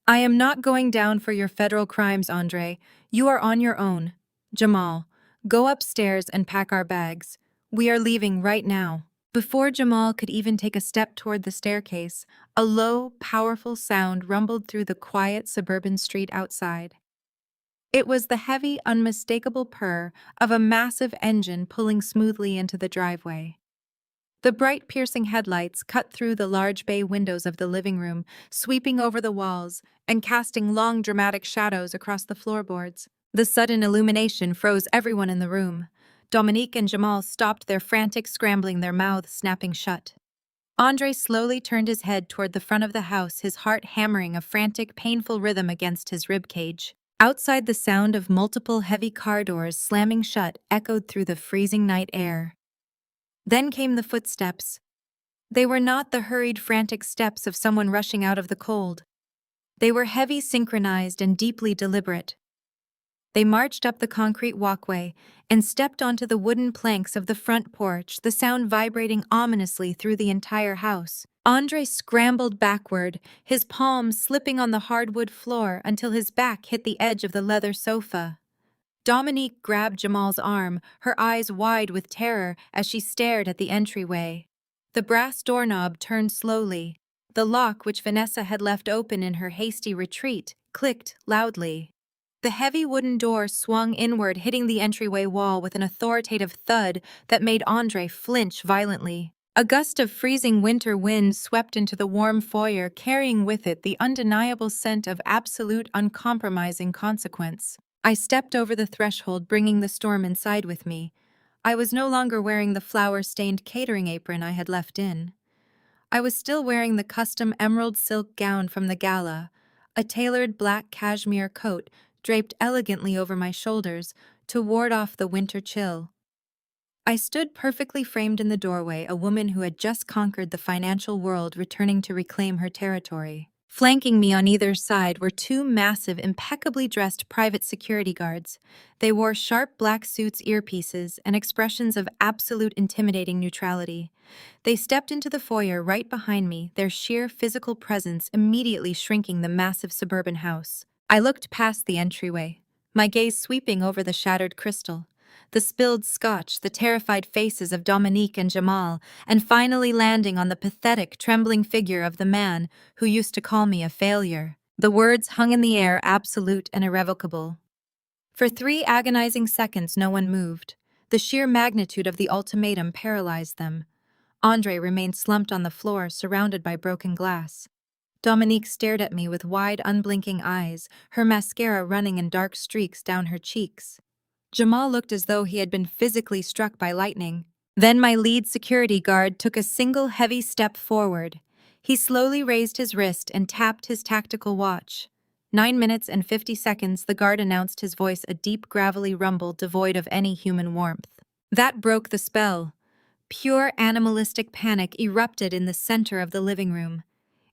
"I am not going down for your federal crimes, Andre. You are on your own. Jamal, go upstairs and pack our bags. We are leaving right now." Before Jamal could even take a step toward the staircase, a low, powerful sound rumbled through the quiet suburban street outside. It was the heavy, unmistakable purr of a massive engine pulling smoothly into the driveway. The bright, piercing headlights cut through the large bay windows of the living room, sweeping over the walls and casting long, dramatic shadows across the floorboards. The sudden illumination froze everyone in the room. Dominique and Jamal stopped their frantic scrambling, their mouths snapping shut. Andre slowly turned his head toward the front of the house, his heart hammering a frantic, painful rhythm against his ribcage. Outside, the sound of multiple heavy car doors slamming shut echoed through the freezing night air. Then came the footsteps. They were not the hurried, frantic steps of someone rushing out of the cold. They were heavy, synchronized, and deeply deliberate. They marched up the concrete walkway and stepped onto the wooden planks of the front porch, the sound vibrating ominously through the entire house. Andre scrambled backward, his palms slipping on the hardwood floor until his back hit the edge of the leather sofa. Dominique grabbed Jamal's arm, her eyes wide with terror as she stared at the entryway. The brass doorknob turned slowly. The lock, which Vanessa had left open in her hasty retreat, clicked loudly. The heavy wooden door swung inward, hitting the entryway wall with an authoritative thud that made Andre flinch violently. A gust of freezing winter wind swept into the warm foyer, carrying with it the undeniable scent of absolute, uncompromising consequence. I stepped over the threshold, bringing the storm inside with me. I was no longer wearing the flour-stained catering apron I had left in. I was still wearing the custom emerald silk gown from the gala, a tailored black cashmere coat draped elegantly over my shoulders to ward off the winter chill. I stood perfectly framed in the doorway, a woman who had just conquered the financial world returning to reclaim her territory. Flanking me on either side were two massive, impeccably dressed private security guards. They wore sharp black suits, earpieces, and expressions of absolute intimidating neutrality. They stepped into the foyer right behind me, their sheer physical presence immediately shrinking the massive suburban house. I looked past the entryway, my gaze sweeping over the shattered crystal, the spilled scotch, the terrified faces of Dominique and Jamal, and finally landing on the pathetic, trembling figure of the man who used to call me a failure. The words hung in the air, absolute and irrevocable. For 3 agonizing seconds, no one moved. The sheer magnitude of the ultimatum paralyzed them. Andre remained slumped on the floor, surrounded by broken glass. Dominique stared at me with wide, unblinking eyes, her mascara running in dark streaks down her cheeks. Jamal looked as though he had been physically struck by lightning. Then my lead security guard took a single heavy step forward. He slowly raised his wrist and tapped his tactical watch. 9 minutes and 50 seconds, the guard announced, his voice a deep, gravelly rumble devoid of any human warmth. That broke the spell. Pure animalistic panic erupted in the center of the living room.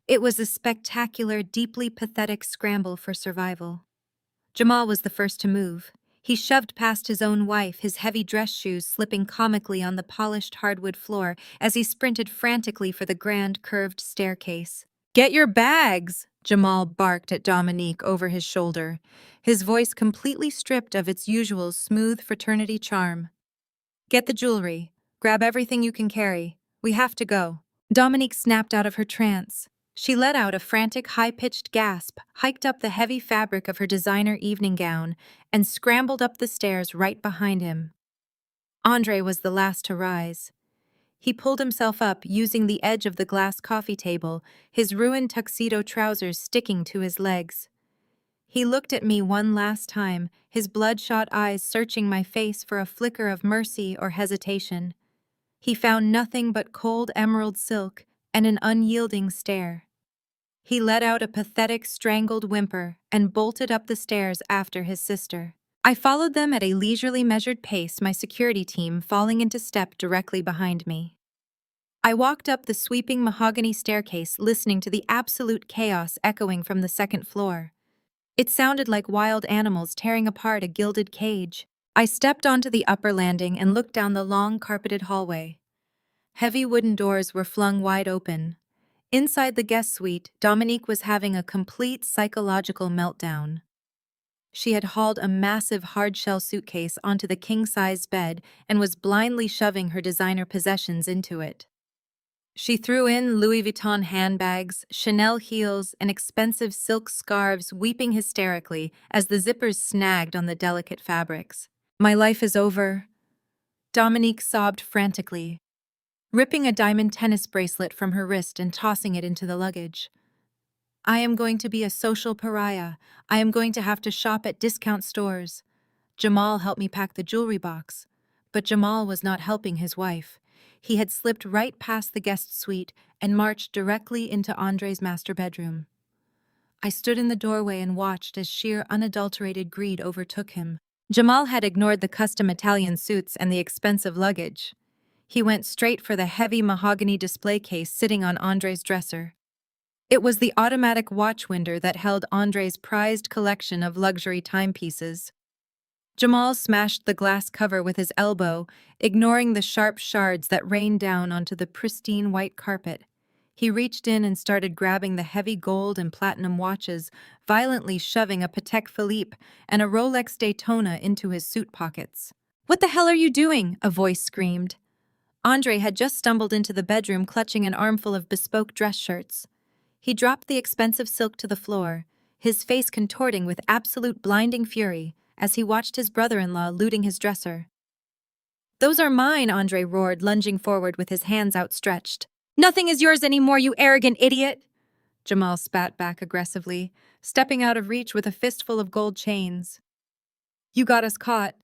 It was a spectacular, deeply pathetic scramble for survival. Jamal was the first to move. He shoved past his own wife, his heavy dress shoes slipping comically on the polished hardwood floor as he sprinted frantically for the grand, curved staircase. "Get your bags!" Jamal barked at Dominique over his shoulder, his voice completely stripped of its usual smooth fraternity charm. "Get the jewelry. Grab everything you can carry. We have to go." Dominique snapped out of her trance. She let out a frantic, high-pitched gasp, hiked up the heavy fabric of her designer evening gown, and scrambled up the stairs right behind him. Andre was the last to rise. He pulled himself up, using the edge of the glass coffee table, his ruined tuxedo trousers sticking to his legs. He looked at me one last time, his bloodshot eyes searching my face for a flicker of mercy or hesitation. He found nothing but cold emerald silk and an unyielding stare. He let out a pathetic, strangled whimper and bolted up the stairs after his sister. I followed them at a leisurely measured pace, my security team falling into step directly behind me. I walked up the sweeping mahogany staircase, listening to the absolute chaos echoing from the second floor. It sounded like wild animals tearing apart a gilded cage. I stepped onto the upper landing and looked down the long, carpeted hallway. Heavy wooden doors were flung wide open. Inside the guest suite, Dominique was having a complete psychological meltdown. She had hauled a massive hard-shell suitcase onto the king-sized bed and was blindly shoving her designer possessions into it. She threw in Louis Vuitton handbags, Chanel heels, and expensive silk scarves, weeping hysterically as the zippers snagged on the delicate fabrics. "My life is over," Dominique sobbed frantically, ripping a diamond tennis bracelet from her wrist and tossing it into the luggage. "I am going to be a social pariah. I am going to have to shop at discount stores." Jamal helped me pack the jewelry box. But Jamal was not helping his wife. He had slipped right past the guest suite and marched directly into Andre's master bedroom. I stood in the doorway and watched as sheer unadulterated greed overtook him. Jamal had ignored the custom Italian suits and the expensive luggage. He went straight for the heavy mahogany display case sitting on Andre's dresser. It was the automatic watch winder that held Andre's prized collection of luxury timepieces. Jamal smashed the glass cover with his elbow, ignoring the sharp shards that rained down onto the pristine white carpet. He reached in and started grabbing the heavy gold and platinum watches, violently shoving a Patek Philippe and a Rolex Daytona into his suit pockets. "What the hell are you doing?" a voice screamed. Andre had just stumbled into the bedroom clutching an armful of bespoke dress shirts. He dropped the expensive silk to the floor, his face contorting with absolute blinding fury as he watched his brother-in-law looting his dresser. "Those are mine," Andre roared, lunging forward with his hands outstretched. "Nothing is yours anymore, you arrogant idiot!" Jamal spat back aggressively, stepping out of reach with a fistful of gold chains. "You got us caught.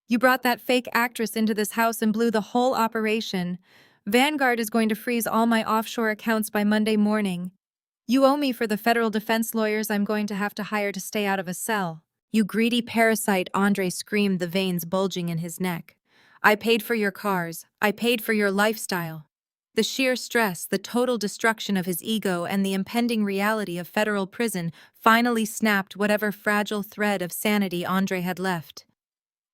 You brought that fake actress into this house and blew the whole operation. Vanguard is going to freeze all my offshore accounts by Monday morning. You owe me for the federal defense lawyers I'm going to have to hire to stay out of a cell." "You greedy parasite," Andre screamed, the veins bulging in his neck. "I paid for your cars. I paid for your lifestyle." The sheer stress, the total destruction of his ego, and the impending reality of federal prison finally snapped whatever fragile thread of sanity Andre had left.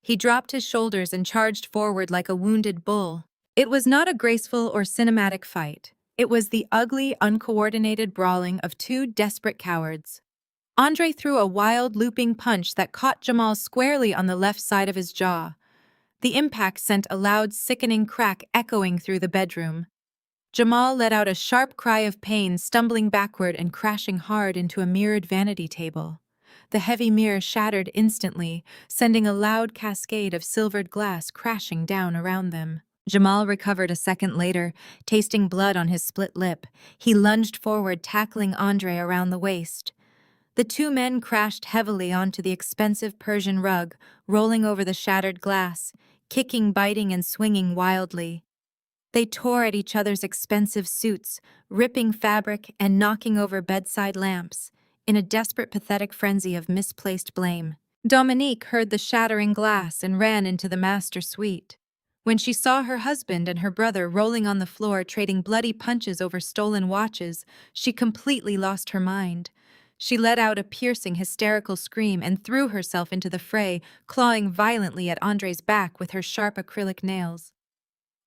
He dropped his shoulders and charged forward like a wounded bull. It was not a graceful or cinematic fight. It was the ugly, uncoordinated brawling of two desperate cowards. Andre threw a wild, looping punch that caught Jamal squarely on the left side of his jaw. The impact sent a loud, sickening crack echoing through the bedroom. Jamal let out a sharp cry of pain, stumbling backward and crashing hard into a mirrored vanity table. The heavy mirror shattered instantly, sending a loud cascade of silvered glass crashing down around them. Jamal recovered a second later, tasting blood on his split lip. He lunged forward, tackling Andre around the waist. The two men crashed heavily onto the expensive Persian rug, rolling over the shattered glass, kicking, biting, and swinging wildly. They tore at each other's expensive suits, ripping fabric and knocking over bedside lamps, in a desperate, pathetic frenzy of misplaced blame. Dominique heard the shattering glass and ran into the master suite. When she saw her husband and her brother rolling on the floor trading bloody punches over stolen watches, she completely lost her mind. She let out a piercing, hysterical scream and threw herself into the fray, clawing violently at Andre's back with her sharp acrylic nails.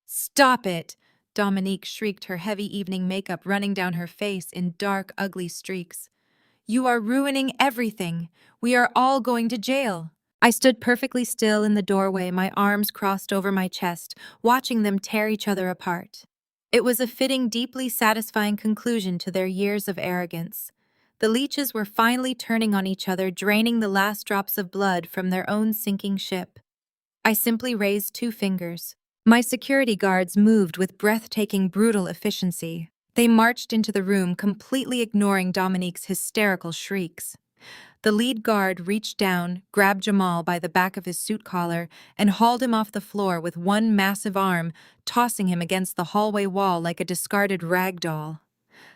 "Stop it!" Dominique shrieked, her heavy evening makeup running down her face in dark, ugly streaks. "You are ruining everything. We are all going to jail." I stood perfectly still in the doorway, my arms crossed over my chest, watching them tear each other apart. It was a fitting, deeply satisfying conclusion to their years of arrogance. The leeches were finally turning on each other, draining the last drops of blood from their own sinking ship. I simply raised 2 fingers. My security guards moved with breathtaking, brutal efficiency. They marched into the room, completely ignoring Dominique's hysterical shrieks. The lead guard reached down, grabbed Jamal by the back of his suit collar, and hauled him off the floor with one massive arm, tossing him against the hallway wall like a discarded rag doll.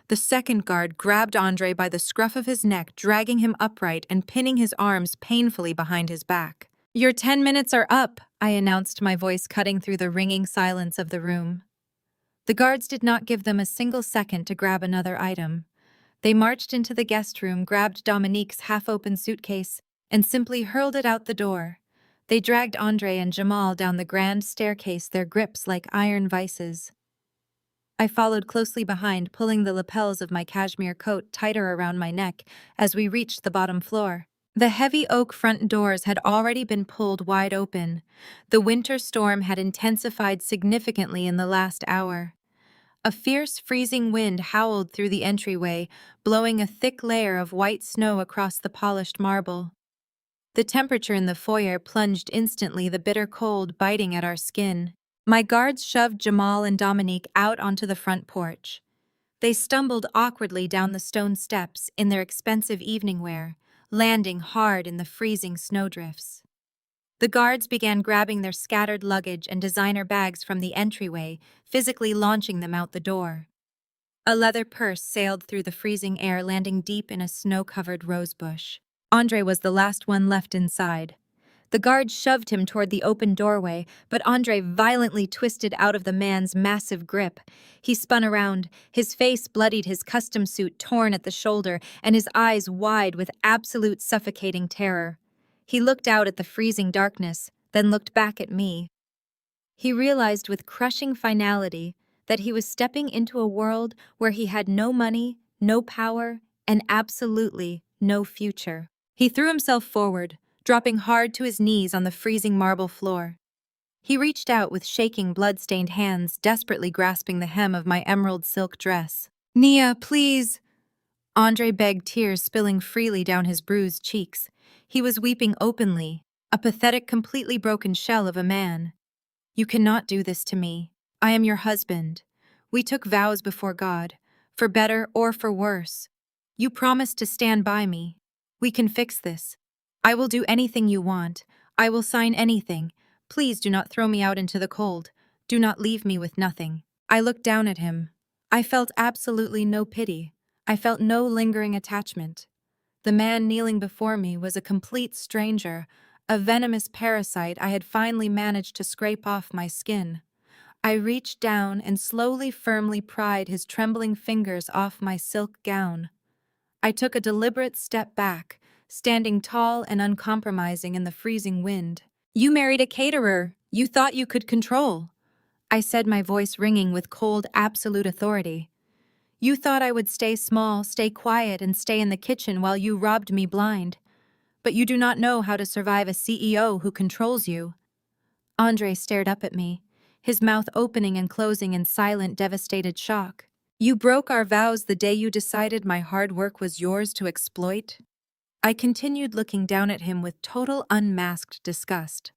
The second guard grabbed Andre by the scruff of his neck, dragging him upright and pinning his arms painfully behind his back. "Your 10 minutes are up," I announced, my voice cutting through the ringing silence of the room. The guards did not give them a single second to grab another item. They marched into the guest room, grabbed Dominique's half-open suitcase, and simply hurled it out the door. They dragged Andre and Jamal down the grand staircase, their grips like iron vices. I followed closely behind, pulling the lapels of my cashmere coat tighter around my neck as we reached the bottom floor. The heavy oak front doors had already been pulled wide open. The winter storm had intensified significantly in the last hour. A fierce, freezing wind howled through the entryway, blowing a thick layer of white snow across the polished marble. The temperature in the foyer plunged instantly, the bitter cold biting at our skin. My guards shoved Jamal and Dominique out onto the front porch. They stumbled awkwardly down the stone steps in their expensive evening wear, landing hard in the freezing snowdrifts. The guards began grabbing their scattered luggage and designer bags from the entryway, physically launching them out the door. A leather purse sailed through the freezing air, landing deep in a snow-covered rosebush. Andre was the last one left inside. The guards shoved him toward the open doorway, but Andre violently twisted out of the man's massive grip. He spun around, his face bloodied, his custom suit torn at the shoulder, and his eyes wide with absolute suffocating terror. He looked out at the freezing darkness, then looked back at me. He realized with crushing finality that he was stepping into a world where he had no money, no power, and absolutely no future. He threw himself forward, dropping hard to his knees on the freezing marble floor. He reached out with shaking, blood-stained hands, desperately grasping the hem of my emerald silk dress. "Nia, please!" Andre begged, tears spilling freely down his bruised cheeks. He was weeping openly, a pathetic, completely broken shell of a man. "You cannot do this to me. I am your husband. We took vows before God, for better or for worse. You promised to stand by me. We can fix this. I will do anything you want. I will sign anything. Please do not throw me out into the cold. Do not leave me with nothing." I looked down at him. I felt absolutely no pity. I felt no lingering attachment. The man kneeling before me was a complete stranger, a venomous parasite I had finally managed to scrape off my skin. I reached down and slowly, firmly pried his trembling fingers off my silk gown. I took a deliberate step back, standing tall and uncompromising in the freezing wind. "You married a caterer you thought you could control," I said, my voice ringing with cold, absolute authority. "You thought I would stay small, stay quiet, and stay in the kitchen while you robbed me blind. But you do not know how to survive a CEO who controls you." Andre stared up at me, his mouth opening and closing in silent, devastated shock. "You broke our vows the day you decided my hard work was yours to exploit." I continued, looking down at him with total unmasked disgust.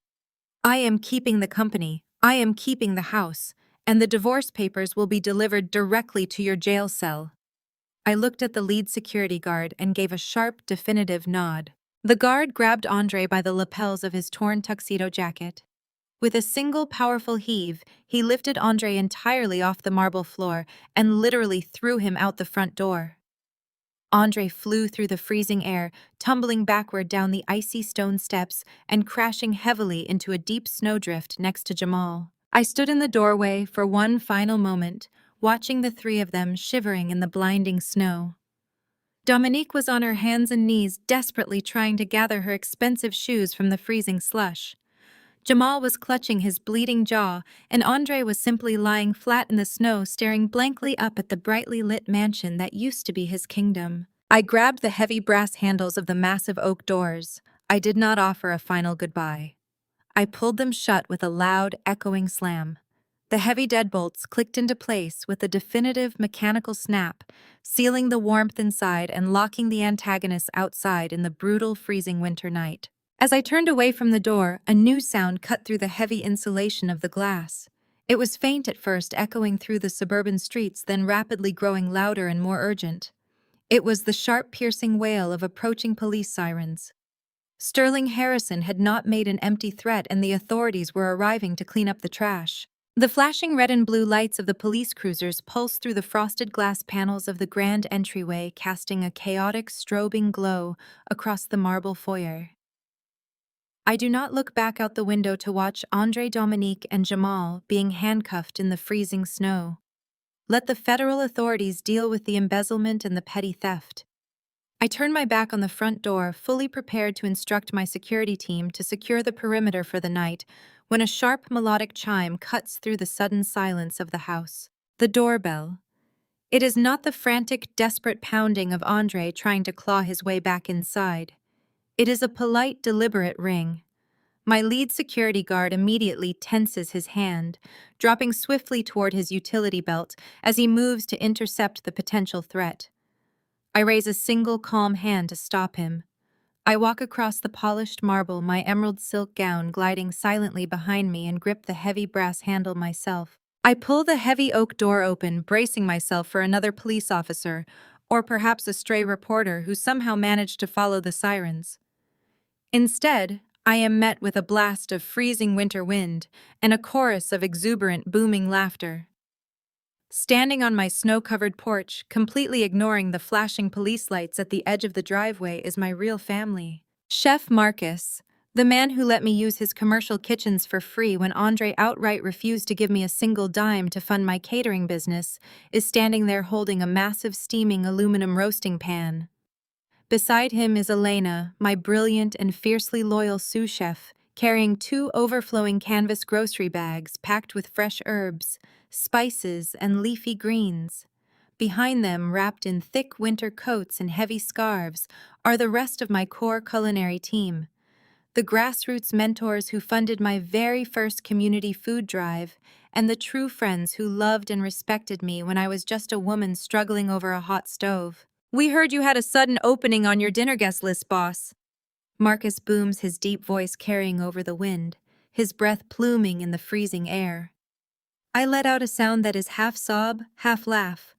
"I am keeping the company, I am keeping the house, and the divorce papers will be delivered directly to your jail cell." I looked at the lead security guard and gave a sharp, definitive nod. The guard grabbed Andre by the lapels of his torn tuxedo jacket. With a single powerful heave, he lifted Andre entirely off the marble floor and literally threw him out the front door. Andre flew through the freezing air, tumbling backward down the icy stone steps and crashing heavily into a deep snowdrift next to Jamal. I stood in the doorway for one final moment, watching the three of them shivering in the blinding snow. Dominique was on her hands and knees, desperately trying to gather her expensive shoes from the freezing slush. Jamal was clutching his bleeding jaw, and Andre was simply lying flat in the snow, staring blankly up at the brightly lit mansion that used to be his kingdom. I grabbed the heavy brass handles of the massive oak doors. I did not offer a final goodbye. I pulled them shut with a loud, echoing slam. The heavy deadbolts clicked into place with a definitive mechanical snap, sealing the warmth inside and locking the antagonists outside in the brutal, freezing winter night. As I turned away from the door, a new sound cut through the heavy insulation of the glass. It was faint at first, echoing through the suburban streets, then rapidly growing louder and more urgent. It was the sharp, piercing wail of approaching police sirens. Sterling Harrison had not made an empty threat, and the authorities were arriving to clean up the trash. The flashing red and blue lights of the police cruisers pulsed through the frosted glass panels of the grand entryway, casting a chaotic, strobing glow across the marble foyer. I do not look back out the window to watch Andre, Dominique, and Jamal being handcuffed in the freezing snow. Let the federal authorities deal with the embezzlement and the petty theft. I turn my back on the front door, fully prepared to instruct my security team to secure the perimeter for the night, when a sharp melodic chime cuts through the sudden silence of the house. The doorbell. It is not the frantic, desperate pounding of Andre trying to claw his way back inside. It is a polite, deliberate ring. My lead security guard immediately tenses his hand, dropping swiftly toward his utility belt as he moves to intercept the potential threat. I raise a single calm hand to stop him. I walk across the polished marble, my emerald silk gown gliding silently behind me, and grip the heavy brass handle myself. I pull the heavy oak door open, bracing myself for another police officer, or perhaps a stray reporter who somehow managed to follow the sirens. Instead, I am met with a blast of freezing winter wind and a chorus of exuberant, booming laughter. Standing on my snow-covered porch, completely ignoring the flashing police lights at the edge of the driveway, is my real family. Chef Marcus, the man who let me use his commercial kitchens for free when Andre outright refused to give me a single dime to fund my catering business, is standing there holding a massive steaming aluminum roasting pan. Beside him is Elena, my brilliant and fiercely loyal sous chef, carrying 2 overflowing canvas grocery bags packed with fresh herbs, spices, and leafy greens. Behind them, wrapped in thick winter coats and heavy scarves, are the rest of my core culinary team. The grassroots mentors who funded my very first community food drive, and the true friends who loved and respected me when I was just a woman struggling over a hot stove. "We heard you had a sudden opening on your dinner guest list, boss." Marcus booms, his deep voice carrying over the wind, his breath pluming in the freezing air. I let out a sound that is half sob, half laugh.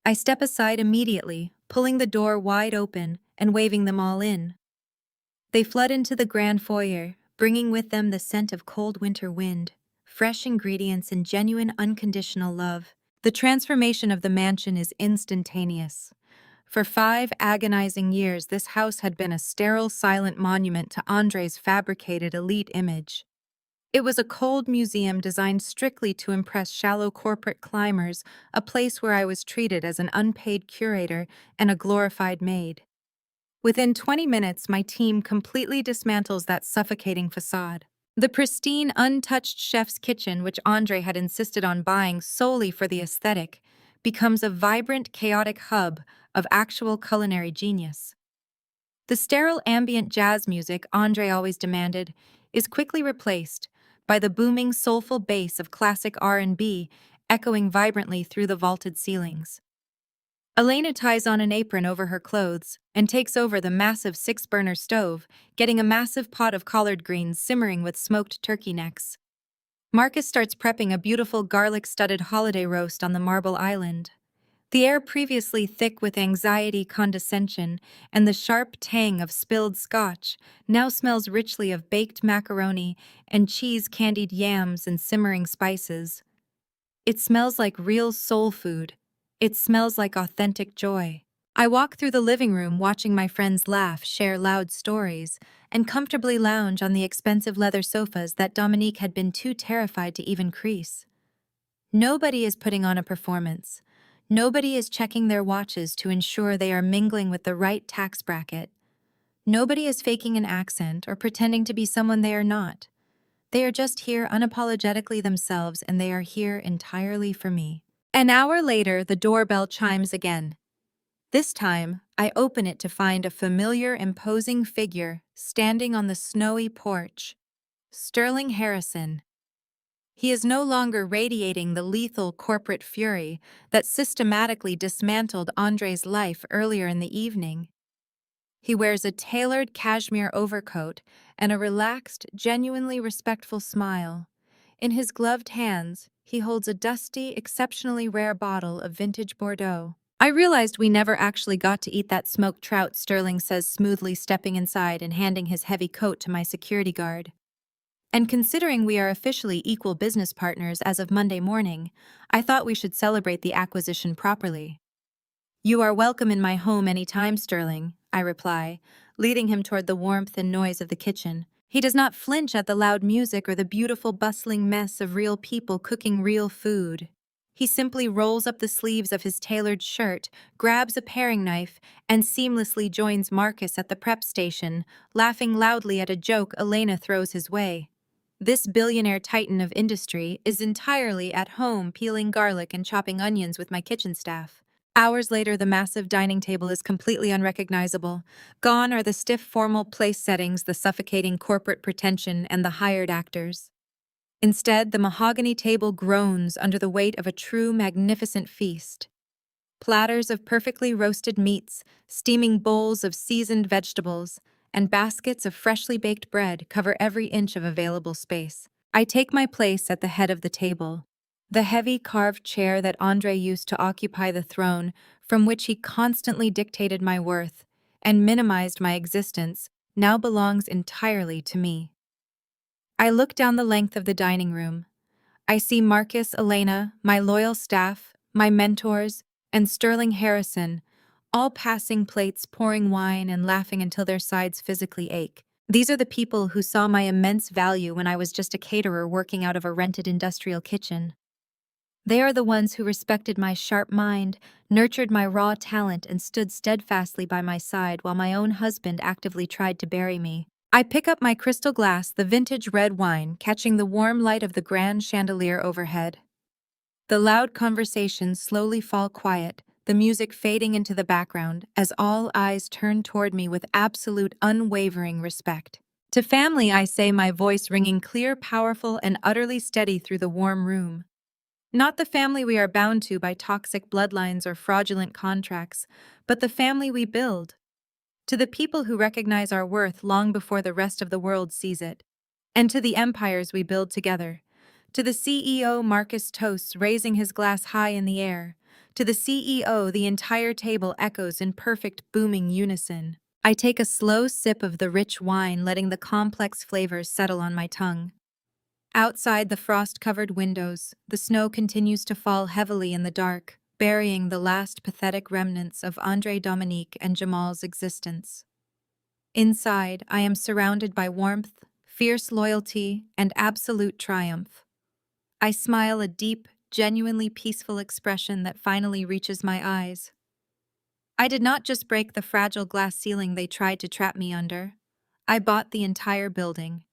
I step aside immediately, pulling the door wide open and waving them all in. They flood into the grand foyer, bringing with them the scent of cold winter wind, fresh ingredients, and genuine unconditional love. The transformation of the mansion is instantaneous. For 5 agonizing years, this house had been a sterile, silent monument to Andre's fabricated elite image. It was a cold museum designed strictly to impress shallow corporate climbers, a place where I was treated as an unpaid curator and a glorified maid. Within 20 minutes, my team completely dismantles that suffocating facade. The pristine, untouched chef's kitchen, which Andre had insisted on buying solely for the aesthetic, becomes a vibrant, chaotic hub of actual culinary genius. The sterile ambient jazz music Andre always demanded is quickly replaced by the booming, soulful bass of classic R&B echoing vibrantly through the vaulted ceilings. Elena ties on an apron over her clothes and takes over the massive 6-burner stove, getting a massive pot of collard greens simmering with smoked turkey necks. Marcus starts prepping a beautiful garlic-studded holiday roast on the marble island. The air, previously thick with anxiety, condescension, and the sharp tang of spilled scotch, now smells richly of baked macaroni and cheese-candied yams and simmering spices. It smells like real soul food. It smells like authentic joy. I walk through the living room watching my friends laugh, share loud stories, and comfortably lounge on the expensive leather sofas that Dominique had been too terrified to even crease. Nobody is putting on a performance. Nobody is checking their watches to ensure they are mingling with the right tax bracket. Nobody is faking an accent or pretending to be someone they are not. They are just here unapologetically themselves, and they are here entirely for me. An hour later, the doorbell chimes again. This time, I open it to find a familiar, imposing figure standing on the snowy porch. Sterling Harrison. He is no longer radiating the lethal corporate fury that systematically dismantled Andre's life earlier in the evening. He wears a tailored cashmere overcoat and a relaxed, genuinely respectful smile. In his gloved hands, he holds a dusty, exceptionally rare bottle of vintage Bordeaux. I realized we never actually got to eat that smoked trout, Sterling says, smoothly stepping inside and handing his heavy coat to my security guard. And considering we are officially equal business partners as of Monday morning, I thought we should celebrate the acquisition properly. You are welcome in my home any time, Sterling, I reply, leading him toward the warmth and noise of the kitchen. He does not flinch at the loud music or the beautiful bustling mess of real people cooking real food. He simply rolls up the sleeves of his tailored shirt, grabs a paring knife, and seamlessly joins Marcus at the prep station, laughing loudly at a joke Elena throws his way. This billionaire titan of industry is entirely at home peeling garlic and chopping onions with my kitchen staff. Hours later, the massive dining table is completely unrecognizable. Gone are the stiff formal place settings, the suffocating corporate pretension, and the hired actors. Instead, the mahogany table groans under the weight of a true magnificent feast. Platters of perfectly roasted meats, steaming bowls of seasoned vegetables, and baskets of freshly baked bread cover every inch of available space. I take my place at the head of the table. The heavy carved chair that Andre used to occupy the throne, from which he constantly dictated my worth and minimized my existence, now belongs entirely to me. I look down the length of the dining room. I see Marcus, Elena, my loyal staff, my mentors, and Sterling Harrison, all passing plates, pouring wine, and laughing until their sides physically ache. These are the people who saw my immense value when I was just a caterer working out of a rented industrial kitchen. They are the ones who respected my sharp mind, nurtured my raw talent, and stood steadfastly by my side while my own husband actively tried to bury me. I pick up my crystal glass, the vintage red wine, catching the warm light of the grand chandelier overhead. The loud conversations slowly fall quiet, the music fading into the background as all eyes turn toward me with absolute unwavering respect. To family, I say, my voice ringing clear, powerful, and utterly steady through the warm room. Not the family we are bound to by toxic bloodlines or fraudulent contracts, but the family we build. To the people who recognize our worth long before the rest of the world sees it. And to the empires we build together. To the CEO, Marcus toasts, raising his glass high in the air. To the CEO, the entire table echoes in perfect, booming unison. I take a slow sip of the rich wine, letting the complex flavors settle on my tongue. Outside the frost-covered windows, the snow continues to fall heavily in the dark, burying the last pathetic remnants of Andre, Dominique, and Jamal's existence. Inside, I am surrounded by warmth, fierce loyalty, and absolute triumph. I smile, a deep, genuinely peaceful expression that finally reaches my eyes. I did not just break the fragile glass ceiling they tried to trap me under. I bought the entire building.